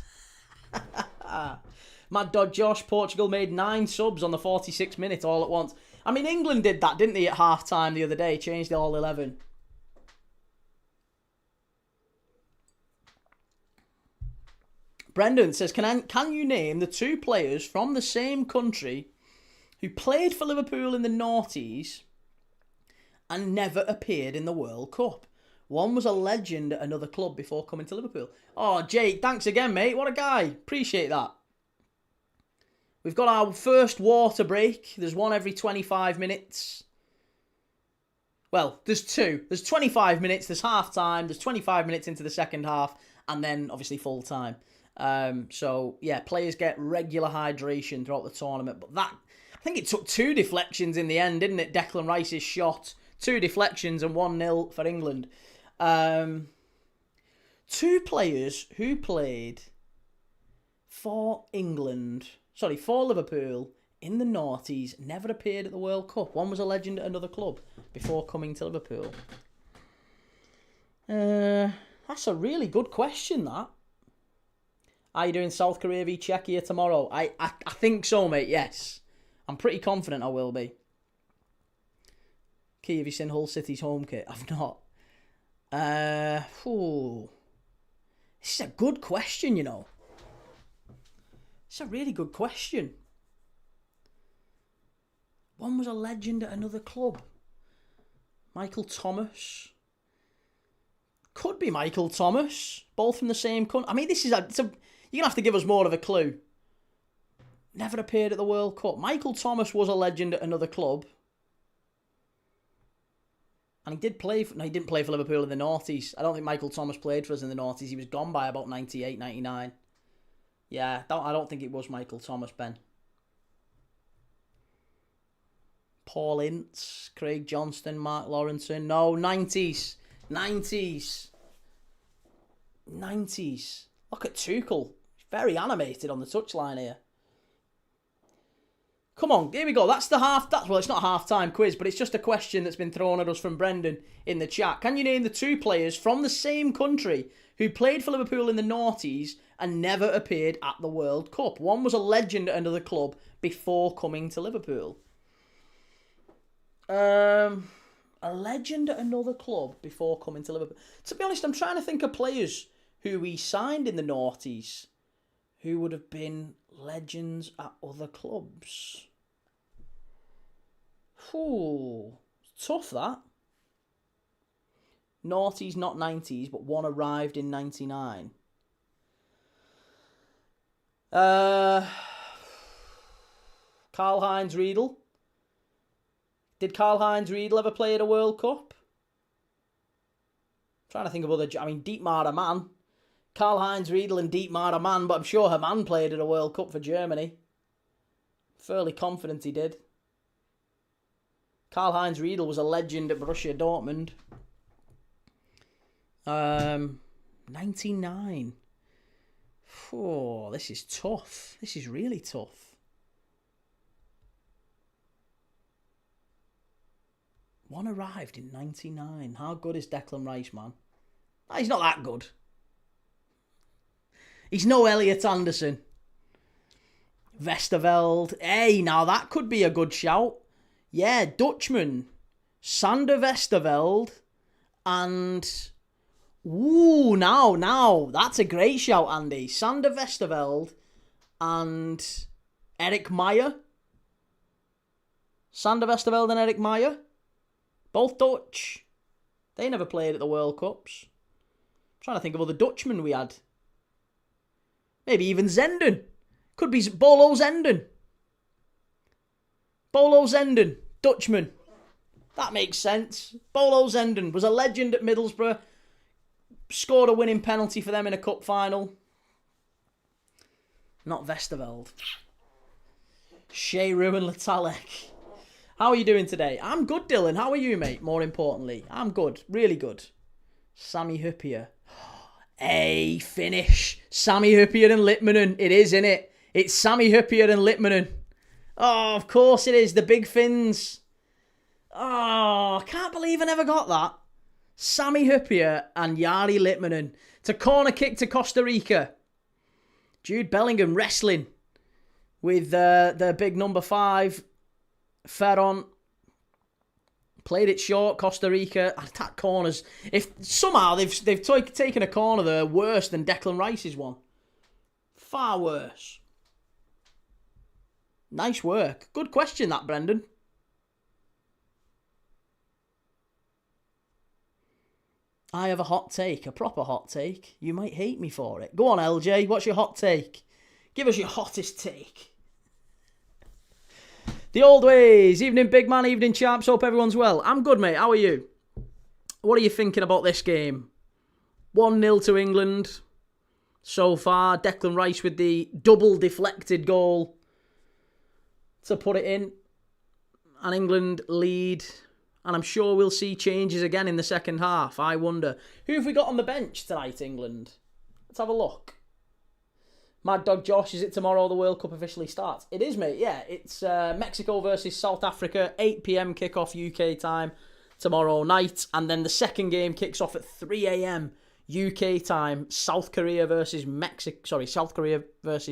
Mad Dog Josh, Portugal made 9 subs on the 46th minute all at once. I mean, England did that, didn't they, at half-time the other day? Changed it all 11. Brendan says, can you name the 2 players from the same country who played for Liverpool in the noughties and never appeared in the World Cup? One was a legend at another club before coming to Liverpool. Oh, Jake, thanks again, mate. What a guy. Appreciate that. We've got our first water break. There's one every 25 minutes. Well, there's 2. There's 25 minutes, there's half-time, there's 25 minutes into the second half, and then, obviously, full-time. So, yeah, players get regular hydration throughout the tournament. But that, I think it took 2 deflections in the end, didn't it? Declan Rice's shot. 2 deflections and 1-0 for England. 2 players who played for Liverpool in the noughties never appeared at the World Cup. One was a legend at another club before coming to Liverpool. That's a really good question, that. Are you doing South Korea v Czechia tomorrow? I think so, mate, yes. I'm pretty confident I will be. Key, have you seen Hull City's home kit? I've not. This is a good question, you know. It's a really good question. One was a legend at another club. Michael Thomas. Could be Michael Thomas. Both from the same country. I mean, this is you're going to have to give us more of a clue. Never appeared at the World Cup. Michael Thomas was a legend at another club. And he didn't play for Liverpool in the noughties. I don't think Michael Thomas played for us in the noughties. He was gone by about 98, 99. Yeah, I don't think it was Michael Thomas, Ben. Paul Ince, Craig Johnston, Mark Lawrenson. No, 90s. 90s. 90s. Look at Tuchel. He's very animated on the touchline here. Come on, here we go. That's well, it's not a half-time quiz, but it's just a question that's been thrown at us from Brendan in the chat. Can you name the 2 players from the same country who played for Liverpool in the noughties and never appeared at the World Cup? One was a legend at another club before coming to Liverpool. A legend at another club before coming to Liverpool. To be honest, I'm trying to think of players who we signed in the noughties who would have been legends at other clubs. Ooh, tough that. Noughties, not 90s, but one arrived in 99. Karl-Heinz Riedel. Did Karl-Heinz Riedel ever play at a World Cup? I'm trying to think of other... I mean, Dietmar Hamann. Karl-Heinz Riedel and Dietmar Hamann, but I'm sure Hamann played at a World Cup for Germany. Fairly confident he did. Karl-Heinz Riedel was a legend at Borussia Dortmund. 99. Oh, this is tough. This is really tough. One arrived in 99. How good is Declan Rice, man? No, he's not that good. He's no Elliot Anderson. Westerveld. Hey, now that could be a good shout. Yeah, Dutchman. Sander Westerveld. And... Ooh, now. That's a great shout, Andy. Sander Westerveld and Eric Meyer. Sander Westerveld and Eric Meyer. Both Dutch. They never played at the World Cups. I'm trying to think of other Dutchmen we had. Maybe even Zenden. Could be Bolo Zenden. Bolo Zenden. Dutchman. That makes sense. Bolo Zenden was a legend at Middlesbrough. Scored a winning penalty for them in a cup final. Not Westerveld. Shea Ruin Latalek. How are you doing today? I'm good, Dylan. How are you, mate? More importantly. I'm good. Really good. Sammy Huppier. Hey, finish. Sammy Huppier and Litmanen. It is, innit? It's Sammy Huppier and Litmanen. Oh, of course it is. The big fins. Oh, I can't believe I never got that. Sammy Huppier and Yari Litmanen. It's a corner kick to Costa Rica. Jude Bellingham wrestling with the big number 5. Ferron. Played it short. Costa Rica attack corners. If somehow they've taken a corner there worse than Declan Rice's one. Far worse. Nice work. Good question, that, Brendan. I have a hot take, a proper hot take. You might hate me for it. Go on, LJ. What's your hot take? Give us your hottest take. The old ways. Evening, big man. Evening, champs. Hope everyone's well. I'm good, mate. How are you? What are you thinking about this game? 1-0 to England so far. Declan Rice with the double deflected goal to put it in. And England lead. And I'm sure we'll see changes again in the second half. I wonder. Who have we got on the bench tonight, England? Let's have a look. Mad Dog Josh, is it tomorrow the World Cup officially starts? It is, mate, yeah. It's Mexico versus South Africa, 8 p.m. kickoff UK time tomorrow night. And then the second game kicks off at 3 a.m. UK time. South Korea versus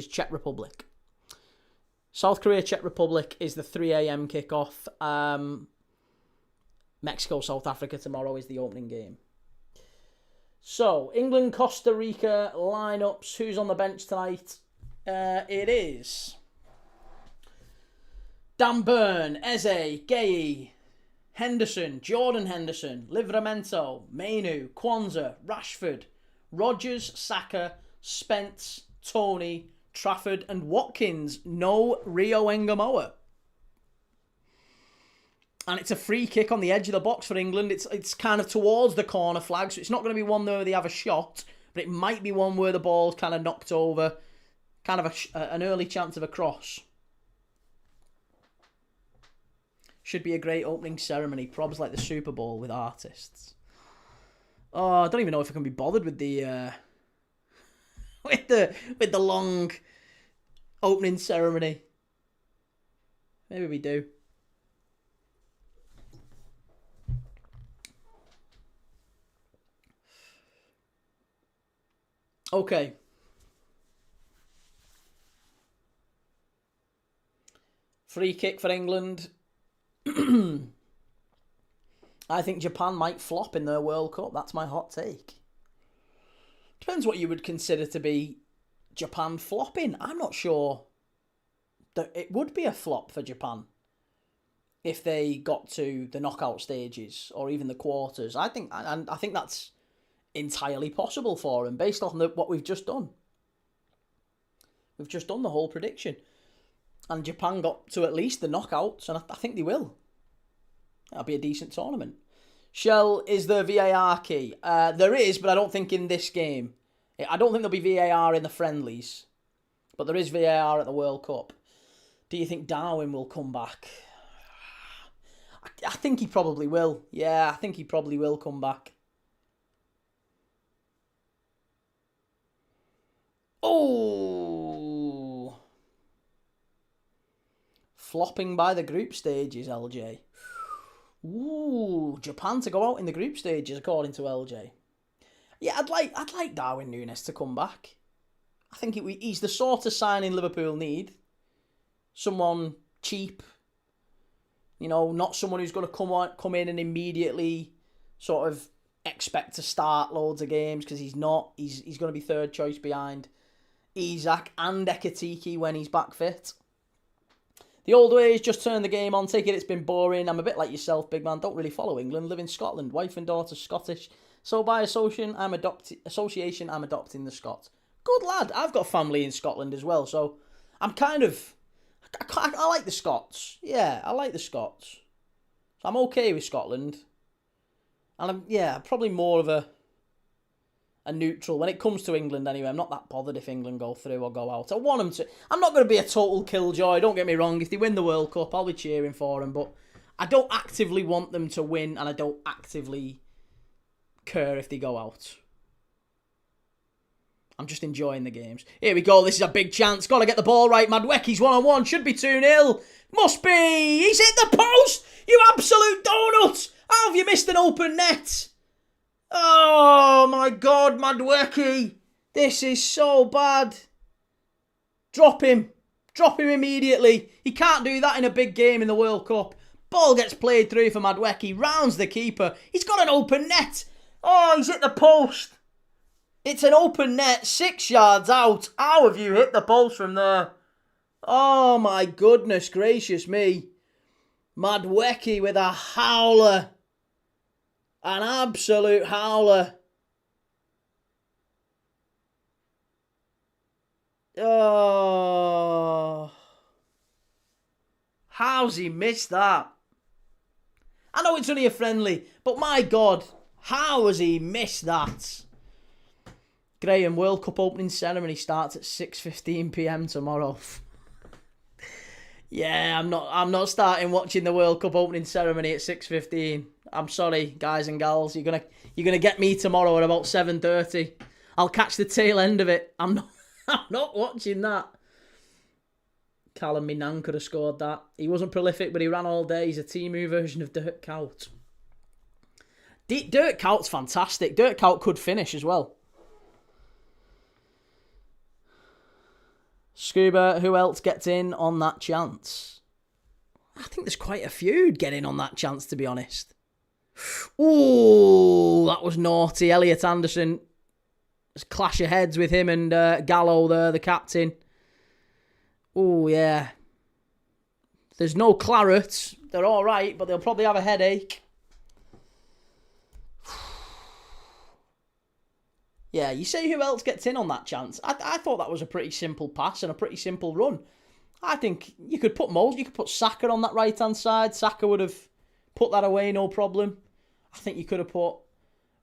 Czech Republic. South Korea, Czech Republic is the 3 a.m. kickoff. Mexico, South Africa tomorrow is the opening game. So, England, Costa Rica lineups. Who's on the bench tonight? It is Dan Burn, Eze, Gay, Henderson, Jordan Henderson, Livramento, Mainu, Kwanzaa, Rashford, Rodgers, Saka, Spence, Tony, Trafford and Watkins. No Rio Engamoa. And it's a free kick on the edge of the box for England. It's kind of towards the corner flag, so it's not going to be one where they have a shot, but it might be one where the ball's kind of knocked over. Kind of an early chance of a cross. Should be a great opening ceremony. Probs like the Super Bowl with artists. Oh, I don't even know if I can be bothered with the with the long opening ceremony. Maybe we do. Okay. Free kick for England. I think Japan might flop in their World Cup. That's my hot take. Depends what you would consider to be Japan flopping. I'm not sure that it would be a flop for Japan if they got to the knockout stages or even the quarters. I think that's entirely possible for them based on what we've just done. We've just done the whole prediction. And Japan got to at least the knockouts, and I think they will. That'll be a decent tournament. Shell, is there VAR key? There is, but I don't think in this game. I don't think there'll be VAR in the friendlies, but there is VAR at the World Cup. Do you think Darwin will come back? I think he probably will. Yeah, I think he probably will come back. Oh! Flopping by the group stages, LJ. Ooh, Japan to go out in the group stages, according to LJ. Yeah, I'd like Darwin Núñez to come back. I think he's the sort of signing Liverpool need. Someone cheap. You know, not someone who's going to come in and immediately sort of expect to start loads of games, because he's not. He's going to be third choice behind Isak and Ekitike when he's back fit. The old ways, just turn the game on, take it, it's been boring. I'm a bit like yourself, big man, don't really follow England, live in Scotland, wife and daughter Scottish, so by association I'm adopting the Scots. Good lad, I've got family in Scotland as well, so I'm kind of, I like the Scots. Yeah, I like the Scots. So I'm okay with Scotland. And I'm probably more of a neutral. When it comes to England anyway, I'm not that bothered if England go through or go out. I want them to. I'm not going to be a total killjoy, don't get me wrong. If they win the World Cup, I'll be cheering for them. But I don't actively want them to win, and I don't actively care if they go out. I'm just enjoying the games. Here we go, this is a big chance. Got to get the ball right. Madweki's 1-on-1. Should be 2-0. Must be. He's hit the post. You absolute donut. How have you missed an open net? Oh my God, Madweki. This is so bad. Drop him. Drop him immediately. He can't do that in a big game in the World Cup. Ball gets played through for Madweki. Rounds the keeper. He's got an open net. Oh, he's hit the post. It's an open net, 6 yards out. How have you hit the post from there? Oh my goodness gracious me. Madweki with a howler. An absolute howler. Oh. How's he missed that? I know it's only a friendly, but my God, how has he missed that? Graham, World Cup opening ceremony starts at 6:15 p.m. tomorrow. Yeah, I'm not starting watching the World Cup opening ceremony at 6:15. I'm sorry, guys and gals. You're gonna get me tomorrow at about 7:30. I'll catch the tail end of it. I'm not watching that. Callum Minan could have scored that. He wasn't prolific, but he ran all day. He's a Timu version of Dirk Kuyt. Dirk Kuyt's fantastic. Dirk Kuyt could finish as well. Scuba, who else gets in on that chance? I think there's quite a few getting on that chance, to be honest. Ooh, that was naughty. Elliot Anderson. There's a clash of heads with him and Gallo there, the captain. Ooh, yeah. There's no claret. They're all right, but they'll probably have a headache. Yeah, you say who else gets in on that chance? I thought that was a pretty simple pass and a pretty simple run. I think you could put Moles, you could put Saka on that right-hand side. Saka would have put that away, no problem. I think you could have put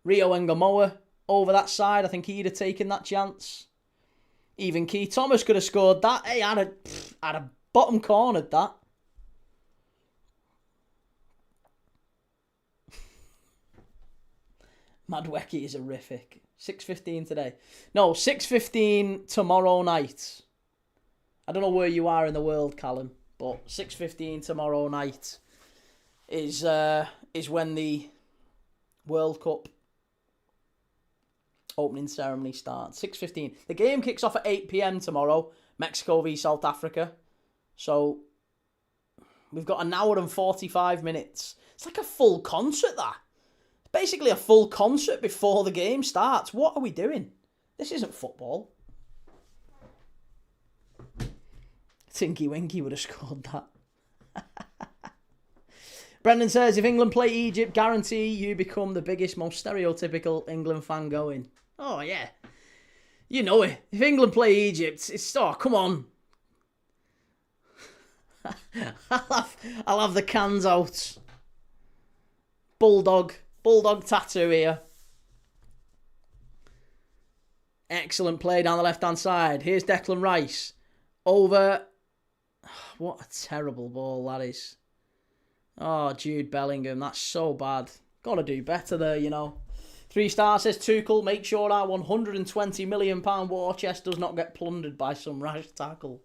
Rio Ngamoa over that side. I think he'd have taken that chance. Even Keith Thomas could have scored that. Hey, I'd have bottom cornered that. Madweki is horrific. 6:15 today. No, 6:15 tomorrow night. I don't know where you are in the world, Callum. But 6:15 tomorrow night is when the World Cup opening ceremony starts. 6:15. The game kicks off at 8 p.m. tomorrow. Mexico v South Africa. So we've got an hour and 45 minutes. It's like a full concert, that. Basically a full concert before the game starts. What are we doing? This isn't football. Tinky Winky would have scored that. Brendan says, if England play Egypt, guarantee you become the biggest, most stereotypical England fan going. Oh, yeah. You know it. If England play Egypt, it's... Oh, come on. I'll have the cans out. Bulldog tattoo here. Excellent play down the left-hand side. Here's Declan Rice. Over. What a terrible ball that is. Oh, Jude Bellingham. That's so bad. Got to do better there, you know. 3 stars says Tuchel. Make sure our £120 million war chest does not get plundered by some rash tackle.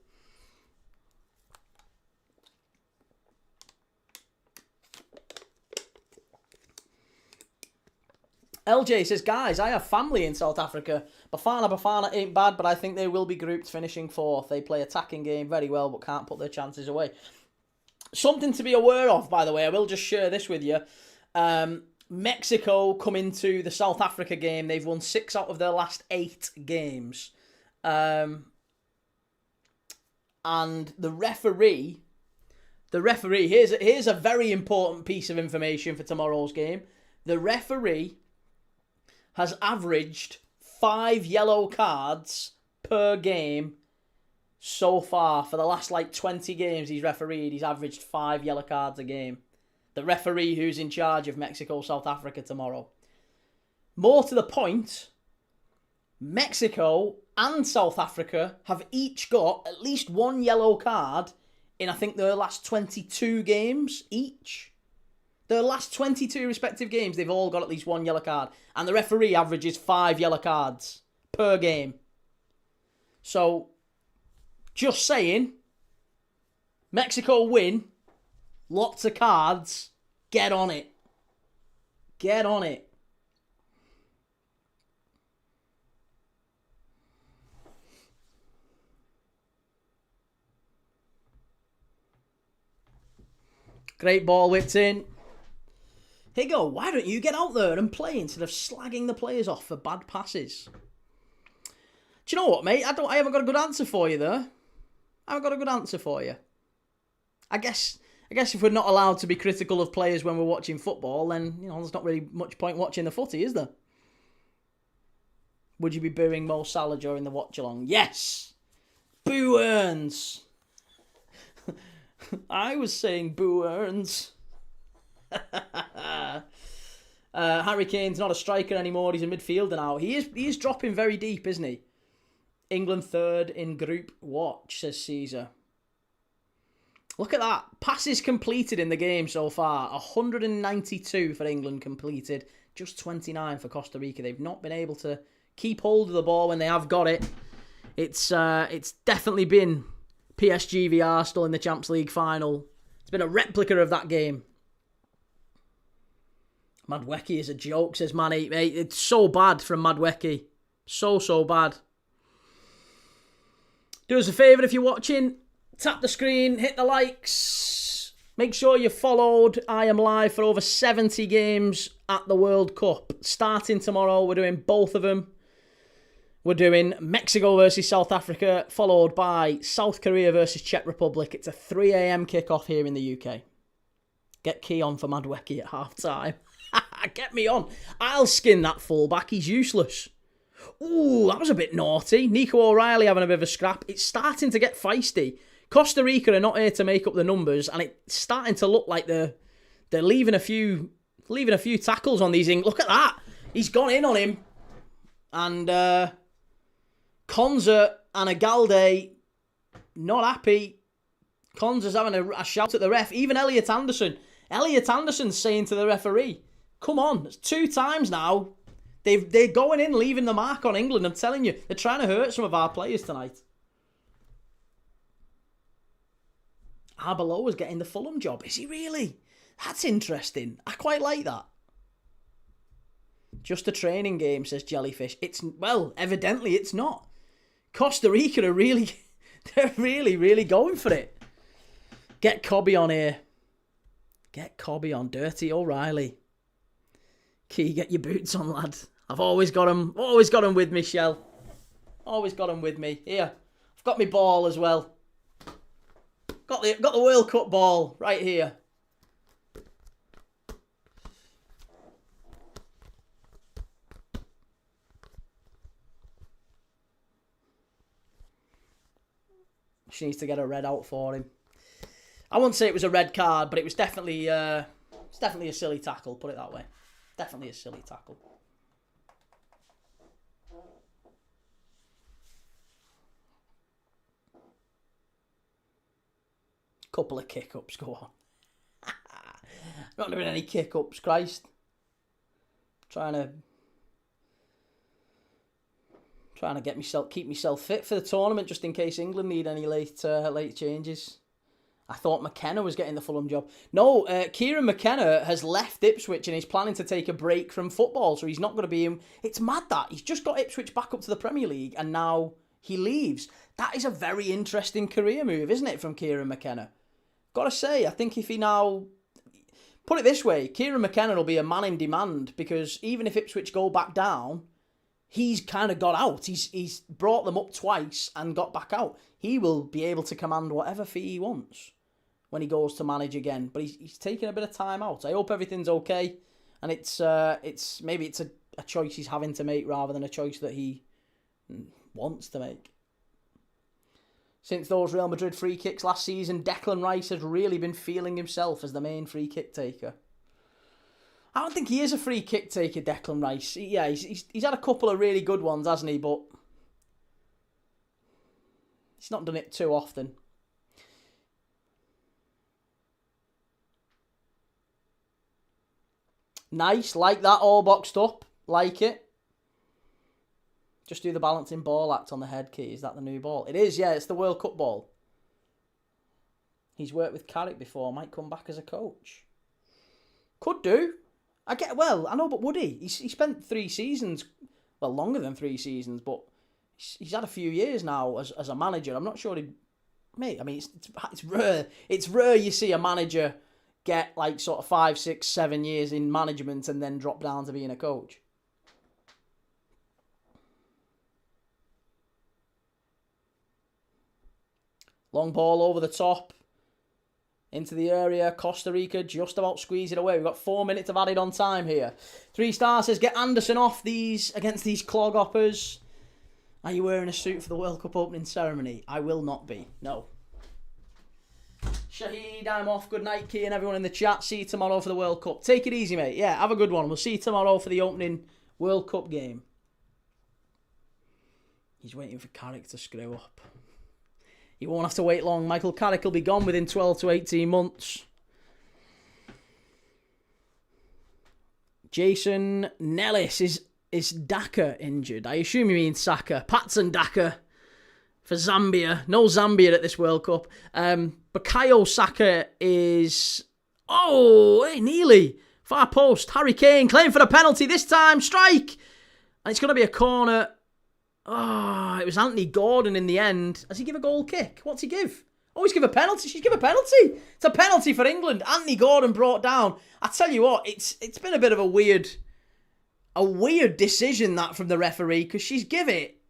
LJ says, guys, I have family in South Africa. Bafana ain't bad, but I think they will be grouped finishing 4th. They play attacking game very well, but can't put their chances away. Something to be aware of, by the way, I will just share this with you. Mexico come into the South Africa game. They've won 6 out of their last 8 games. And the referee, here's a very important piece of information for tomorrow's game. The referee has averaged 5 yellow cards per game so far. For the last 20 games he's refereed, he's averaged 5 yellow cards a game. The referee who's in charge of Mexico-South Africa tomorrow. More to the point, Mexico and South Africa have each got at least 1 yellow card in, I think, their last 22 games each. Their last 22 respective games, they've all got at least 1 yellow card. And the referee averages 5 yellow cards per game. So, just saying, Mexico win, lots of cards, get on it. Get on it. Great ball whipped in. Higo, why don't you get out there and play instead of slagging the players off for bad passes? Do you know what, mate? I haven't got a good answer for you there. I haven't got a good answer for you. I guess if we're not allowed to be critical of players when we're watching football, then there's not really much point watching the footy, is there? Would you be booing Mo Salah during the watch-along? Yes! Boo Earns! I was saying Boo Earns. Harry Kane's not a striker anymore. He's a midfielder now. He is dropping very deep, isn't he? England 3rd in Group Watch, says Caesar. Look at that. Passes completed in the game so far. 192 for England completed. Just 29 for Costa Rica. They've not been able to keep hold of the ball when they have got it. It's definitely been PSG v Arsenal in the Champions League final. It's been a replica of that game. Madwecki is a joke, says Manny. Mate, it's so bad from Madwecki. So bad. Do us a favour if you're watching. Tap the screen, hit the likes. Make sure you're followed. I am live for over 70 games at the World Cup. Starting tomorrow, we're doing both of them. We're doing Mexico versus South Africa, followed by South Korea versus Czech Republic. It's a 3 a.m. kickoff here in the UK. Get key on for Madwecki at half-time. Get me on. I'll skin that fullback. He's useless. Ooh, that was a bit naughty. Nico O'Reilly having a bit of a scrap. It's starting to get feisty. Costa Rica are not here to make up the numbers, and it's starting to look like they're leaving a few tackles on these. Look at that. He's gone in on him. And Konza and Agalde not happy. Konza's having a shout at the ref. Even Elliot Anderson's saying to the referee, come on, it's 2 times now. They're going in, leaving the mark on England. I'm telling you, they're trying to hurt some of our players tonight. Arbeloa's getting the Fulham job. Is he really? That's interesting. I quite like that. Just a training game, says Jellyfish. Well, evidently it's not. Costa Rica are really, they're really, really going for it. Get Cobby on here. Get Cobby on. Dirty O'Reilly. Key, get your boots on, lad. I've always got them with me, Shell. Always got them with me. Here, I've got my ball as well. Got the World Cup ball right here. She needs to get a red out for him. I wouldn't say it was a red card, but it was definitely a silly tackle, put it that way. Definitely a silly tackle. Couple of kick-ups, go on. Not doing any kick-ups, Christ. Trying to keep myself fit for the tournament, just in case England need any late changes. I thought McKenna was getting the Fulham job. No, Kieran McKenna has left Ipswich and he's planning to take a break from football, so he's not going to be in. It's mad that he's just got Ipswich back up to the Premier League and now he leaves. That is a very interesting career move, isn't it, from Kieran McKenna? Got to say, I think if he now... Put it this way, Kieran McKenna will be a man in demand because even if Ipswich go back down, he's kind of got out. He's brought them up twice and got back out. He will be able to command whatever fee he wants when he goes to manage again. But he's taking a bit of time out. I hope everything's okay. And it's maybe it's a choice he's having to make rather than a choice that he wants to make. Since those Real Madrid free kicks last season, Declan Rice has really been feeling himself as the main free kick taker. I don't think he is a free kick taker, Declan Rice. He's had a couple of really good ones, hasn't he? But he's not done it too often. Nice, like that, all boxed up. Like it. Just do the balancing ball act on the head key. Is that the new ball? It is, yeah. It's the World Cup ball. He's worked with Carrick before. Might come back as a coach. Could do. I know, but would he? He spent 3 seasons, well, longer than 3 seasons, but he's had a few years now as a manager. I'm not sure he'd... Mate, I mean, it's rare. It's rare you see a manager get like sort of 5, 6, 7 years in management and then drop down to being a coach. Long ball over the top. Into the area. Costa Rica just about squeeze it away. We've got 4 minutes of added on time here. 3 Star says, get Anderson off against these cloghoppers. Are you wearing a suit for the World Cup opening ceremony? I will not be. No. Shahid, I'm off. Good night, Key, and everyone in the chat. See you tomorrow for the World Cup. Take it easy, mate. Yeah, have a good one. We'll see you tomorrow for the opening World Cup game. He's waiting for Carrick to screw up. You won't have to wait long. Michael Carrick will be gone within 12 to 18 months. Jason Nellis, is Daka injured? I assume you mean Saka. Patson Daka for Zambia. No Zambia at this World Cup. Bukayo Saka is... Oh, hey, Neely. Far post. Harry Kane claim for the penalty. This time, strike. And it's going to be a corner... Oh, it was Anthony Gordon in the end. Has he give a goal kick? What's he give? Oh, he's give a penalty. She's give a penalty. It's a penalty for England. Anthony Gordon brought down. I tell you what, it's been a bit of a weird decision that from the referee because she's give it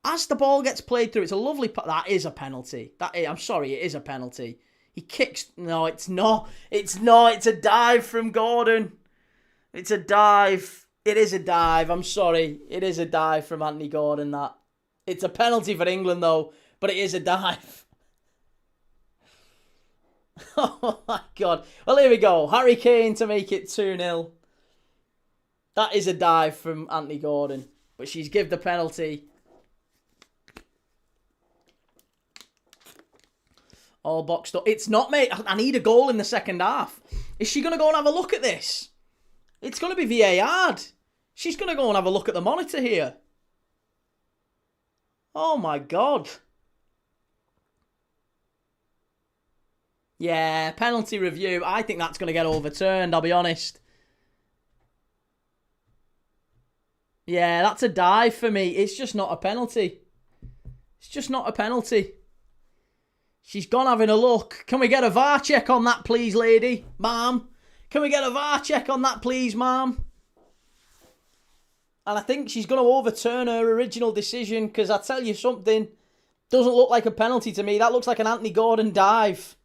as the ball gets played through. It's a lovely. That is a penalty. I'm sorry, it is a penalty. He kicks. No, it's not. It's not. It's a dive from Gordon. It's a dive. It is a dive. I'm sorry. It is a dive from Anthony Gordon, that. It's a penalty for England, though, but it is a dive. Oh, my God. Well, here we go. Harry Kane to make it 2-0. That is a dive from Anthony Gordon, but she's give the penalty. All boxed up. It's not, mate. I need a goal in the second half. Is she going to go and have a look at this? It's going to be VAR'd. She's going to go and have a look at the monitor here. Oh, my God. Yeah, penalty review. I think that's going to get overturned, I'll be honest. Yeah, that's a dive for me. It's just not a penalty. It's just not a penalty. She's gone having a look. Can we get a VAR check on that, please, lady? Ma'am? Can we get a VAR check on that, please, ma'am? And I think she's going to overturn her original decision, because I tell you something, doesn't look like a penalty to me. That looks like an Anthony Gordon dive.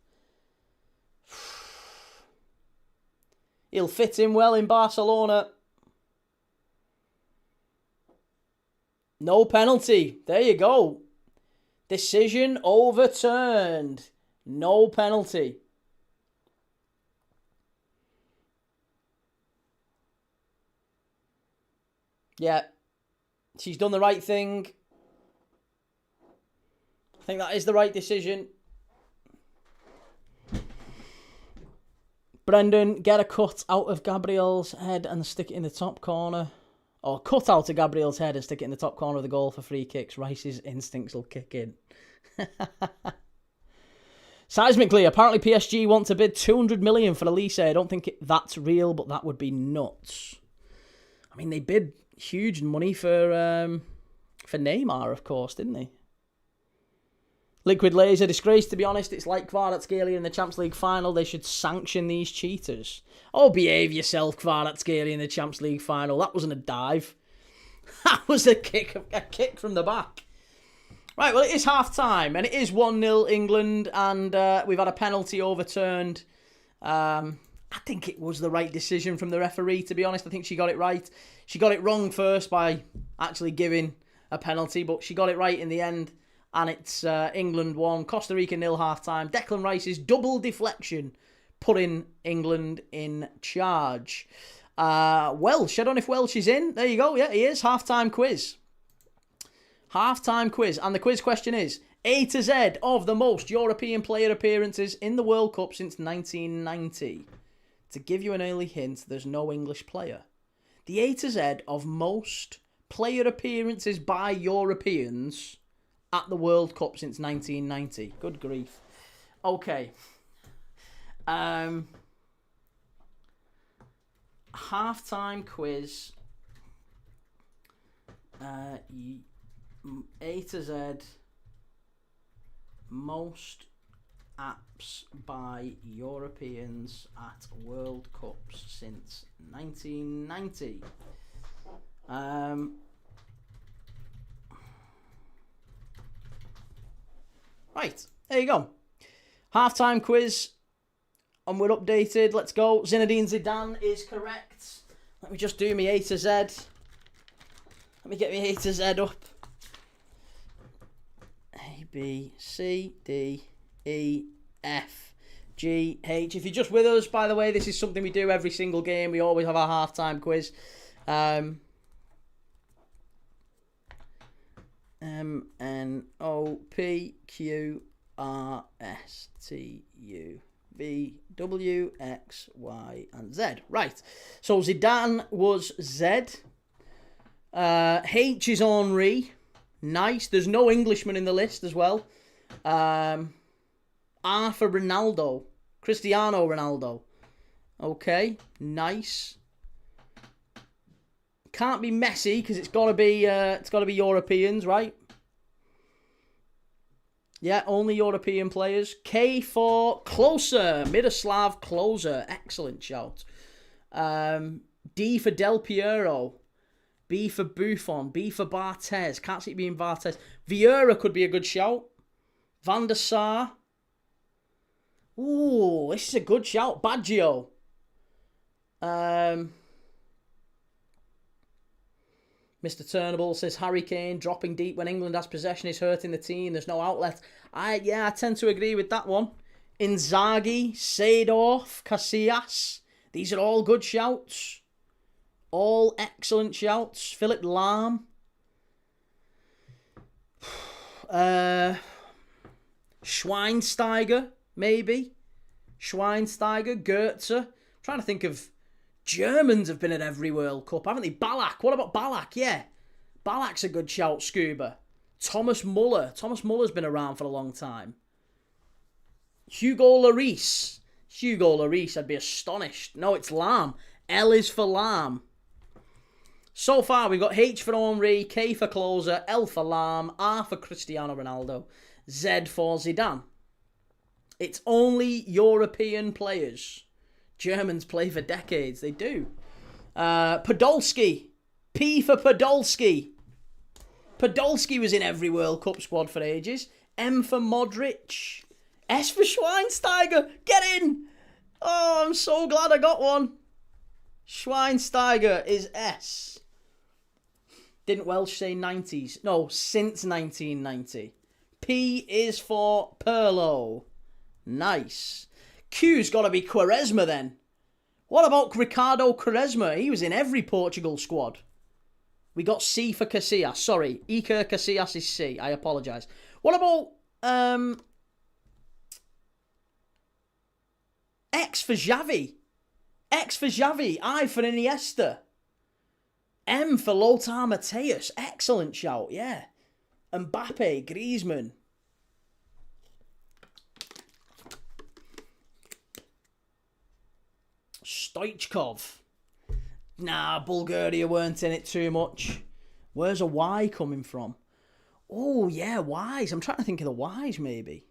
He'll fit in well in Barcelona. No penalty. There you go. Decision overturned. No penalty. Yeah. She's done the right thing. I think that is the right decision. Brendan, get a cut out of Gabriel's head and stick it in the top corner. Or cut out of Gabriel's head and stick it in the top corner of the goal for free kicks. Rice's instincts will kick in. Seismically, apparently PSG want to bid 200 million for Elise. I don't think that's real, but that would be nuts. I mean, they bid huge money for Neymar, of course, didn't they? Liquid Laser, disgrace, to be honest. It's like Kvaratskhelia in the Champions League final. They should sanction these cheaters. Oh, behave yourself, Kvaratskhelia in the Champions League final. That wasn't a dive. That was a kick from the back. Right, well, it is half-time, and it is 1-0 England, and we've had a penalty overturned. I think it was the right decision from the referee, to be honest. I think she got it right. She got it wrong first by actually giving a penalty, but she got it right in the end. And it's England 1, Costa Rica 0 half-time. Declan Rice's double deflection putting England in charge. Welsh, I don't know if Welsh is in. There you go, yeah, he is. Half-time quiz. Half-time quiz. And the quiz question is, A to Z of the most European player appearances in the World Cup since 1990. To give you an early hint, there's no English player. The A to Z of most player appearances by Europeans at the World Cup since 1990. Good grief. Okay. Half-time quiz. A to Z. Most apps by Europeans at World Cups since 1990. Right, there you go. Half-time quiz. And we're updated. Let's go. Zinedine Zidane is correct. Let me just do me A to Z. Let me get me A to Z up. A, B, C, D, E, F, G, H. If you're just with us, by the way, this is something we do every single game. We always have our half-time quiz. M, N, O, P, Q, R, S, T, U, V, W, X, Y, and Z. Right. So Zidane was Z. H is Henri. Nice. There's no Englishman in the list as well. R for Ronaldo. Cristiano Ronaldo. Okay. Nice. Can't be Messi because it's got to be Europeans, right? Yeah, only European players. K for Closer. Miroslav Klose. Excellent shout. D for Del Piero. B for Buffon. B for Barthez. Can't see it being Barthez. Vieira could be a good shout. Van der Sar. Ooh, this is a good shout. Baggio. Mr. Turnbull says Harry Kane dropping deep when England has possession is hurting the team. There's no outlet. I tend to agree with that one. Inzaghi, Seedorf, Casillas. These are all good shouts. All excellent shouts. Philip Lahm. Schweinsteiger, maybe. Schweinsteiger, Goetze. I'm trying to think of... Germans have been at every World Cup, haven't they? Ballack. What about Ballack? Yeah. Ballack's a good shout, Scuba. Thomas Muller. Thomas Muller's been around for a long time. Hugo Lloris. Hugo Lloris, I'd be astonished. No, it's Lam. L is for Lam. So far, we've got H for Henry, K for Closer, L for Lam, R for Cristiano Ronaldo, Z for Zidane. It's only European players. Germans play for decades. They do. Podolski. P for Podolski. Podolski was in every World Cup squad for ages. M for Modric. S for Schweinsteiger. Get in. Oh, I'm so glad I got one. Schweinsteiger is S. Didn't Welsh say 90s? No, since 1990. P is for Pirlo. Nice. Q's got to be Quaresma then. What about Ricardo Quaresma? He was in every Portugal squad. We got C for Casillas. Sorry, Iker Casillas is C. I apologise. What about X for Xavi? X for Xavi. I for Iniesta. M for Lothar Matthäus. Excellent shout, yeah. Mbappe, Griezmann. Stoichkov. Nah, Bulgaria weren't in it too much. Where's a Y coming from? Oh, yeah, Ys. I'm trying to think of the Ys, maybe.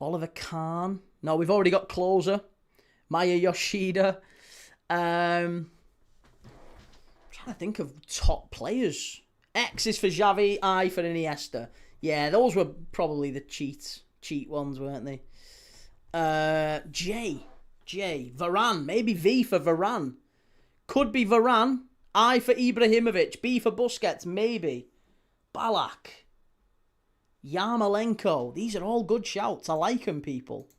Oliver Kahn. No, we've already got Closer. Maya Yoshida. Trying to think of top players. X is for Xavi, I for Iniesta. Yeah, those were probably the cheat ones, weren't they? J, Varane. Maybe V for Varane. Could be Varane. I for Ibrahimovic. B for Busquets. Maybe. Balak. Yarmolenko. These are all good shouts. I like them, people.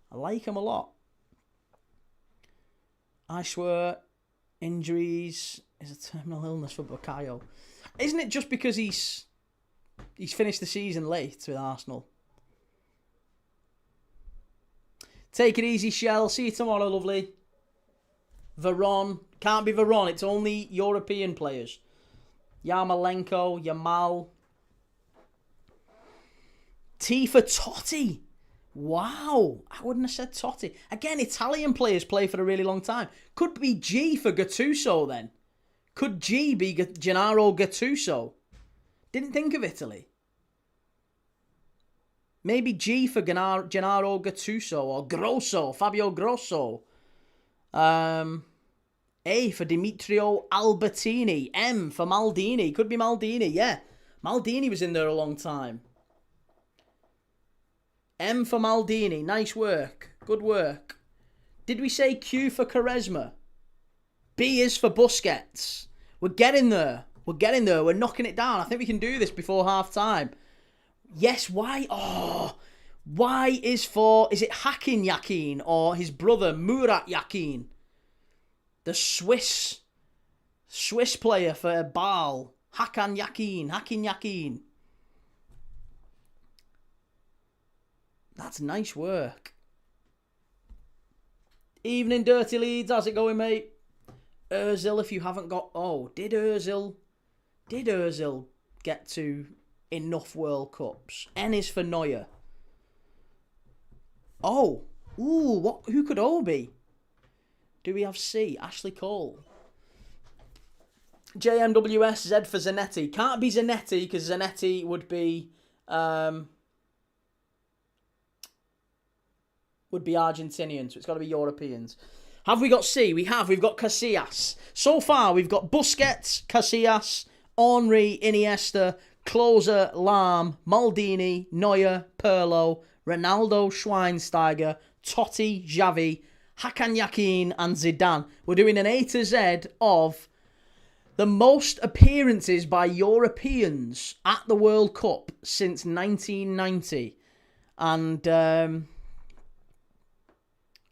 I like them a lot. I swear, injuries is a terminal illness for Bukayo. Isn't it just because he's finished the season late with Arsenal? Take it easy, Shell. See you tomorrow, lovely. Veron. Can't be Veron. It's only European players. Yarmolenko, Yamal. T for Totti. Wow. I wouldn't have said Totti. Again, Italian players play for a really long time. Could be G for Gattuso then. Could G be Gennaro Gattuso? Didn't think of Italy. Maybe G for Gennaro Gattuso or Grosso, Fabio Grosso. A for Dimitrio Albertini. M for Maldini. Could be Maldini, yeah. Maldini was in there a long time. M for Maldini. Nice work. Good work. Did we say Q for Quaresma? B is for Busquets. We're getting there. We're getting there. We're knocking it down. I think we can do this before half time. Yes, Y. Oh, Y is for, is it Hakim Yakin or his brother Murat Yakin? The Swiss player for Bâle. Hakan Yakin. That's nice work. Evening, Dirty Leeds. How's it going, mate? Ozil, if you haven't got... Oh, did Ozil get to enough World Cups? N is for Neuer. Oh. Ooh, what? Who could O be? Do we have C? Ashley Cole. JMWS, Z for Zanetti. Can't be Zanetti because Zanetti would be Argentinian, so it's got to be Europeans. Have we got C? We have. We've got Casillas. So far, we've got Busquets, Casillas, Henry, Iniesta, Closer, Lam, Maldini, Neuer, Pirlo, Ronaldo, Schweinsteiger, Totti, Xavi, Hakan Yakin, and Zidane. We're doing an A to Z of the most appearances by Europeans at the World Cup since 1990. And...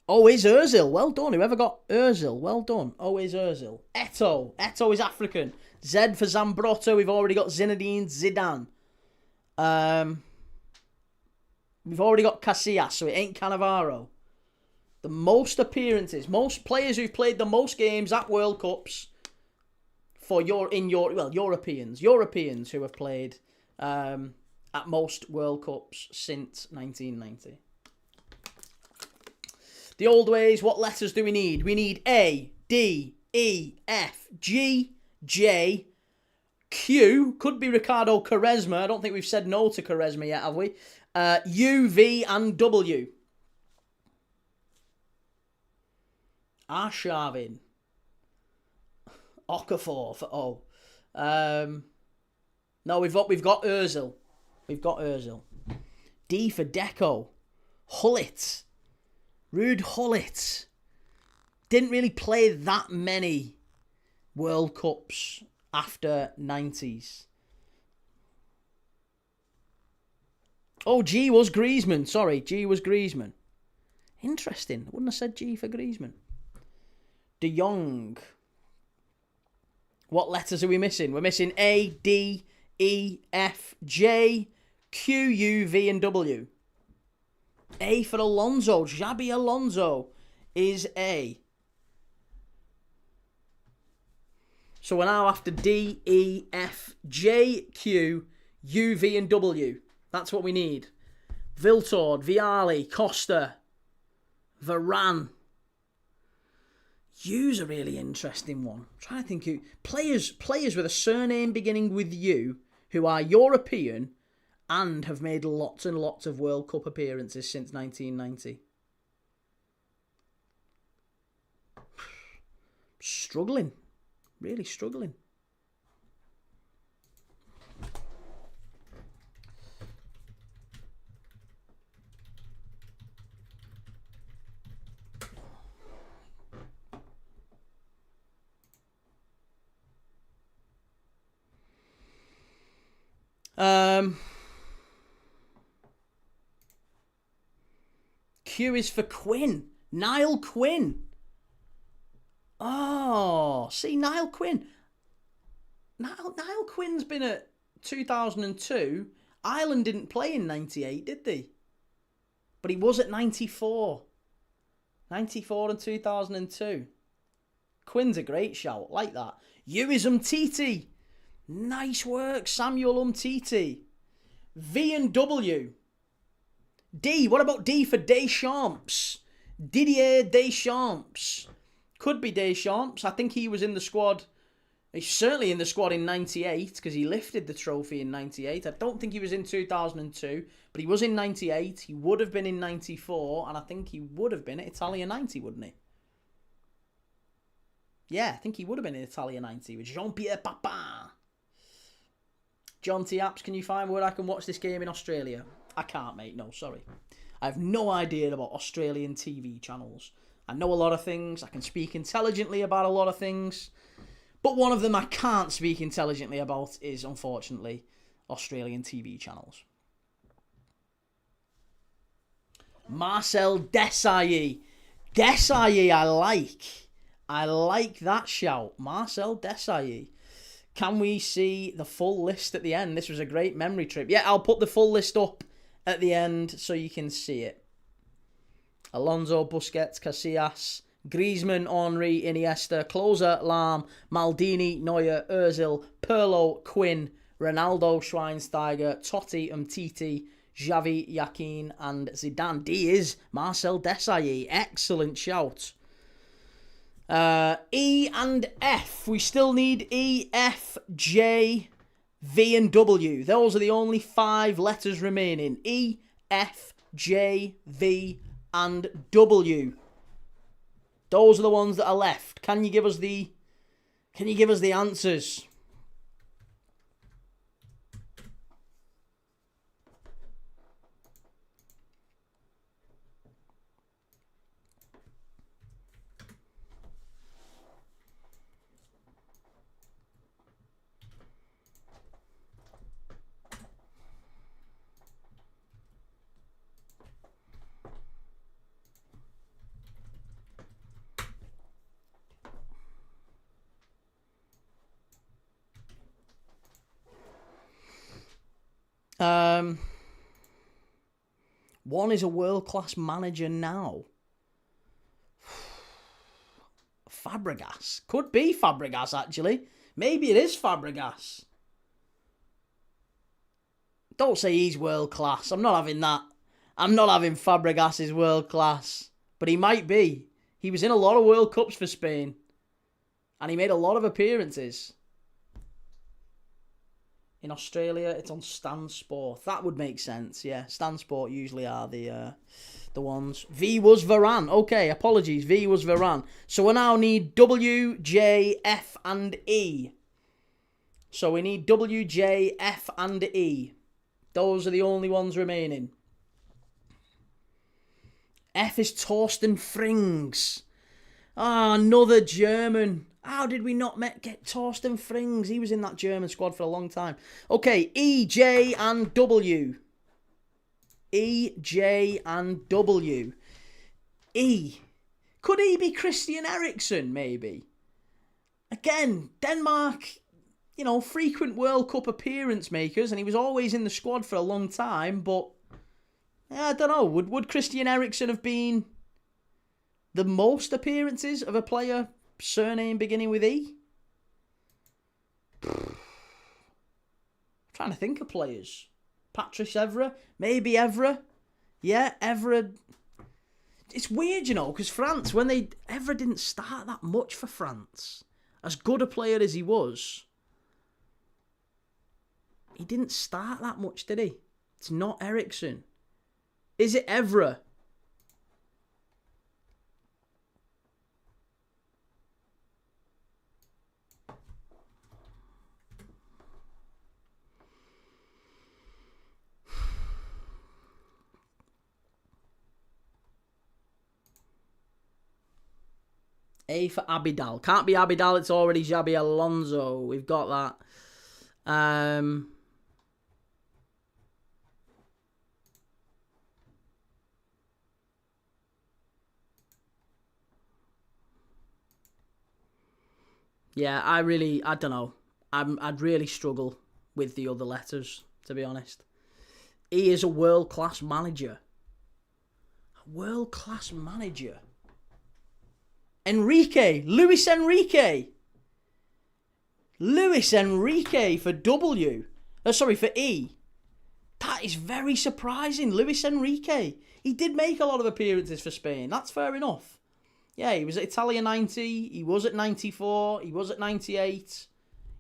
Oh, is Ozil. Well done. Whoever got Ozil. Well done. Oh, is Ozil. Eto'o. Eto'o is African. Z for Zambrotta. We've already got Zinedine Zidane. We've already got Casillas, so it ain't Cannavaro. The most appearances. Most players who've played the most games at World Cups for Europeans. Europeans who have played at at most World Cups since 1990. The old ways, what letters do we need? We need A, D, E, F, G, J, Q. Could be Ricardo Quaresma. I don't think we've said no to Quaresma yet, have we? U, V, and W. Arshavin. Okafor for O. No, we've got Ozil. We've got Ozil. D for Deco. Hullet. Ruud Hullet. Didn't really play that many World Cups after 90s. Oh, G was Griezmann. Sorry, G was Griezmann. Interesting. I wouldn't have said G for Griezmann. De Jong. What letters are we missing? We're missing A, D, E, F, J, Q, U, V, and W. A for Alonso. Xabi Alonso is A. So we're now after D, E, F, J, Q, U, V, and W. That's what we need. Viltord, Vialli, Costa, Varane. U's a really interesting one. I'm trying to think who players with a surname beginning with U who are European and have made lots and lots of World Cup appearances since 1990. Struggling. Really struggling. Q is for Quinn. Niall Quinn. Oh, see, Niall Quinn. Niall Quinn's been at 2002. Ireland didn't play in 98, did they? But he was at 94. 94 and 2002. Quinn's a great shout. Like that. U is Umtiti. Nice work, Samuel Umtiti. V and W. D. What about D for Deschamps? Didier Deschamps. Could be Deschamps. I think he was in the squad. He's certainly in the squad in 98 because he lifted the trophy in 98. I don't think he was in 2002, but he was in 98. He would have been in 94, and I think he would have been at Italia 90, wouldn't he? Yeah, I think he would have been in Italia 90 with Jean-Pierre Papin. John T. Apps, can you find where I can watch this game in Australia? I can't, mate. No, sorry. I have no idea about Australian TV channels. I know a lot of things. I can speak intelligently about a lot of things. But one of them I can't speak intelligently about is, unfortunately, Australian TV channels. Marcel Desailly. Desailly, I like. I like that shout. Marcel Desailly. Can we see the full list at the end? This was a great memory trip. Yeah, I'll put the full list up at the end so you can see it. Alonso, Busquets, Casillas, Griezmann, Henry, Iniesta, Klose, Lahm, Maldini, Neuer, Ozil, Pirlo, Quinn, Ronaldo, Schweinsteiger, Totti, Umtiti, Xavi, Yakin, and Zidane. D is Marcel Desailly. Excellent shout. E and F. We still need E, F, J, V, and W. Those are the only 5 letters remaining. E, F, J, V, and W. Those are the ones that are left. Can you give us the answers? One is a world-class manager now. Fabregas. Could be Fabregas, actually. Maybe it is Fabregas. Don't say he's world class. I'm not having that. I'm not having Fabregas' world class. But he might be. He was in a lot of World Cups for Spain. And he made a lot of appearances. In Australia, it's on Stan Sport. That would make sense, yeah. Stan Sport usually are the ones. V was Varane. Okay, apologies. V was Varane. So we now need W, J, F, and E. So we need W, J, F, and E. Those are the only ones remaining. F is Torsten Frings. Ah, another German. How did we not get Torsten Frings? He was in that German squad for a long time. Okay, E, J, and W. E, J, and W. E. Could he be Christian Eriksen, maybe? Again, Denmark, you know, frequent World Cup appearance makers, and he was always in the squad for a long time, but yeah, I don't know. Would Christian Eriksen have been the most appearances of a player surname beginning with E? I'm trying to think of players. Patrice Evra? Maybe Evra? Yeah, Evra. It's weird, you know, because France, Evra didn't start that much for France. As good a player as he was, he didn't start that much, did he? It's not Eriksen. Is it Evra? A for Abidal. Can't be Abidal, it's already Xabi Alonso. We've got that. Yeah, I don't know. I'd really struggle with the other letters, to be honest. He is a world-class manager. A world-class manager. Enrique. Luis Enrique. Luis Enrique for W. Sorry, for E. That is very surprising. Luis Enrique. He did make a lot of appearances for Spain. That's fair enough. Yeah, he was at Italia 90. He was at 94. He was at 98.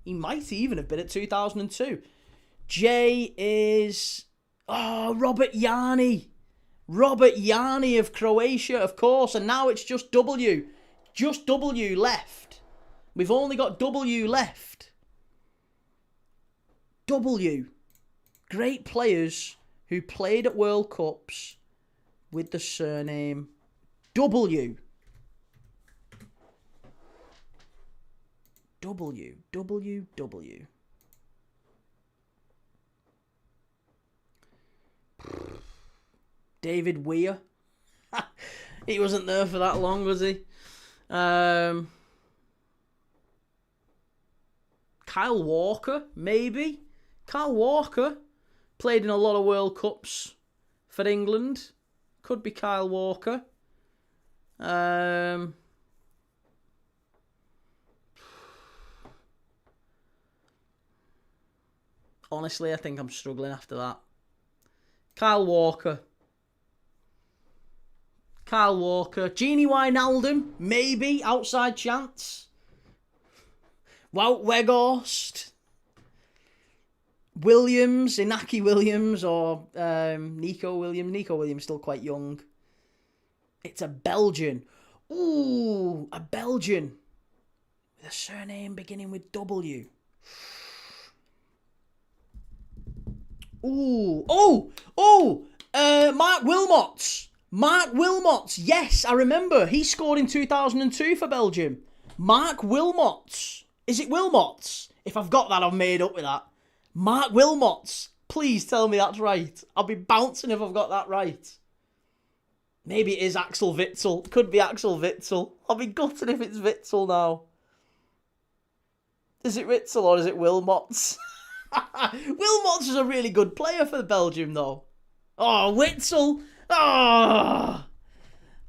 He might even have been at 2002. J is... Oh, Robert Jani. Robert Jani of Croatia, of course. And now it's just W. Just W left. We've only got W left. W. Great players who played at World Cups with the surname W. W. W. W. David Weir. He wasn't there for that long, was he? Kyle Walker, maybe. Kyle Walker played in a lot of World Cups for England. Could be Kyle Walker. Honestly, I think I'm struggling after that. Kyle Walker. Kyle Walker. Genie Wijnaldum, maybe. Outside chance. Wout Weghorst. Williams. Inaki Williams or Nico Williams. Nico Williams still quite young. It's a Belgian. Ooh, a Belgian. With a surname beginning with W. Ooh. Mark Wilmots. Mark Wilmots. Yes, I remember. He scored in 2002 for Belgium. Mark Wilmots. Is it Wilmots? If I've got that, I've made up with that. Mark Wilmots. Please tell me that's right. I'll be bouncing if I've got that right. Maybe it is Axel Witsel. Could be Axel Witsel. I'll be gutted if it's Witsel now. Is it Witsel or is it Wilmots? Wilmots is a really good player for Belgium, though. Oh, Witsel. Oh,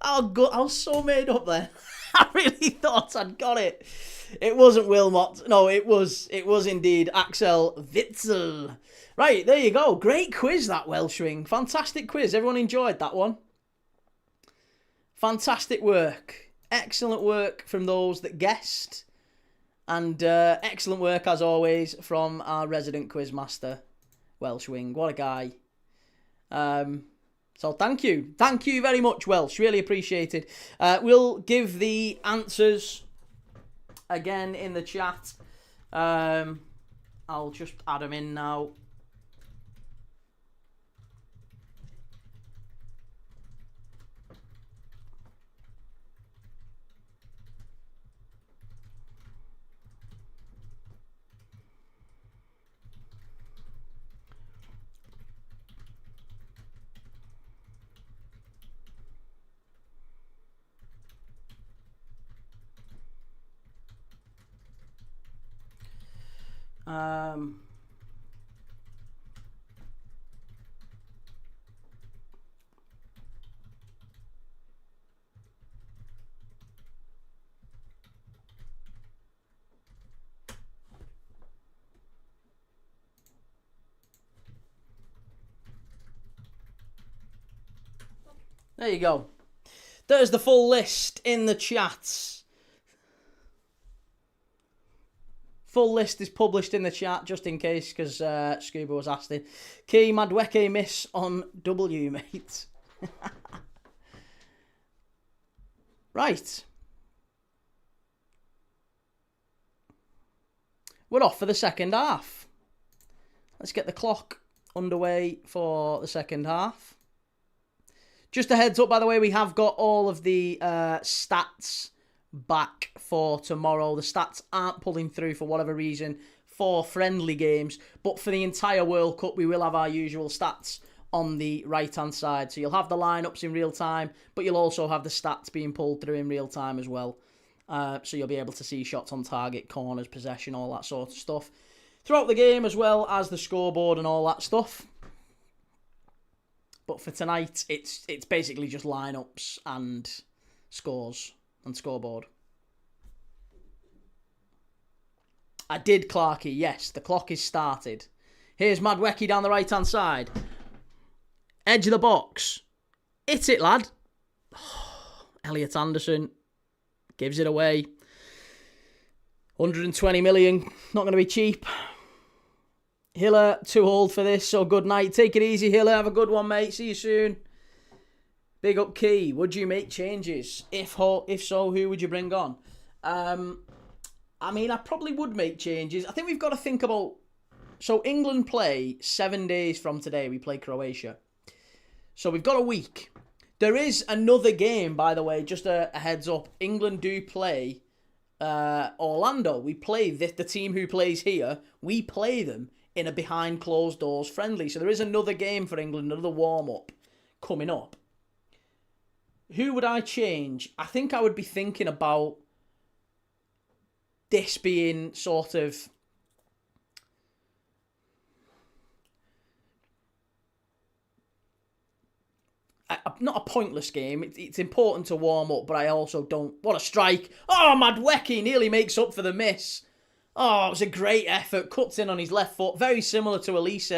I was so made up there. I really thought I'd got it. It wasn't Wilmot. No, it was indeed Axel Witsel. Right, there you go. Great quiz, that Welshwing. Fantastic quiz. Everyone enjoyed that one. Fantastic work. Excellent work from those that guessed. And excellent work, as always, from our resident quizmaster, Welshwing. What a guy. So thank you. Thank you very much, Welsh. Really appreciated. We'll give the answers again in the chat. I'll just add them in now. There you go. There's the full list in the chats. Full list is published in the chat, just in case, because Scuba was asking. Key Madweke miss on W, mate. Right. We're off for the second half. Let's get the clock underway for the second half. Just a heads up, by the way, we have got all of the stats back for tomorrow. The stats aren't pulling through for whatever reason for friendly games, but for the entire World Cup, we will have our usual stats on the right-hand side. So you'll have the lineups in real time, but you'll also have the stats being pulled through in real time as well. So you'll be able to see shots on target, corners, possession, all that sort of stuff throughout the game, as well as the scoreboard and all that stuff. But for tonight, it's basically just lineups and scores and scoreboard. I did, Clarky. Yes, the clock is started. Here's Madweke down the right-hand side. Edge of the box. Hit it, lad. Elliot Anderson gives it away. 120 million. Not going to be cheap. Hiller, too old for this, so good night. Take it easy, Hiller. Have a good one, mate. See you soon. Big up, Key. Would you make changes? If so, who would you bring on? I mean, I probably would make changes. I think we've got to think about... So England play 7 days from today. We play Croatia. So we've got a week. There is another game, by the way, just a heads up. England do play Orlando. We play the team who plays here. We play them in a behind closed doors friendly. So there is another game for England, another warm-up coming up. Who would I change? I think I would be thinking about this being sort of... not a pointless game. It's important to warm up, but I also don't... What a strike. Oh, Madweke nearly makes up for the miss. Oh, it was a great effort. Cuts in on his left foot. Very similar to Elise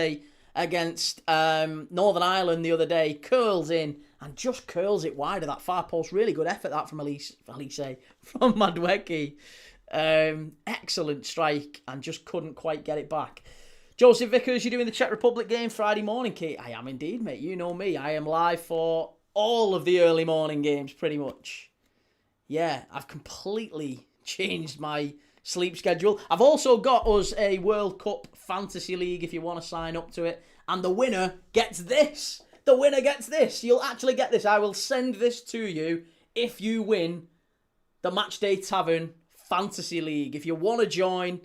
against Northern Ireland the other day. Curls in and just curls it wide of that far post. Really good effort that from Elise from Madweke. Excellent strike and just couldn't quite get it back. Joseph Vickers, you're doing the Czech Republic game Friday morning, Kate? I am indeed, mate. You know me. I am live for all of the early morning games, pretty much. Yeah, I've completely changed my sleep schedule. I've also got us a World Cup Fantasy League if you want to sign up to it. And the winner gets this. The winner gets this. You'll actually get this. I will send this to you if you win the Matchday Tavern Fantasy League. If you want to join,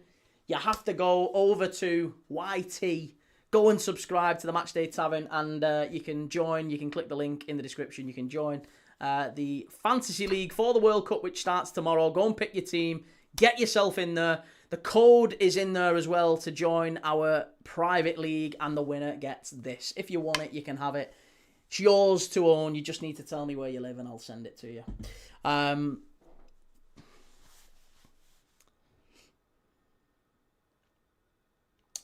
you have to go over to YT, go and subscribe to the Matchday Tavern, and you can join. You can click the link in the description. You can join the Fantasy League for the World Cup, which starts tomorrow. Go and pick your team. Get yourself in there. The code is in there as well to join our private league, and the winner gets this. If you want it, you can have it. It's yours to own. You just need to tell me where you live, and I'll send it to you.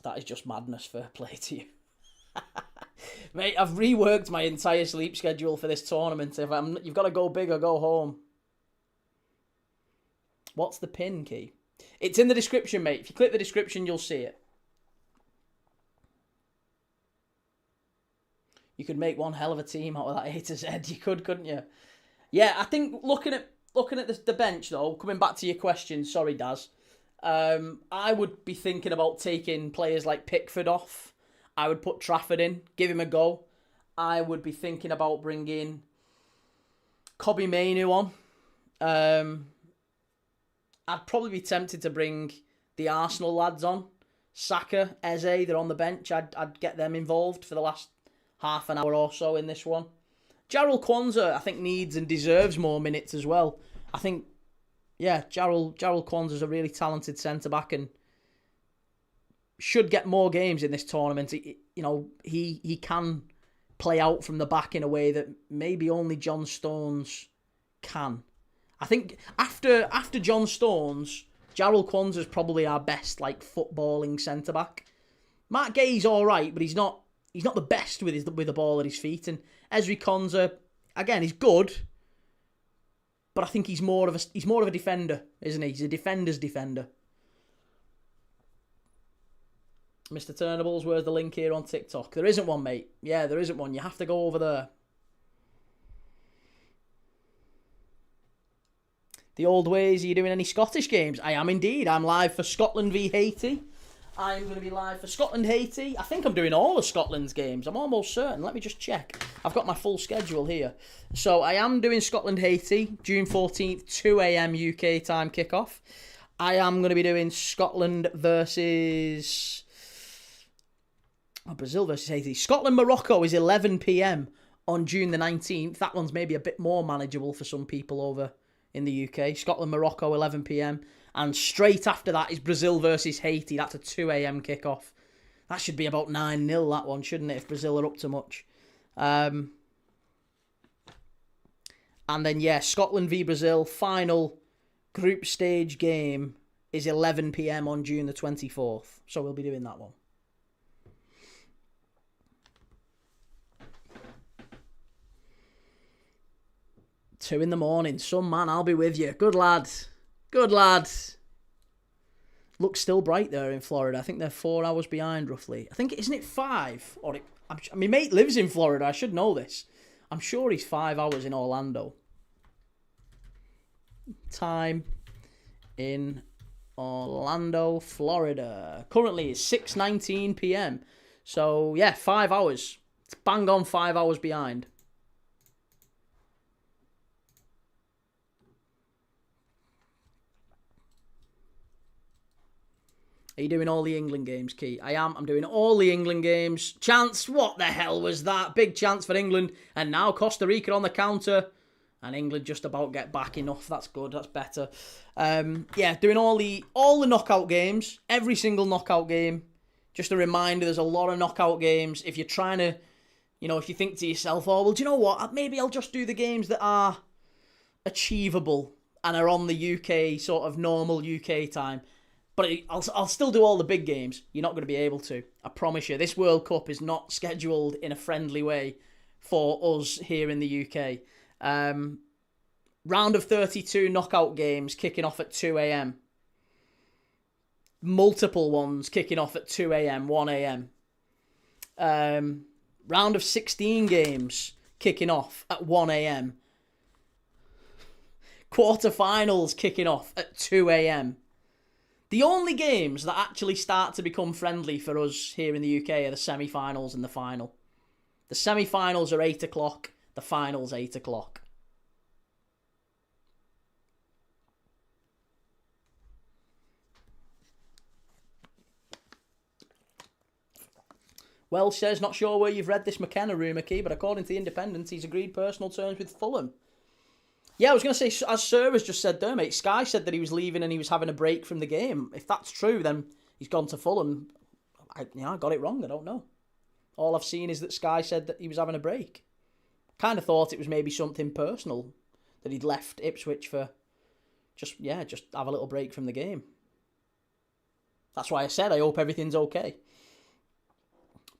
That is just madness. Fair play to you. Mate, I've reworked my entire sleep schedule for this tournament. You've got to go big or go home. What's the pin key? It's in the description, mate. If you click the description, you'll see it. You could make one hell of a team out of that A to Z. You could, couldn't you? Yeah, I think looking at the bench, though, coming back to your question, sorry, Daz, I would be thinking about taking players like Pickford off. I would put Trafford in, give him a go. I would be thinking about bringing Kobbie Mainoo on. I'd probably be tempted to bring the Arsenal lads on. Saka, Eze, they're on the bench. I'd get them involved for the last half an hour or so in this one. Jarrell Kwanzaa, I think, needs and deserves more minutes as well. I think, yeah, Jarrell Kwanzaa's a really talented centre-back and should get more games in this tournament. He can play out from the back in a way that maybe only John Stones can. I think after John Stones, Jarrell Kwanzaa's probably our best footballing centre back. Matt Gay's all right, but he's not the best with the ball at his feet. And Ezri Konsa, again, he's good, but I think he's more of a defender, isn't he? He's a defender's defender. Mr. Turnables, where's the link here on TikTok? There isn't one, mate. Yeah, there isn't one. You have to go over there. The old ways, are you doing any Scottish games? I am indeed. I'm live for Scotland v Haiti. I'm going to be live for Scotland-Haiti. I think I'm doing all of Scotland's games. I'm almost certain. Let me just check. I've got my full schedule here. So I am doing Scotland-Haiti, June 14th, 2 a.m. UK time kickoff. I am going to be doing Scotland versus... Brazil versus Haiti. Scotland-Morocco is 11 p.m. on June the 19th. That one's maybe a bit more manageable for some people over in the UK. Scotland-Morocco, 11 p.m. And straight after that is Brazil versus Haiti. That's a 2 a.m. kickoff. That should be about 9-0, that one, shouldn't it, if Brazil are up to much. And then, yeah, Scotland v Brazil, final group stage game is 11 p.m. on June the 24th. So we'll be doing that one. Two in the morning. Some man, I'll be with you. Good lad. Good lad. Looks still bright there in Florida. I think they're 4 hours behind, roughly. I think, isn't it 5? My mate lives in Florida. I should know this. I'm sure he's 5 hours in Orlando. Time in Orlando, Florida. Currently, it's 6:19 p.m. So, yeah, 5 hours. It's bang on 5 hours behind. Are you doing all the England games, Key? I am. I'm doing all the England games. Chance, what the hell was that? Big chance for England. And now Costa Rica on the counter. And England just about get back enough. That's good. That's better. Yeah, doing all the knockout games. Every single knockout game. Just a reminder, there's a lot of knockout games. If you're trying to, if you think to yourself, oh, well, do you know what? Maybe I'll just do the games that are achievable and are on the UK, sort of normal UK time. But I'll still do all the big games. You're not going to be able to. I promise you. This World Cup is not scheduled in a friendly way for us here in the UK. Round of 32 knockout games kicking off at 2 a.m. Multiple ones kicking off at 2 a.m., 1 a.m. Round of 16 games kicking off at 1 a.m. Quarterfinals kicking off at 2 a.m. The only games that actually start to become friendly for us here in the UK are the semi-finals and the final. The semi-finals are 8 o'clock, the finals 8 o'clock. Welsh says, not sure where you've read this McKenna rumour, Key, but according to the Independent, he's agreed personal terms with Fulham. Yeah, I was going to say, as Sir has just said there, mate, Sky said that he was leaving and he was having a break from the game. If that's true, then he's gone to Fulham. I got it wrong. I don't know. All I've seen is that Sky said that he was having a break. Kind of thought it was maybe something personal, that he'd left Ipswich for just have a little break from the game. That's why I said I hope everything's okay.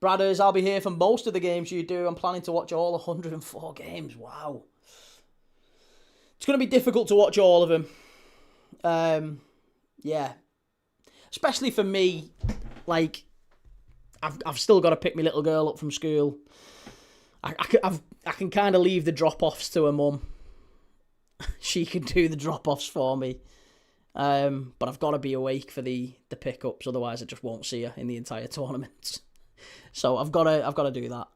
Bradders, I'll be here for most of the games you do. I'm planning to watch all 104 games. Wow. It's going to be difficult to watch all of them. Yeah. Especially for me, like, I've still got to pick my little girl up from school. I can kind of leave the drop-offs to her mum. She can do the drop-offs for me. But I've got to be awake for the pickups, otherwise I just won't see her in the entire tournament. So I've got to do that.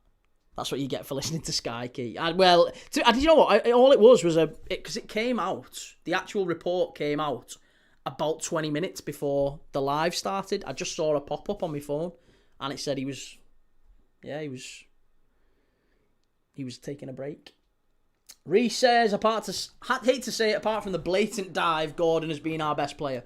That's what you get for listening to Sky Key. Did you know what? All it was because it came out. The actual report came out about 20 minutes before the live started. I just saw a pop up on my phone, and it said he was taking a break. Reece says, hate to say it, apart from the blatant dive, Gordon has been our best player.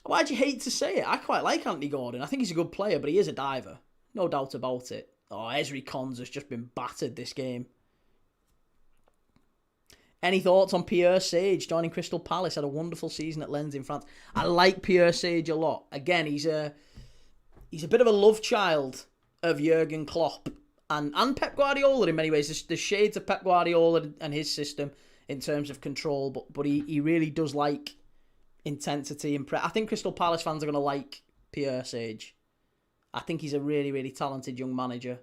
Why'd you hate to say it? I quite like Anthony Gordon. I think he's a good player, but he is a diver. No doubt about it. Oh, Ezri Cons has just been battered this game. Any thoughts on Pierre Sage joining Crystal Palace? Had a wonderful season at Lens in France. I like Pierre Sage a lot. Again, he's a bit of a love child of Jurgen Klopp and Pep Guardiola in many ways. There's shades of Pep Guardiola and his system in terms of control, but he really does like intensity and I think Crystal Palace fans are going to like Pierre Sage. I think he's a really, really talented young manager.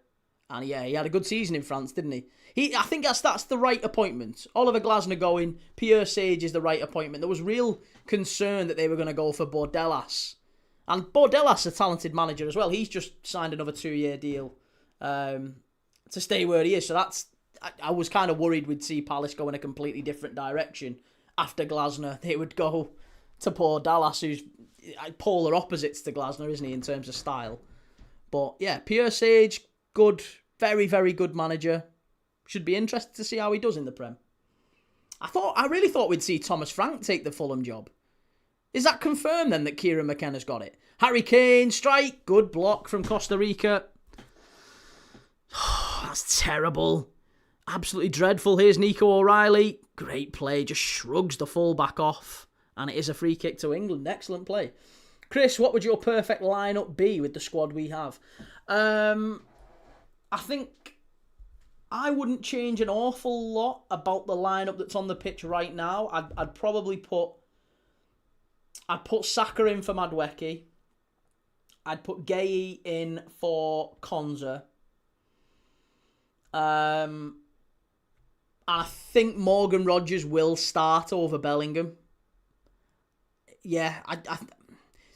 And yeah, he had a good season in France, didn't he? I think that's the right appointment. Oliver Glasner going, Pierre Sage is the right appointment. There was real concern that they were going to go for Bordelas. And Bordelas is a talented manager as well. He's just signed another 2-year deal to stay where he is. So I was kind of worried we'd see Palace go in a completely different direction. After Glasner, they would go to Bordelas, who's polar opposites to Glasner, isn't he, in terms of style. But yeah, Pierre Sage, good, very, very good manager. Should be interested to see how he does in the Prem. I really thought we'd see Thomas Frank take the Fulham job. Is that confirmed then that Kieran McKenna's got it? Harry Kane, strike, good block from Costa Rica. That's terrible. Absolutely dreadful. Here's Nico O'Reilly. Great play, just shrugs the full-back off. And it is a free kick to England. Excellent play. Chris, what would your perfect lineup be with the squad we have? I think I wouldn't change an awful lot about the lineup that's on the pitch right now. I'd probably put Saka in for Madueke. I'd put Gay in for Konza. And I think Morgan Rogers will start over Bellingham. Yeah,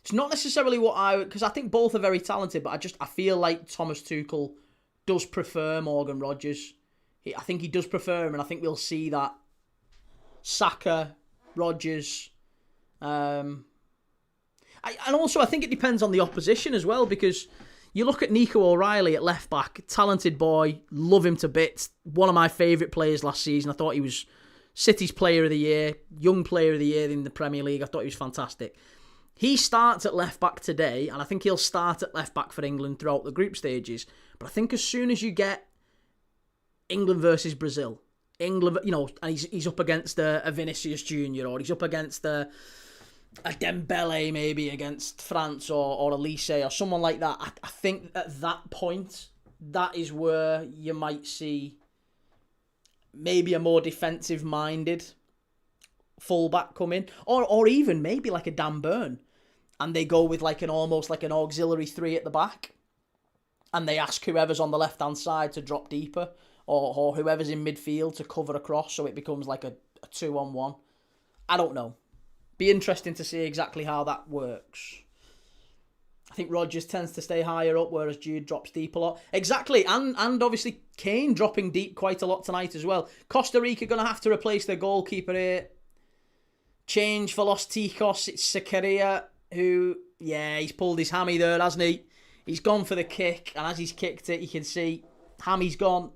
it's not necessarily because I think both are very talented, but I feel like Thomas Tuchel does prefer Morgan Rogers. I think he does prefer him, and I think we'll see that Saka, Rogers, and also I think it depends on the opposition as well, because you look at Nico O'Reilly at left back, talented boy, love him to bits, one of my favourite players last season. I thought he was City's player of the year, young player of the year in the Premier League. I thought he was fantastic. He starts at left back today, and I think he'll start at left back for England throughout the group stages. But I think as soon as you get England versus Brazil, England, and he's up against a Vinicius Junior, or he's up against a Dembele maybe against France, or Elise or someone like that. I think at that point, that is where you might see maybe a more defensive-minded fullback come in, or even maybe like a Dan Burn, and they go with almost like an auxiliary 3 at the back, and they ask whoever's on the left-hand side to drop deeper, or whoever's in midfield to cover across, so it becomes like a 2-on-1. I don't know. Be interesting to see exactly how that works. I think Rodgers tends to stay higher up, whereas Jude drops deep a lot. Exactly, and obviously Kane dropping deep quite a lot tonight as well. Costa Rica going to have to replace their goalkeeper here. Change for Los Ticos. It's Sakaria, who, he's pulled his hammy there, hasn't he? He's gone for the kick, and as he's kicked it, you can see hammy's gone.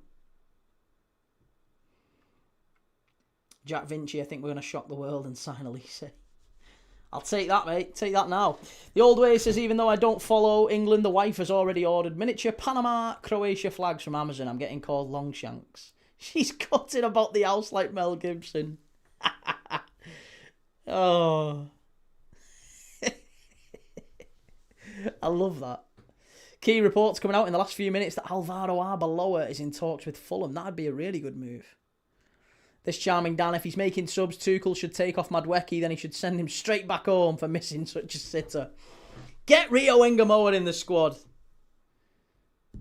Jack Vinci, I think we're going to shock the world and sign Elise. I'll take that, mate. Take that now. The Old Way says, even though I don't follow England, the wife has already ordered miniature Panama, Croatia flags from Amazon. I'm getting called Longshanks. She's cutting about the house like Mel Gibson. Oh. I love that. Key reports coming out in the last few minutes that Alvaro Arbeloa is in talks with Fulham. That'd be a really good move. This charming Dan, if he's making subs, Tuchel should take off Madueke, then he should send him straight back home for missing such a sitter. Get Rio Engamoa in the squad.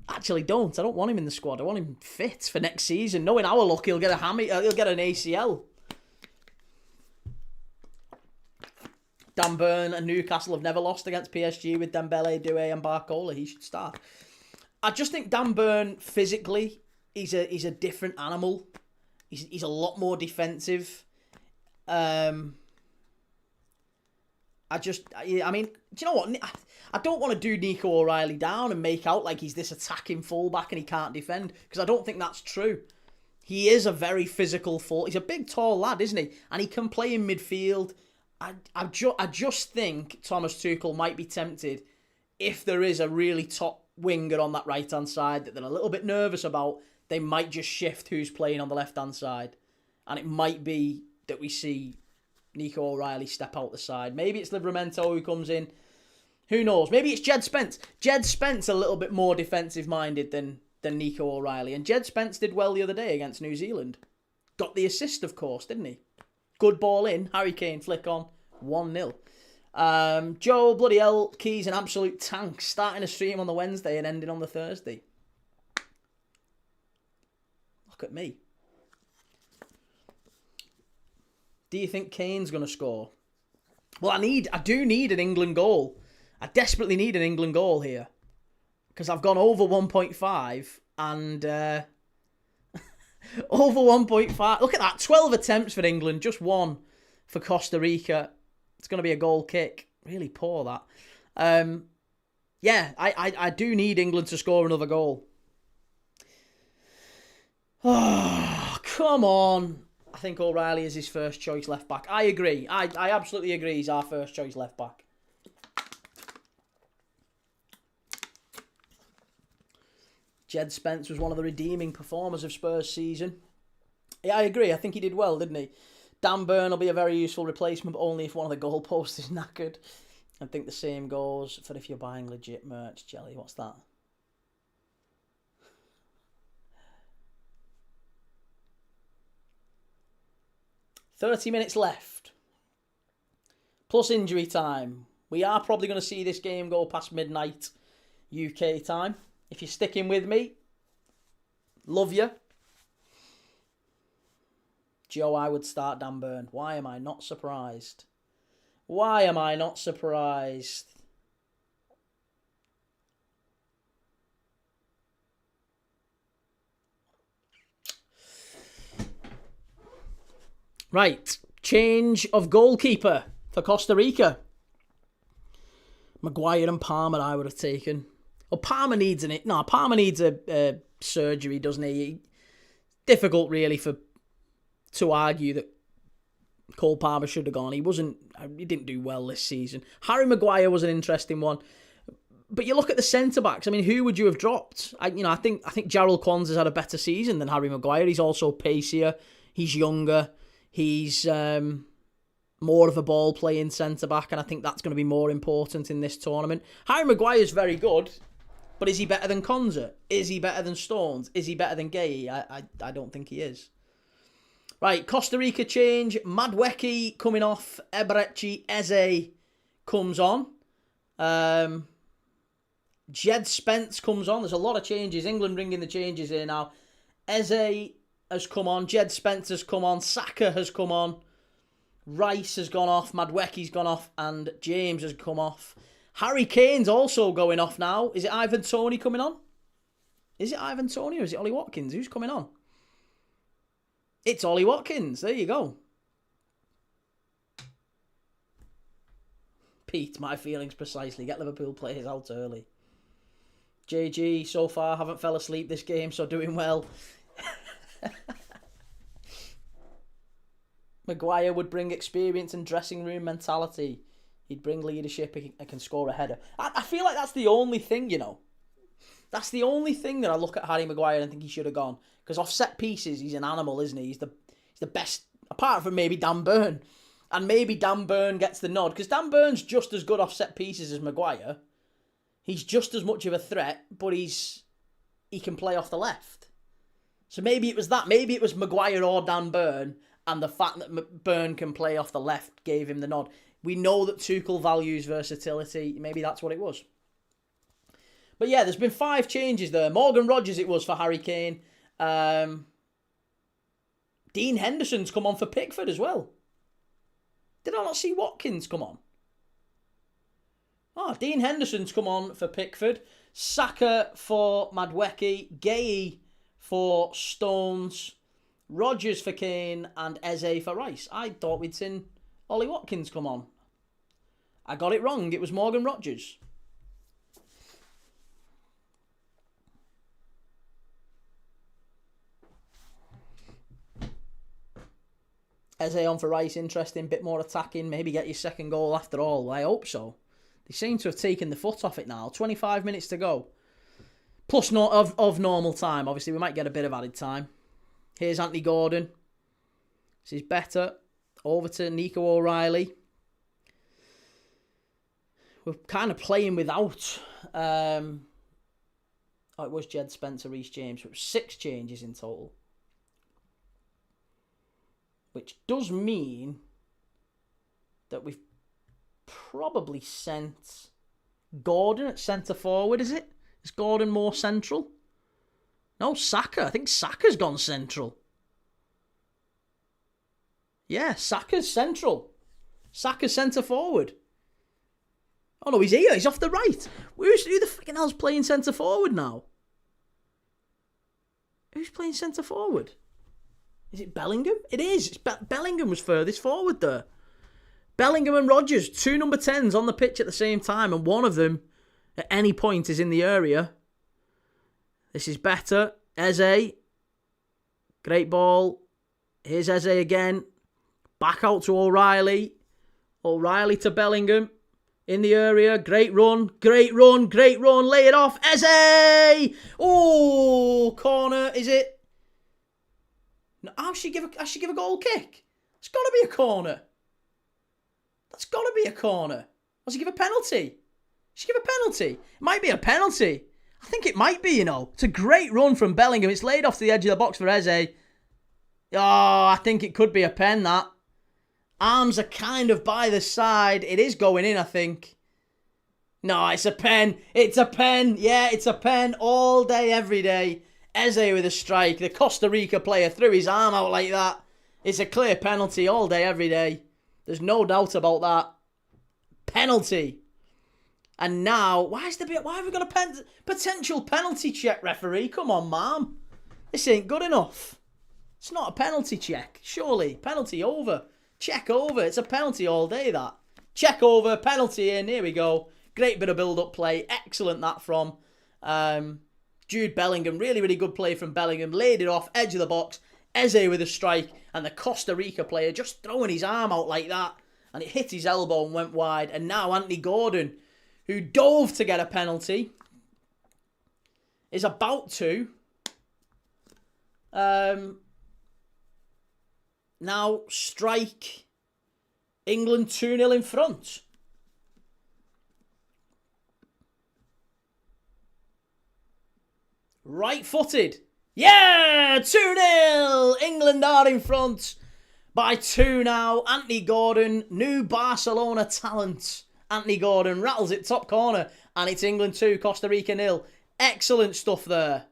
Actually, don't. I don't want him in the squad. I want him fit for next season. Knowing our luck, he'll get he'll get an ACL. Dan Burn and Newcastle have never lost against PSG with Dembele, Doué and Barcola. He should start. I just think Dan Burn, physically, he's a different animal. He's a lot more defensive. I mean, do you know what? I don't want to do Nico O'Reilly down and make out like he's this attacking fullback and he can't defend, because I don't think that's true. He is a very physical full. He's a big, tall lad, isn't he? And he can play in midfield. I just think Thomas Tuchel might be tempted, if there is a really top winger on that right-hand side that they're a little bit nervous about, they might just shift who's playing on the left-hand side. And it might be that we see Nico O'Reilly step out the side. Maybe it's Livramento who comes in. Who knows? Maybe it's Jed Spence. Jed Spence a little bit more defensive-minded than Nico O'Reilly. And Jed Spence did well the other day against New Zealand. Got the assist, of course, didn't he? Good ball in. Harry Kane flick on. 1-0. Joe, bloody hell, Key's an absolute tank. Starting a stream on the Wednesday and ending on the Thursday. Look at me. Do you think Kane's going to score? Well, I do need an England goal. I desperately need an England goal here. Because I've gone over 1.5 and... over 1.5. Look at that. 12 attempts for England. Just one for Costa Rica. It's going to be a goal kick. Really poor, that. Yeah, I do need England to score another goal. Oh, come on. I think O'Reilly is his first choice left back. I agree. I absolutely agree he's our first choice left back. Jed Spence was one of the redeeming performers of Spurs' season. Yeah, I agree. I think he did well, didn't he? Dan Burn will be a very useful replacement, but only if one of the goalposts is knackered. I think the same goes for if you're buying legit merch. Jelly, what's that? "30 minutes left. Plus injury time. We are probably going to see this game go past midnight UK time. If you're sticking with me, love you. Joe, I would start Dan Burn. Why am I not surprised? Why am I not surprised? Right, change of goalkeeper for Costa Rica. Maguire and Palmer I would have taken. Well, Palmer needs Palmer needs a surgery, doesn't he? Difficult, really, to argue that Cole Palmer should have gone. He didn't do well this season. Harry Maguire was an interesting one. But you look at the centre-backs, I mean, who would you have dropped? I think Jarrell Kwanzaa's had a better season than Harry Maguire. He's also pacier. He's younger. He's more of a ball-playing centre-back, and I think that's going to be more important in this tournament. Harry Maguire's very good, but is he better than Kwanzaa? Is he better than Stones? Is he better than Gay? I don't think he is. Right, Costa Rica change. Madueke coming off. Eberechi Eze comes on. Jed Spence comes on. There's a lot of changes. England bringing the changes here now. Eze has come on. Jed Spence has come on. Saka has come on. Rice has gone off. Madueke's gone off. And James has come off. Harry Kane's also going off now. Is it Ivan Toney coming on? Is it Ivan Toney or is it Ollie Watkins? Who's coming on? It's Ollie Watkins. There you go. Pete, my feelings precisely. Get Liverpool players out early. JG, so far, haven't fell asleep this game, so doing well. Maguire would bring experience and dressing room mentality. He'd bring leadership and can score a header. I feel like that's the only thing, you know. That's the only thing that I look at Harry Maguire and think he should have gone. Because off set pieces, he's an animal, isn't he? He's the best, apart from maybe Dan Burn. And maybe Dan Burn gets the nod. Because Dan Burn's just as good off set pieces as Maguire. he's just as much of a threat, but he can play off the left. So maybe it was that. Maybe it was Maguire or Dan Burn, and the fact that Burn can play off the left gave him the nod. We know that Tuchel values versatility. Maybe that's what it was. But yeah, there's been 5 changes there. Morgan Rogers it was for Harry Kane. Dean Henderson's come on for Pickford as well. Did I not see Watkins come on? Oh, Dean Henderson's come on for Pickford. Saka for Madueke. Gay for Stones. Rogers for Kane. And Eze for Rice. I thought we'd seen Ollie Watkins come on. I got it wrong. It was Morgan Rogers. Eze on for Rice, interesting, bit more attacking, maybe get your second goal after all. Well, I hope so. They seem to have taken the foot off it now. 25 minutes to go. Plus of normal time. Obviously, we might get a bit of added time. Here's Anthony Gordon. This is better. Over to Nico O'Reilly. We're kind of playing without... it was Jed Spencer, Reece James. It was 6 changes in total. Which does mean that we've probably sent Gordon at centre forward, is it? Is Gordon more central? No, Saka. I think Saka's gone central. Yeah, Saka's central. Saka's centre forward. Oh no, he's here. He's off the right. Who the fucking hell's playing centre forward now? Who's playing centre forward? Is it Bellingham? It is. Bellingham was furthest forward there. Bellingham and Rogers, 2 number 10s on the pitch at the same time, and one of them at any point is in the area. This is better. Eze. Great ball. Here's Eze again. Back out to O'Reilly. O'Reilly to Bellingham. In the area. Great run. Great run. Great run. Lay it off. Eze! Oh, corner. Is it? No, I should give a goal kick. It's got to be a corner. That's got to be a corner. Does he give a penalty? Should give a penalty. It might be a penalty. I think it might be, you know. It's a great run from Bellingham. It's laid off to the edge of the box for Eze. Oh, I think it could be a pen, that. Arms are kind of by the side. It is going in, I think. No, it's a pen. It's a pen. Yeah, it's a pen all day, every day. Eze with a strike. The Costa Rica player threw his arm out like that. It's a clear penalty all day, every day. There's no doubt about that. Penalty. And now, why have we got a potential penalty check, referee? Come on, man. This ain't good enough. It's not a penalty check. Surely. Penalty over. Check over. It's a penalty all day, that. Check over. Penalty in. Here we go. Great bit of build-up play. Excellent, that from Jude Bellingham. Really, really good play from Bellingham. Laid it off. Edge of the box. Eze with a strike. And the Costa Rica player just throwing his arm out like that. And it hit his elbow and went wide. And now Anthony Gordon, who dove to get a penalty, is about to now strike England 2-0 in front. Right-footed. Yeah! 2-0! England are in front by 2 now. Anthony Gordon, new Barcelona talent. Anthony Gordon rattles it top corner. And it's England 2, Costa Rica 0. Excellent stuff there.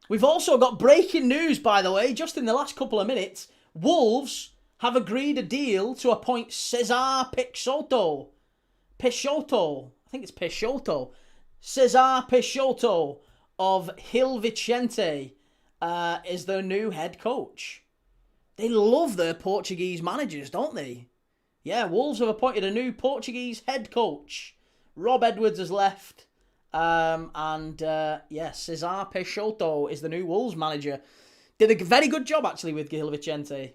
We've also got breaking news, by the way, just in the last couple of minutes. Wolves have agreed a deal to appoint Cesar Peixoto. Peixoto. I think it's Peixoto. Cesar Peixoto of Gil Vicente is their new head coach. They love their Portuguese managers, don't they? Yeah, Wolves have appointed a new Portuguese head coach. Rob Edwards has left. Cesar Peixoto is the new Wolves manager. Did a very good job, actually, with Gil Vicente.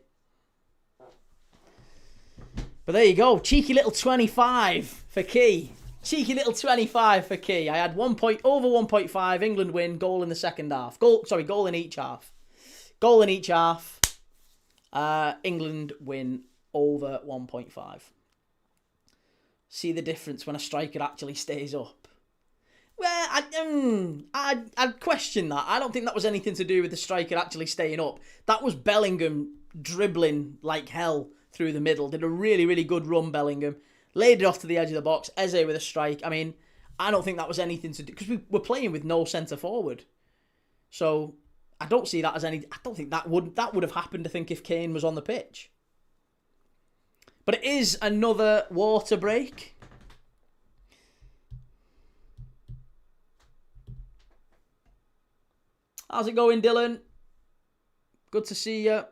But there you go. Cheeky little 25 for Key. Cheeky little 25 for Key. I had over 1.5. England win. Goal in the second half. Goal in each half. Goal in each half. England win over 1.5. see the difference when a striker actually stays up. Well, I'd question that. I don't think that was anything to do with the striker actually staying up. That was Bellingham dribbling like hell through the middle. Did a really, really good run, Bellingham. Laid it off to the edge of the box. Eze with a strike. I mean, I don't think that was anything to do... Because we were playing with no centre-forward. So, I don't see that as any... I don't think that would have happened, I think, if Kane was on the pitch. But it is another water break. How's it going, Dylan? Good to see you.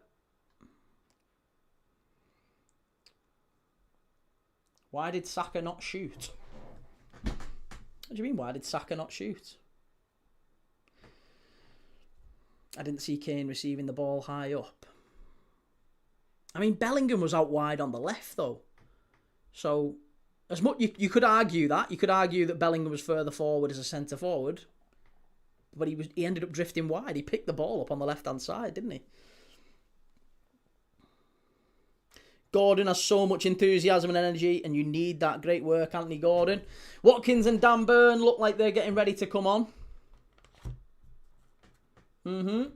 Why did Saka not shoot? What do you mean, why did Saka not shoot? I didn't see Kane receiving the ball high up. I mean, Bellingham was out wide on the left, though. So, as much you could argue that. You could argue that Bellingham was further forward as a centre-forward. But he ended up drifting wide. He picked the ball up on the left-hand side, didn't he? Gordon has so much enthusiasm and energy, and you need that. Great work, Anthony Gordon. Watkins and Dan Burn look like they're getting ready to come on. Do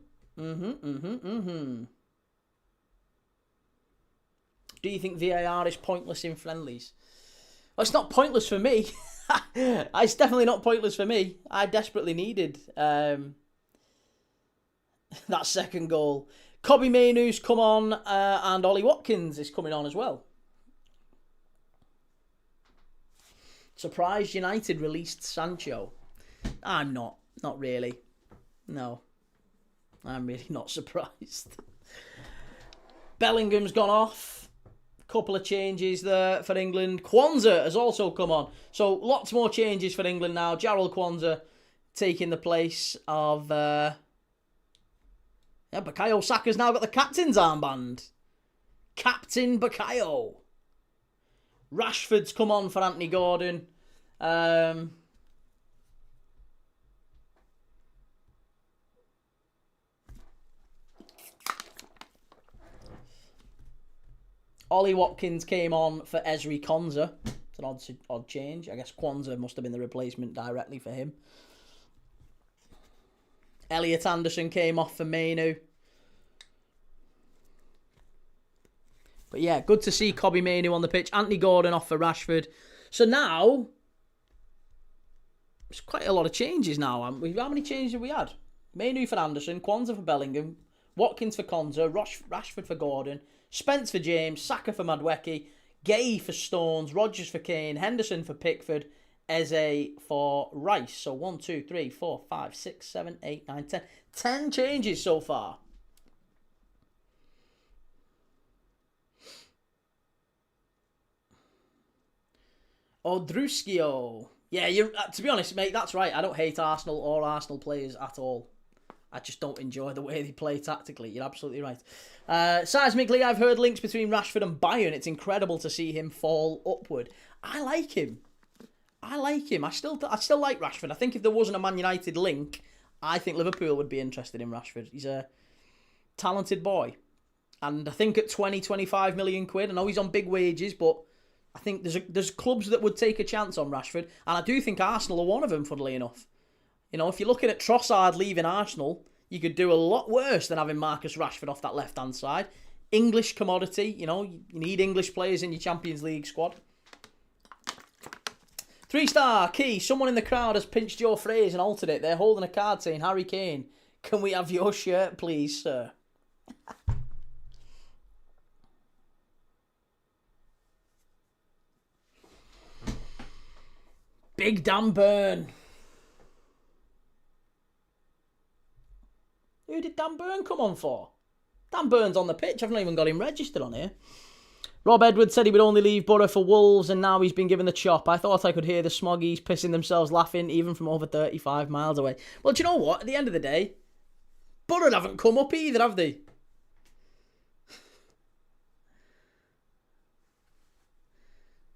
you think VAR is pointless in friendlies? Well, it's not pointless for me. It's definitely not pointless for me. I desperately needed that second goal. Kobbie Mainoo's come on, and Ollie Watkins is coming on as well. Surprised United released Sancho. I'm not. Not really. No. I'm really not surprised. Bellingham's gone off. Couple of changes there for England. Kwanzaa has also come on. So lots more changes for England now. Jarrell Kwanzaa taking the place of... Bukayo Saka's now got the captain's armband. Captain Bukayo. Rashford's come on for Anthony Gordon. Ollie Watkins came on for Ezri Konsa. It's an odd change. I guess Kwanzaa must have been the replacement directly for him. Elliot Anderson came off for Mainoo. But yeah, good to see Kobbie Mainoo on the pitch. Anthony Gordon off for Rashford. So now, there's quite a lot of changes now. How many changes have we had? Mainoo for Anderson, Kwanzaa for Bellingham, Watkins for Konsa, Rashford for Gordon, Spence for James, Saka for Madueke, Gay for Stones, Rodgers for Kane, Henderson for Pickford, Eze for Rice. So 1, 2, 3, 4, 5, 6, 7, 8, 9, 10. 10 changes so far. Odruskio. Yeah, to be honest, mate, that's right. I don't hate Arsenal or Arsenal players at all. I just don't enjoy the way they play tactically. You're absolutely right. Seismically, I've heard links between Rashford and Bayern. It's incredible to see him fall upward. I like him. I still like Rashford. I think if there wasn't a Man United link, I think Liverpool would be interested in Rashford. He's a talented boy. And I think at 20, 25 million quid, I know he's on big wages, but I think there's clubs that would take a chance on Rashford. And I do think Arsenal are one of them, funnily enough. You know, if you're looking at Trossard leaving Arsenal, you could do a lot worse than having Marcus Rashford off that left-hand side. English commodity, you know, you need English players in your Champions League squad. 3-star, Key, someone in the crowd has pinched your phrase and altered it. They're holding a card saying, Harry Kane, can we have your shirt, please, sir? Big Dan Burn. Who did Dan Burn come on for? Dan Burn's on the pitch. I've not even got him registered on here. Rob Edwards said he would only leave Borough for Wolves, and now he's been given the chop. I thought I could hear the Smoggies pissing themselves laughing, even from over 35 miles away. Well, do you know what? At the end of the day, Borough haven't come up either, have they?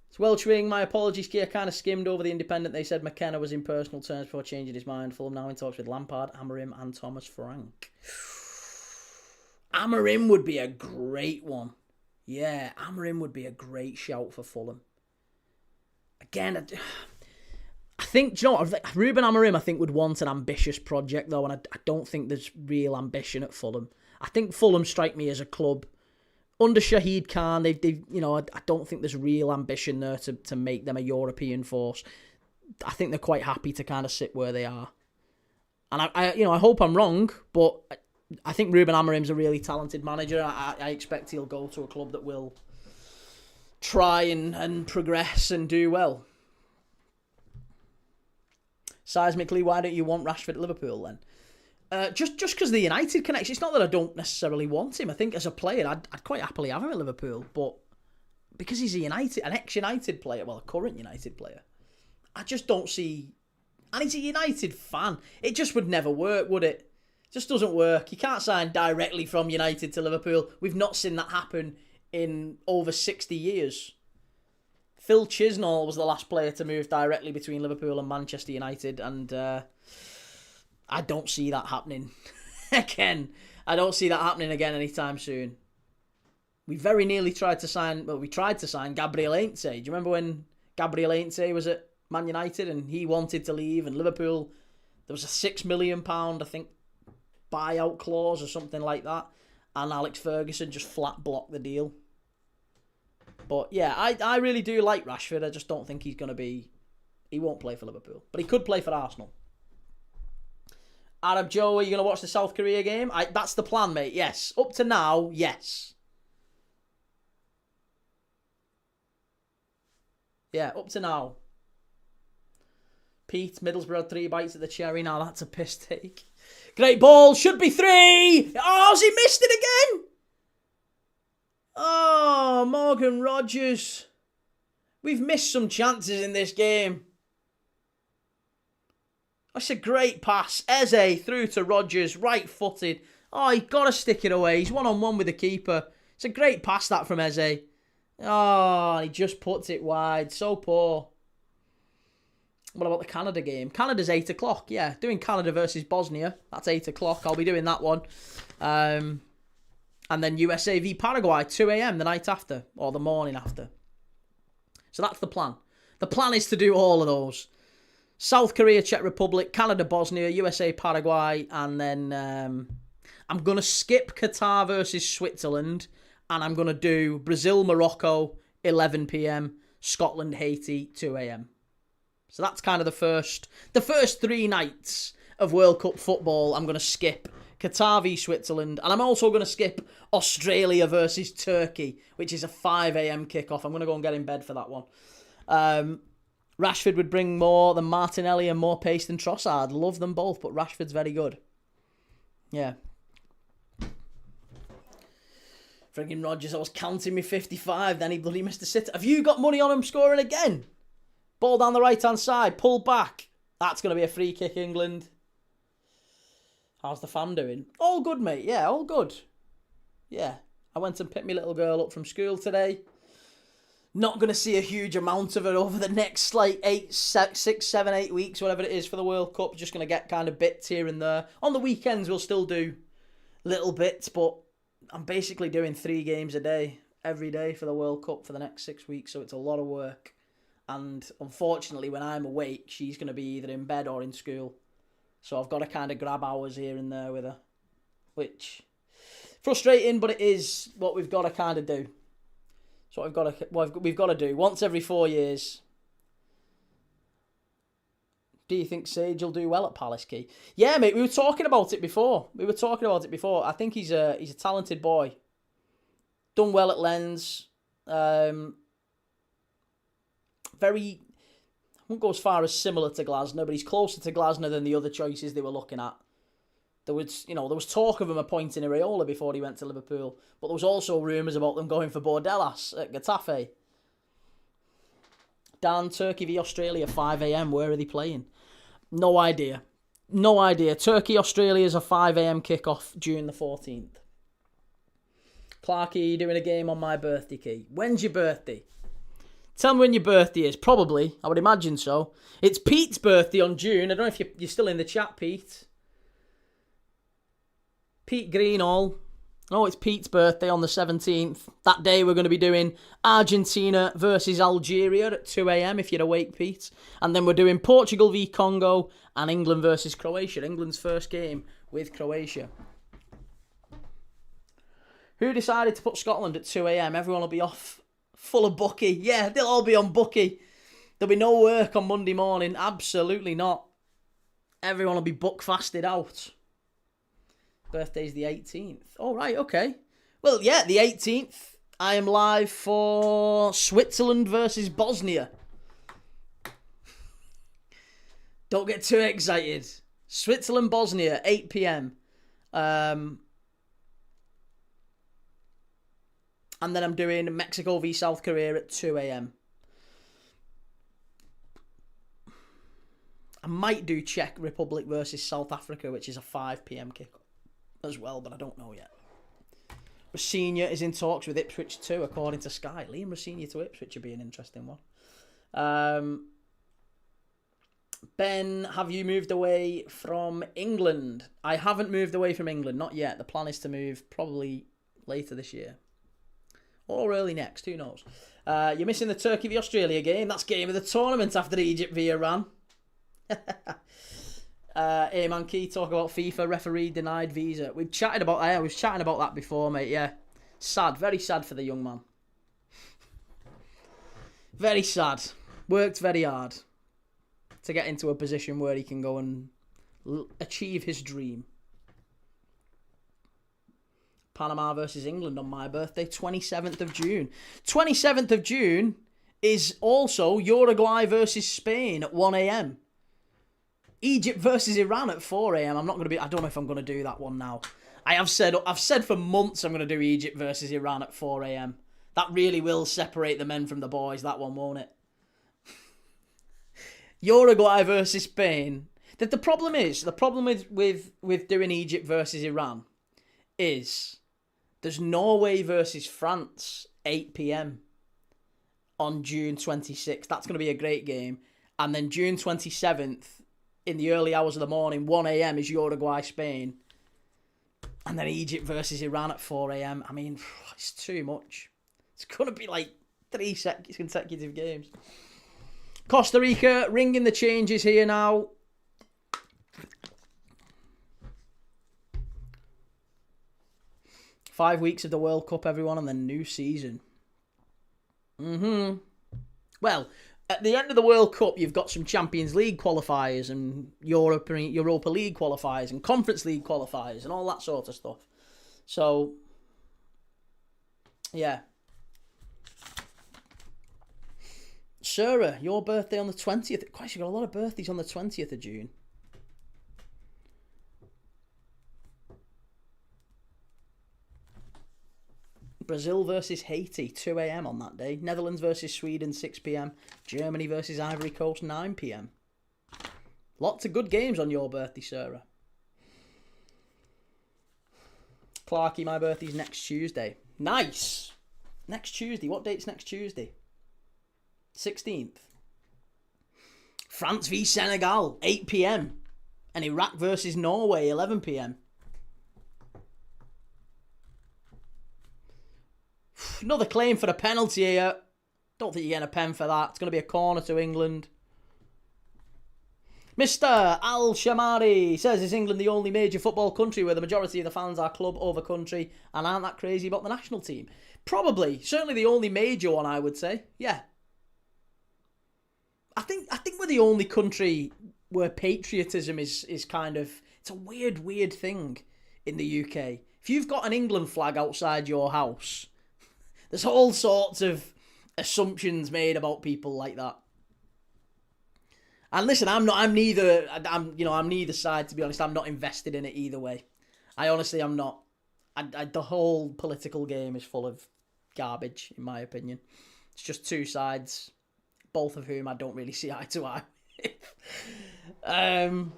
It's Welchwing. My apologies, Kia. Kind of skimmed over the Independent. They said McKenna was in personal terms before changing his mind. Fulham now in talks with Lampard, Amorim and Thomas Frank. Amorim would be a great one. Yeah, Amorim would be a great shout for Fulham. again, I think, do you know what? Ruben Amorim, I think, would want an ambitious project, though, and I don't think there's real ambition at Fulham. I think Fulham strike me as a club under Shahid Khan. They've I don't think there's real ambition there to make them a European force. I think they're quite happy to kind of sit where they are. And I hope I'm wrong, but I think Ruben Amorim's a really talented manager. I expect he'll go to a club that will try and progress and do well. Seismically, why don't you want Rashford at Liverpool then? Just because the United connection. It's not that I don't necessarily want him. I think as a player, I'd quite happily have him at Liverpool. But because he's an ex-United player, well, a current United player, I just don't see... And he's a United fan. It just would never work, would it? It just doesn't work. You can't sign directly from United to Liverpool. We've not seen that happen in over 60 years. Phil Chisnall was the last player to move directly between Liverpool and Manchester United, and I don't see that happening again. I don't see that happening again anytime soon. We very nearly tried to sign Gabriel Heinze. Do you remember when Gabriel Heinze was at Man United and he wanted to leave, and Liverpool, there was a £6 million, I think, buyout clause or something like that, and Alex Ferguson just flat blocked the deal. But yeah, I really do like Rashford. I just don't think he won't play for Liverpool, but he could play for Arsenal. Arab Joe, are you going to watch the South Korea game? That's the plan, mate. Yes. Up to now, yes. Yeah, up to now. Pete, Middlesbrough, 3 bites at the cherry. Now that's a piss take. Great ball. Should be 3. Oh, has he missed it again? Oh, Morgan Rogers. We've missed some chances in this game. That's a great pass. Eze through to Rogers, right-footed. Oh, he got to stick it away. He's one-on-one with the keeper. It's a great pass, that, from Eze. Oh, he just puts it wide. So poor. What about the Canada game? Canada's 8 o'clock, yeah. Doing Canada versus Bosnia. That's 8 o'clock. I'll be doing that one. And then USA v Paraguay, 2 a.m. the night after, or the morning after. So that's the plan. The plan is to do all of those. South Korea, Czech Republic, Canada, Bosnia, USA, Paraguay, and then I'm going to skip Qatar versus Switzerland, and I'm going to do Brazil, Morocco, 11 p.m, Scotland, Haiti, 2 a.m. So that's kind of the first 3 nights of World Cup football. I'm going to skip Qatar v Switzerland, and I'm also going to skip Australia versus Turkey, which is a 5 a.m. kickoff. I'm going to go and get in bed for that one. Rashford would bring more than Martinelli and more pace than Trossard. Love them both, but Rashford's very good. Yeah. Friggin' Rodgers, I was counting me 55, then he bloody missed a sitter. Have you got money on him scoring again? Ball down the right-hand side, pull back. That's going to be a free kick, England. How's the fam doing? All good, mate. Yeah, all good. Yeah. I went and picked my little girl up from school today. Not going to see a huge amount of her over the next, 6, 7, 8 weeks, whatever it is for the World Cup. Just going to get kind of bits here and there. On the weekends, we'll still do little bits, but I'm basically doing 3 games a day, every day for the World Cup for the next 6 weeks, so it's a lot of work. And unfortunately, when I'm awake, she's going to be either in bed or in school. So I've got to kind of grab hours here and there with her, which frustrating, but it is what we've got to kind of do. It's what we've got to do once every 4 years. Do you think Sage will do well at Palace, Key? Yeah, mate, we were talking about it before. I think he's a talented boy. Done well at Lens. Very, I won't go as far as similar to Glasner, but he's closer to Glasner than the other choices they were looking at. There was talk of him appointing Areola before he went to Liverpool, but there was also rumours about them going for Bordelas at Getafe. Dan, Turkey v Australia, 5 a.m. Where are they playing? No idea. Turkey, Australia is a 5 a.m. kickoff June the 14th. Clarky, are you doing a game on my birthday, Key? When's your birthday? Tell me when your birthday is. Probably. I would imagine so. It's Pete's birthday on June. I don't know if you're still in the chat, Pete. Pete Greenall. Oh, it's Pete's birthday on the 17th. That day we're going to be doing Argentina versus Algeria at 2 a.m. if you're awake, Pete. And then we're doing Portugal v Congo and England versus Croatia. England's first game with Croatia. Who decided to put Scotland at 2 a.m? Everyone will be off full of Bucky. Yeah, they'll all be on Bucky. There'll be no work on Monday morning. Absolutely not. Everyone will be buck-fasted out. Birthday's the 18th. Oh, right, okay. Well, yeah, the 18th, I am live for Switzerland versus Bosnia. Don't get too excited. Switzerland, Bosnia, 8 p.m. And then I'm doing Mexico v South Korea at 2 a.m. I might do Czech Republic versus South Africa, which is a 5 p.m. kickoff as well, but I don't know yet. Rosenior is in talks with Ipswich too, according to Sky. Liam Rosenior to Ipswich would be an interesting one. Ben, have you moved away from England? I haven't moved away from England, not yet. The plan is to move probably later this year. Or early next, who knows. You're missing the Turkey v Australia game. That's game of the tournament after Egypt v Iran. Man Key talk about FIFA referee denied visa. We've chatted about I was chatting about that before, mate. Yeah, sad, very sad for the young man. Very sad. Worked very hard to get into a position where he can go and achieve his dream. Panama versus England on my birthday, 27th of June. 27th of June is also Uruguay versus Spain at 1 a.m. Egypt versus Iran at 4 a.m. I don't know if I'm going to do that one now. I've said for months I'm going to do Egypt versus Iran at 4 a.m. That really will separate the men from the boys, that one, won't it? Uruguay versus Spain. The problem with doing Egypt versus Iran is there's Norway versus France, 8 p.m. on June 26th. That's going to be a great game. And then June 27th, in the early hours of the morning, 1 a.m. is Uruguay-Spain. And then Egypt versus Iran at 4 a.m. I mean, it's too much. It's going to be like 3 consecutive games. Costa Rica, ringing the changes here now. Five weeks of the World Cup, everyone, and then new season. Well, at the end of the World Cup, you've got some Champions League qualifiers and Europa League qualifiers and Conference League qualifiers and all that sort of stuff. So, yeah. Sarah, your birthday on the 20th. Christ, you've got a lot of birthdays on the 20th of June. Brazil versus Haiti, 2 a.m. on that day. Netherlands versus Sweden, 6 p.m. Germany versus Ivory Coast, 9 p.m. Lots of good games on your birthday, Sarah. Clarky, my birthday's next Tuesday. Nice! Next Tuesday. What date's next Tuesday? 16th. France v Senegal, 8 p.m. And Iraq versus Norway, 11 p.m. Another claim for a penalty here. Don't think you're getting a pen for that. It's going to be a corner to England. Mr. Al-Shamari says, is England the only major football country where the majority of the fans are club over country and aren't that crazy about the national team? Probably. Certainly the only major one, I would say. Yeah. I think we're the only country where patriotism is kind of... It's a weird thing in the UK. If you've got an England flag outside your house... There's all sorts of assumptions made about people like that. And listen, I'm neither side, to be honest. I'm not invested in it either way. I honestly am not. The whole political game is full of garbage, in my opinion. It's just two sides, both of whom I don't really see eye to eye with.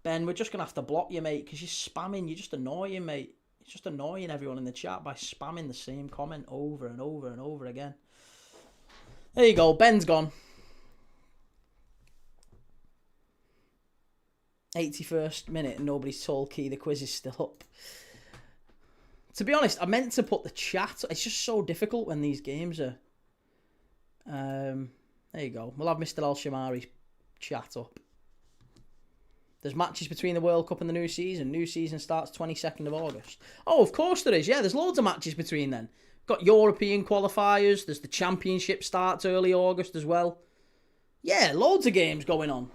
Ben, we're just going to have to block you, mate, because you're spamming. You're just annoying, mate. It's just annoying everyone in the chat by spamming the same comment over and over and over again. There you go. Ben's gone. 81st minute and nobody's told Key the quiz is still up. To be honest, I meant to put the chat. It's just so difficult when these games are... there you go. We'll have Mr. Al-Shamari's chat up. There's matches between the World Cup and the new season. New season starts 22nd of August. Oh, of course there is. Yeah, there's loads of matches between then. Got European qualifiers. There's the Championship starts early August as well. Yeah, loads of games going on.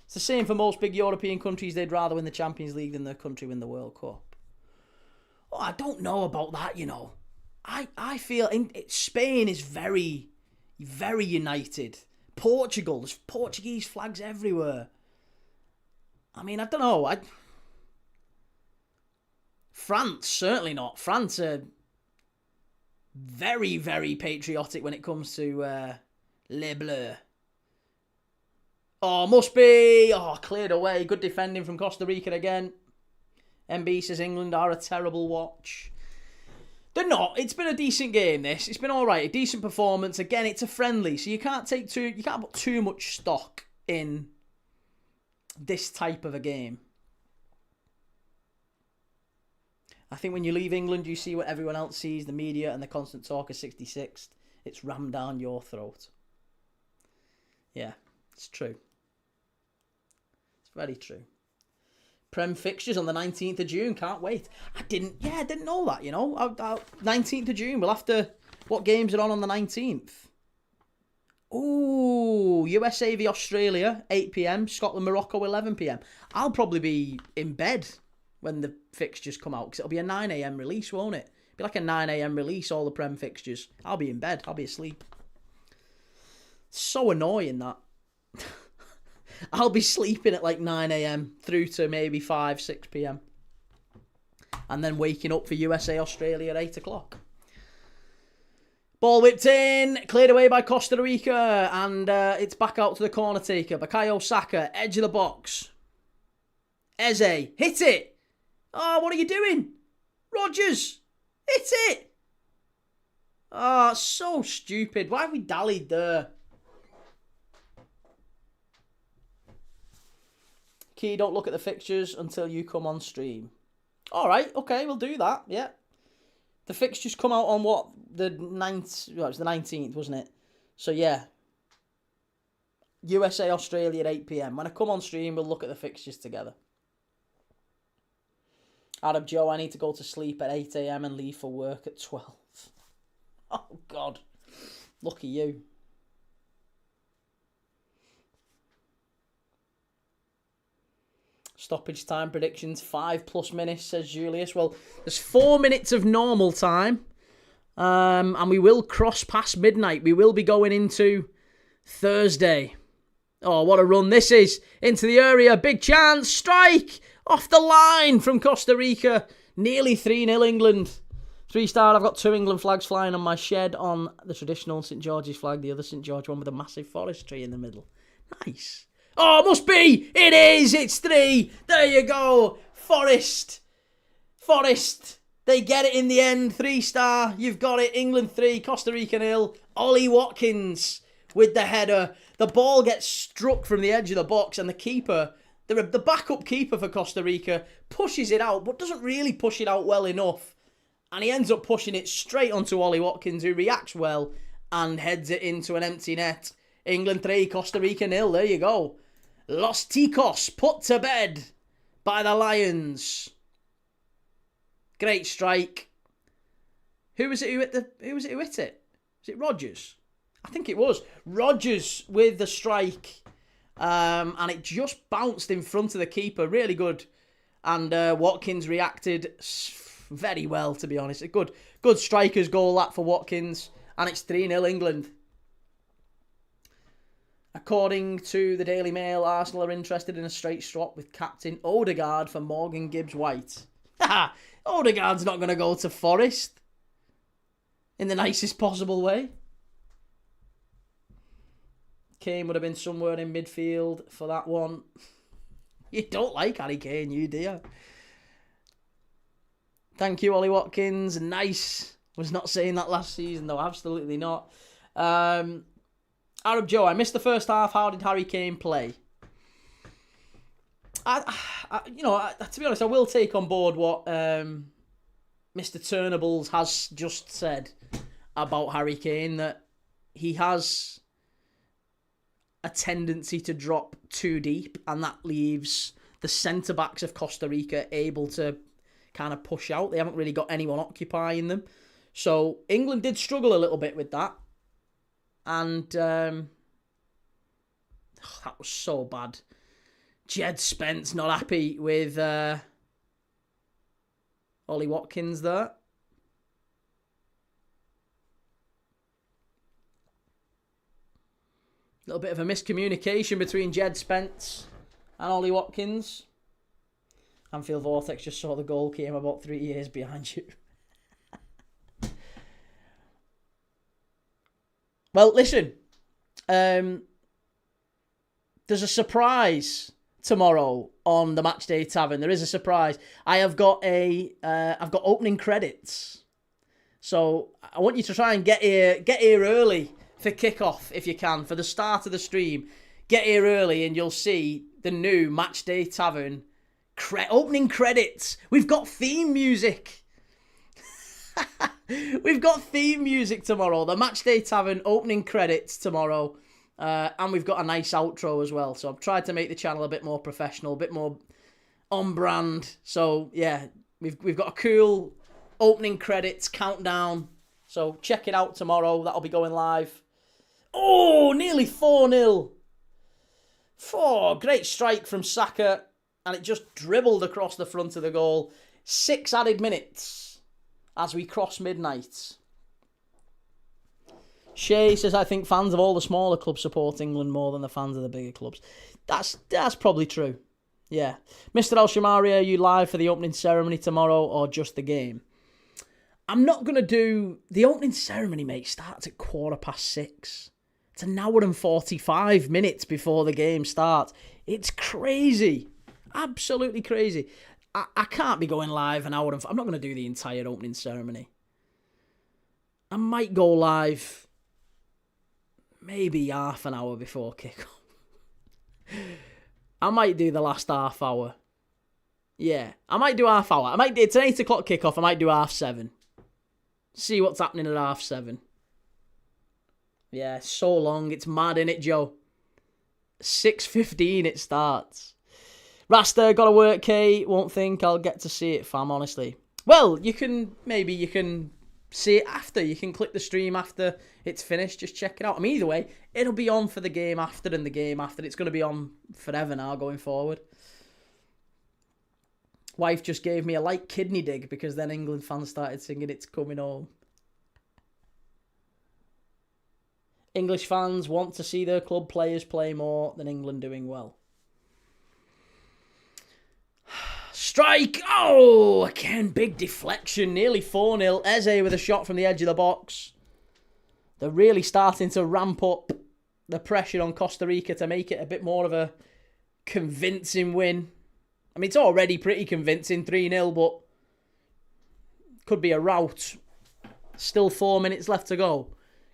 It's the same for most big European countries. They'd rather win the Champions League than their country win the World Cup. Oh, I don't know about that, you know. I feel Spain is very, very united. Portugal, there's Portuguese flags everywhere. I mean, I don't know. France, certainly not. France are very, very patriotic when it comes to Les Bleus. Oh, must be. Oh, cleared away. Good defending from Costa Rica again. MB says England are a terrible watch. They're not. It's been a decent game, this. It's been all right. A decent performance. Again, it's a friendly, so you can't put too much stock in this type of a game. I think when you leave England, you see what everyone else sees, the media and the constant talk of 66th. It's rammed down your throat. Yeah, it's true. It's very true. Prem fixtures on the 19th of June. Can't wait. I didn't know that, you know. 19th of June. We'll have to... What games are on the 19th? Ooh, USA v Australia, 8 p.m. Scotland, Morocco, 11 p.m. I'll probably be in bed when the fixtures come out, because it'll be a 9 a.m. release, won't it? It'll be like a 9 a.m. release, all the Prem fixtures. I'll be in bed. I'll be asleep. So annoying, that. I'll be sleeping at like 9 a.m. through to maybe 5, 6 p.m. And then waking up for USA, Australia at 8 o'clock. Ball whipped in, cleared away by Costa Rica, and it's back out to the corner taker. Bukayo Saka, edge of the box. Eze, hit it! Oh, what are you doing? Rodgers, hit it! Oh, so stupid. Why have we dallied there? Key, don't look at the fixtures until you come on stream. All right, okay, we'll do that, yeah. The fixtures come out on what? The 9th? Well, it was the 19th, wasn't it? So, yeah. USA, Australia at 8 p.m. When I come on stream, we'll look at the fixtures together. Arab Joe, I need to go to sleep at 8 a.m. and leave for work at 12. Oh, God. Lucky you. Stoppage time predictions, 5+ minutes, says Julius. Well, there's 4 minutes of normal time. And we will cross past midnight. We will be going into Thursday. Oh, what a run this is. Into the area. Big chance. Strike. Off the line from Costa Rica. Nearly 3-0 England. 3-star. I've got 2 England flags flying on my shed on the traditional St. George's flag. The other St. George one with a massive forest tree in the middle. Nice. Oh, it must be. It is. It's 3. There you go. Forest. They get it in the end. 3-star. You've got it. England 3, Costa Rica 0. Ollie Watkins with the header. The ball gets struck from the edge of the box, and the keeper, the backup keeper for Costa Rica, pushes it out, but doesn't really push it out well enough. And he ends up pushing it straight onto Ollie Watkins, who reacts well and heads it into an empty net. England 3, Costa Rica 0. There you go. Los Ticos put to bed by the Lions. Great strike. Who was it who hit it? Was it Rodgers? I think it was. Rodgers with the strike. And it just bounced in front of the keeper. Really good. And Watkins reacted very well, to be honest. A good striker's goal, that, for Watkins. And it's 3-0 England. According to the Daily Mail, Arsenal are interested in a straight swap with captain Odegaard for Morgan Gibbs-White. Haha! Odegaard's not going to go to Forest. In the nicest possible way. Kane would have been somewhere in midfield for that one. You don't like Harry Kane, you, do you? Thank you, Ollie Watkins. Nice. Was not saying that last season, though. Absolutely not. Arab Joe, I missed the first half. How did Harry Kane play? To be honest, I will take on board what Mr. Turnables has just said about Harry Kane, that he has a tendency to drop too deep, and that leaves the centre-backs of Costa Rica able to kind of push out. They haven't really got anyone occupying them. So England did struggle a little bit with that. And that was so bad. Jed Spence not happy with Ollie Watkins there. A little bit of a miscommunication between Jed Spence and Ollie Watkins. Anfield Vortex just saw the goal came about 3 years behind you. Well, listen. There's a surprise tomorrow on the Matchday Tavern. There is a surprise. I've got opening credits. So I want you to try and get here early for kickoff if you can, for the start of the stream. Get here early and you'll see the new Matchday Tavern opening credits. We've got theme music. We've got theme music tomorrow. The Matchday Tavern opening credits tomorrow. And we've got a nice outro as well. So I've tried to make the channel a bit more professional, a bit more on brand. So yeah, we've got a cool opening credits countdown. So check it out tomorrow. That'll be going live. Oh, nearly 4-0. Great strike from Saka. And it just dribbled across the front of the goal. 6 added minutes as we cross midnight. Shay says, I think fans of all the smaller clubs support England more than the fans of the bigger clubs. That's probably true. Yeah. Mr. Al-Shamari, are you live for the opening ceremony tomorrow or just the game? I'm not going to do... The opening ceremony, mate, starts at 6:15. It's an hour and 45 minutes before the game starts. It's crazy. Absolutely crazy. I can't be going live an hour and... I'm not going to do the entire opening ceremony. I might go live maybe half an hour before kickoff. I might do the last half hour. Yeah, I might do half hour. It's an 8 o'clock kickoff. I might do 7:30. See what's happening at 7:30. Yeah, so long. It's mad, innit, Joe? 6:15 it starts. Rasta, gotta work, Kate. Won't think I'll get to see it, fam, honestly. Well, you can see it after. You can click the stream after it's finished. Just check it out. I mean, either way, it'll be on for the game after and the game after. It's going to be on forever now going forward. Wife just gave me a light kidney dig because then England fans started singing It's Coming Home. English fans want to see their club players play more than England doing well. Strike! Oh, again, big deflection. Nearly 4-0. Eze with a shot from the edge of the box. They're really starting to ramp up the pressure on Costa Rica to make it a bit more of a convincing win. I mean, it's already pretty convincing, 3-0, but could be a rout. Still 4 minutes left to go.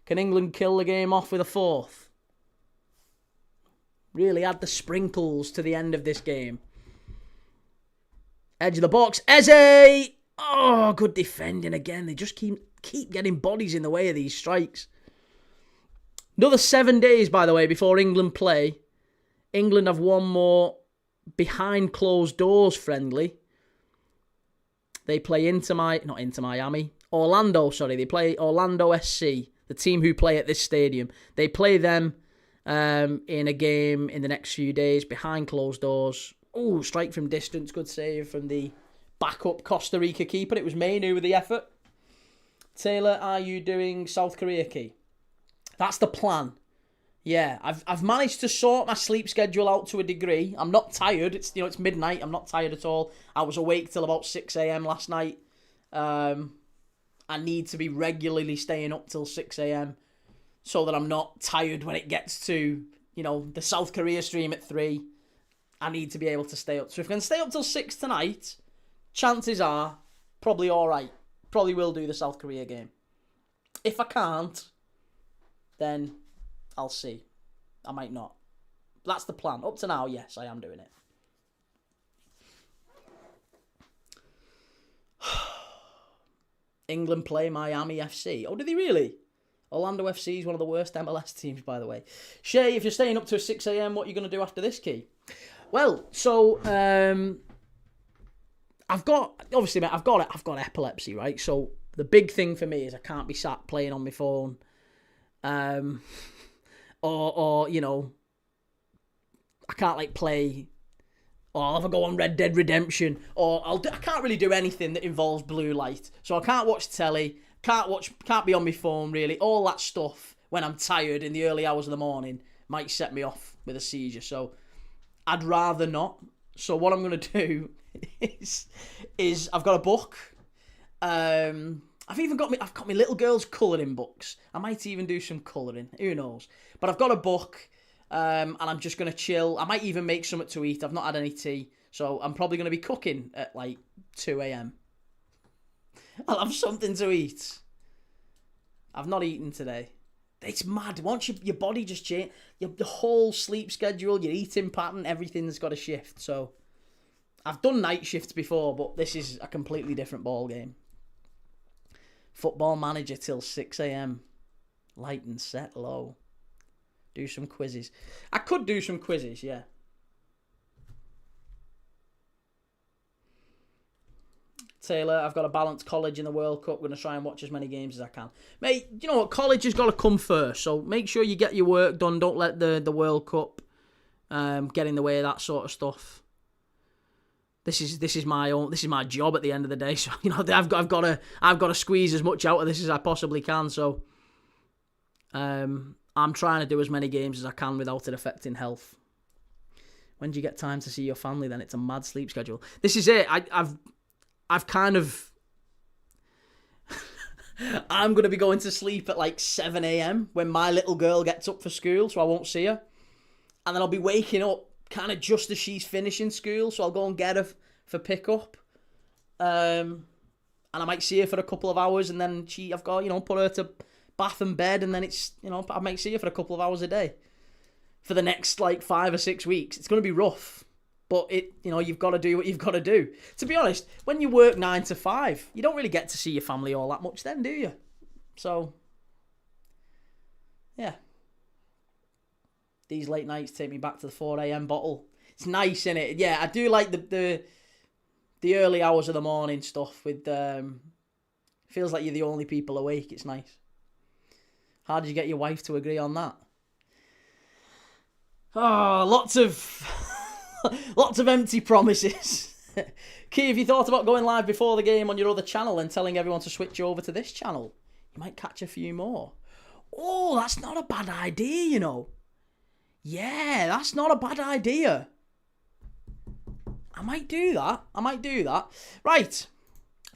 Can England kill the game off with a fourth? Really add the sprinkles to the end of this game. Edge of the box. Eze! Oh, good defending again. They just keep getting bodies in the way of these strikes. Another 7 days, by the way, before England play. England have one more behind closed doors friendly. They play Orlando, sorry. They play Orlando SC, the team who play at this stadium. They play them in a game in the next few days behind closed doors. Oh, strike from distance. Good save from the backup Costa Rica keeper. It was Mainu with the effort. Taylor, are you doing South Korea key? That's the plan. Yeah, I've managed to sort my sleep schedule out to a degree. I'm not tired. It's midnight. I'm not tired at all. I was awake till about 6 a.m. last night. I need to be regularly staying up till 6 a.m. so that I'm not tired when it gets to, the South Korea stream at 3. I need to be able to stay up. So if I can stay up till 6 tonight, chances are probably all right. Probably will do the South Korea game. If I can't, then I'll see. I might not. That's the plan. Up to now, yes, I am doing it. England play Miami FC. Oh, did they really? Orlando FC is one of the worst MLS teams, by the way. Shay, if you're staying up to 6 a.m, what are you going to do after this, Key? Well, so I've got epilepsy, right? So the big thing for me is I can't be sat playing on my phone, or you know, I can't like play. Or I'll have a go on Red Dead Redemption, or I can't really do anything that involves blue light. So I can't watch telly, can't be on my phone really. All that stuff when I'm tired in the early hours of the morning might set me off with a seizure. So I'd rather not. So what I'm gonna do is I've got a book. I've got my little girl's colouring books. I might even do some colouring. Who knows? But I've got a book. And I'm just going to chill. I might even make something to eat. I've not had any tea. So I'm probably going to be cooking at like 2 a.m. I'll have something to eat. I've not eaten today. It's mad. Once your body just changes, the whole sleep schedule, your eating pattern, everything's got to shift. So I've done night shifts before, but this is a completely different ball game. Football Manager till 6 a.m. Light and set low. Do some quizzes. I could do some quizzes, yeah. Taylor, I've got a balanced college in the World Cup. I'm going to try and watch as many games as I can. Mate, you know what? College has got to come first. So make sure you get your work done. Don't let the World Cup get in the way of that sort of stuff. This is my job at the end of the day. So you know I've got to squeeze as much out of this as I possibly can. So I'm trying to do as many games as I can without it affecting health. When do you get time to see your family then? It's a mad sleep schedule. This is it. I've kind of... I'm going to be going to sleep at like 7 a.m. when my little girl gets up for school, so I won't see her. And then I'll be waking up kind of just as she's finishing school, so I'll go and get her for pick-up. And I might see her for a couple of hours, and then I've got, put her to bath and bed, and then it's, I might see her for a couple of hours a day for the next like 5 or 6 weeks. It's going to be rough, but you've got to do what you've got to do. To be honest, when you work 9 to 5, you don't really get to see your family all that much then, do you? So, yeah. These late nights take me back to the 4 a.m. bottle. It's nice, innit? Yeah, I do like the early hours of the morning stuff with, feels like you're the only people awake. It's nice. How did you get your wife to agree on that? Oh, lots of empty promises. Key, have you thought about going live before the game on your other channel and telling everyone to switch over to this channel? You might catch a few more. Oh, that's not a bad idea, Yeah, that's not a bad idea. I might do that. Right.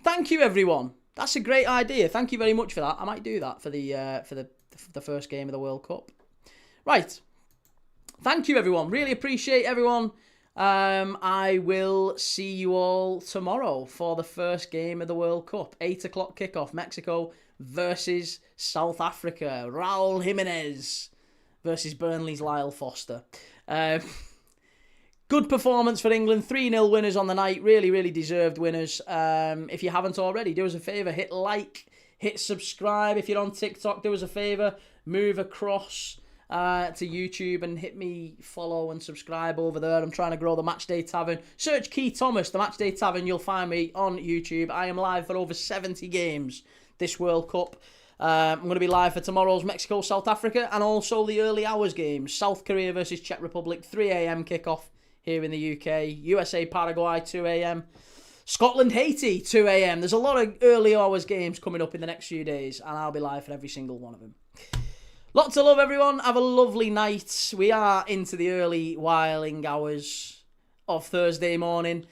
Thank you, everyone. That's a great idea. Thank you very much for that. I might do that for the first game of the World Cup. Right. Thank you, everyone. Really appreciate everyone. I will see you all tomorrow for the first game of the World Cup. 8 o'clock kickoff. Mexico versus South Africa. Raul Jimenez versus Burnley's Lyle Foster. Good performance for England. 3-0 winners on the night. Really, really deserved winners. If you haven't already, do us a favour. Hit like, hit subscribe. If you're on TikTok, do us a favour. Move across to YouTube and hit me follow and subscribe over there. I'm trying to grow the Matchday Tavern. Search Key Thomas, the Matchday Tavern. You'll find me on YouTube. I am live for over 70 games this World Cup. I'm going to be live for tomorrow's Mexico-South Africa and also the early hours games. South Korea versus Czech Republic, 3 a.m. kickoff here in the UK. USA-Paraguay, 2 a.m. Scotland-Haiti, 2 a.m. There's a lot of early hours games coming up in the next few days, and I'll be live for every single one of them. Lots of love, everyone. Have a lovely night. We are into the early whiling hours of Thursday morning.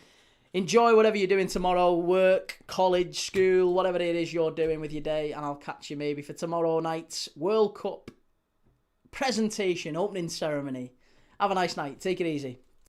Enjoy whatever you're doing tomorrow. Work, college, school, whatever it is you're doing with your day. And I'll catch you maybe for tomorrow night's World Cup presentation, opening ceremony. Have a nice night. Take it easy.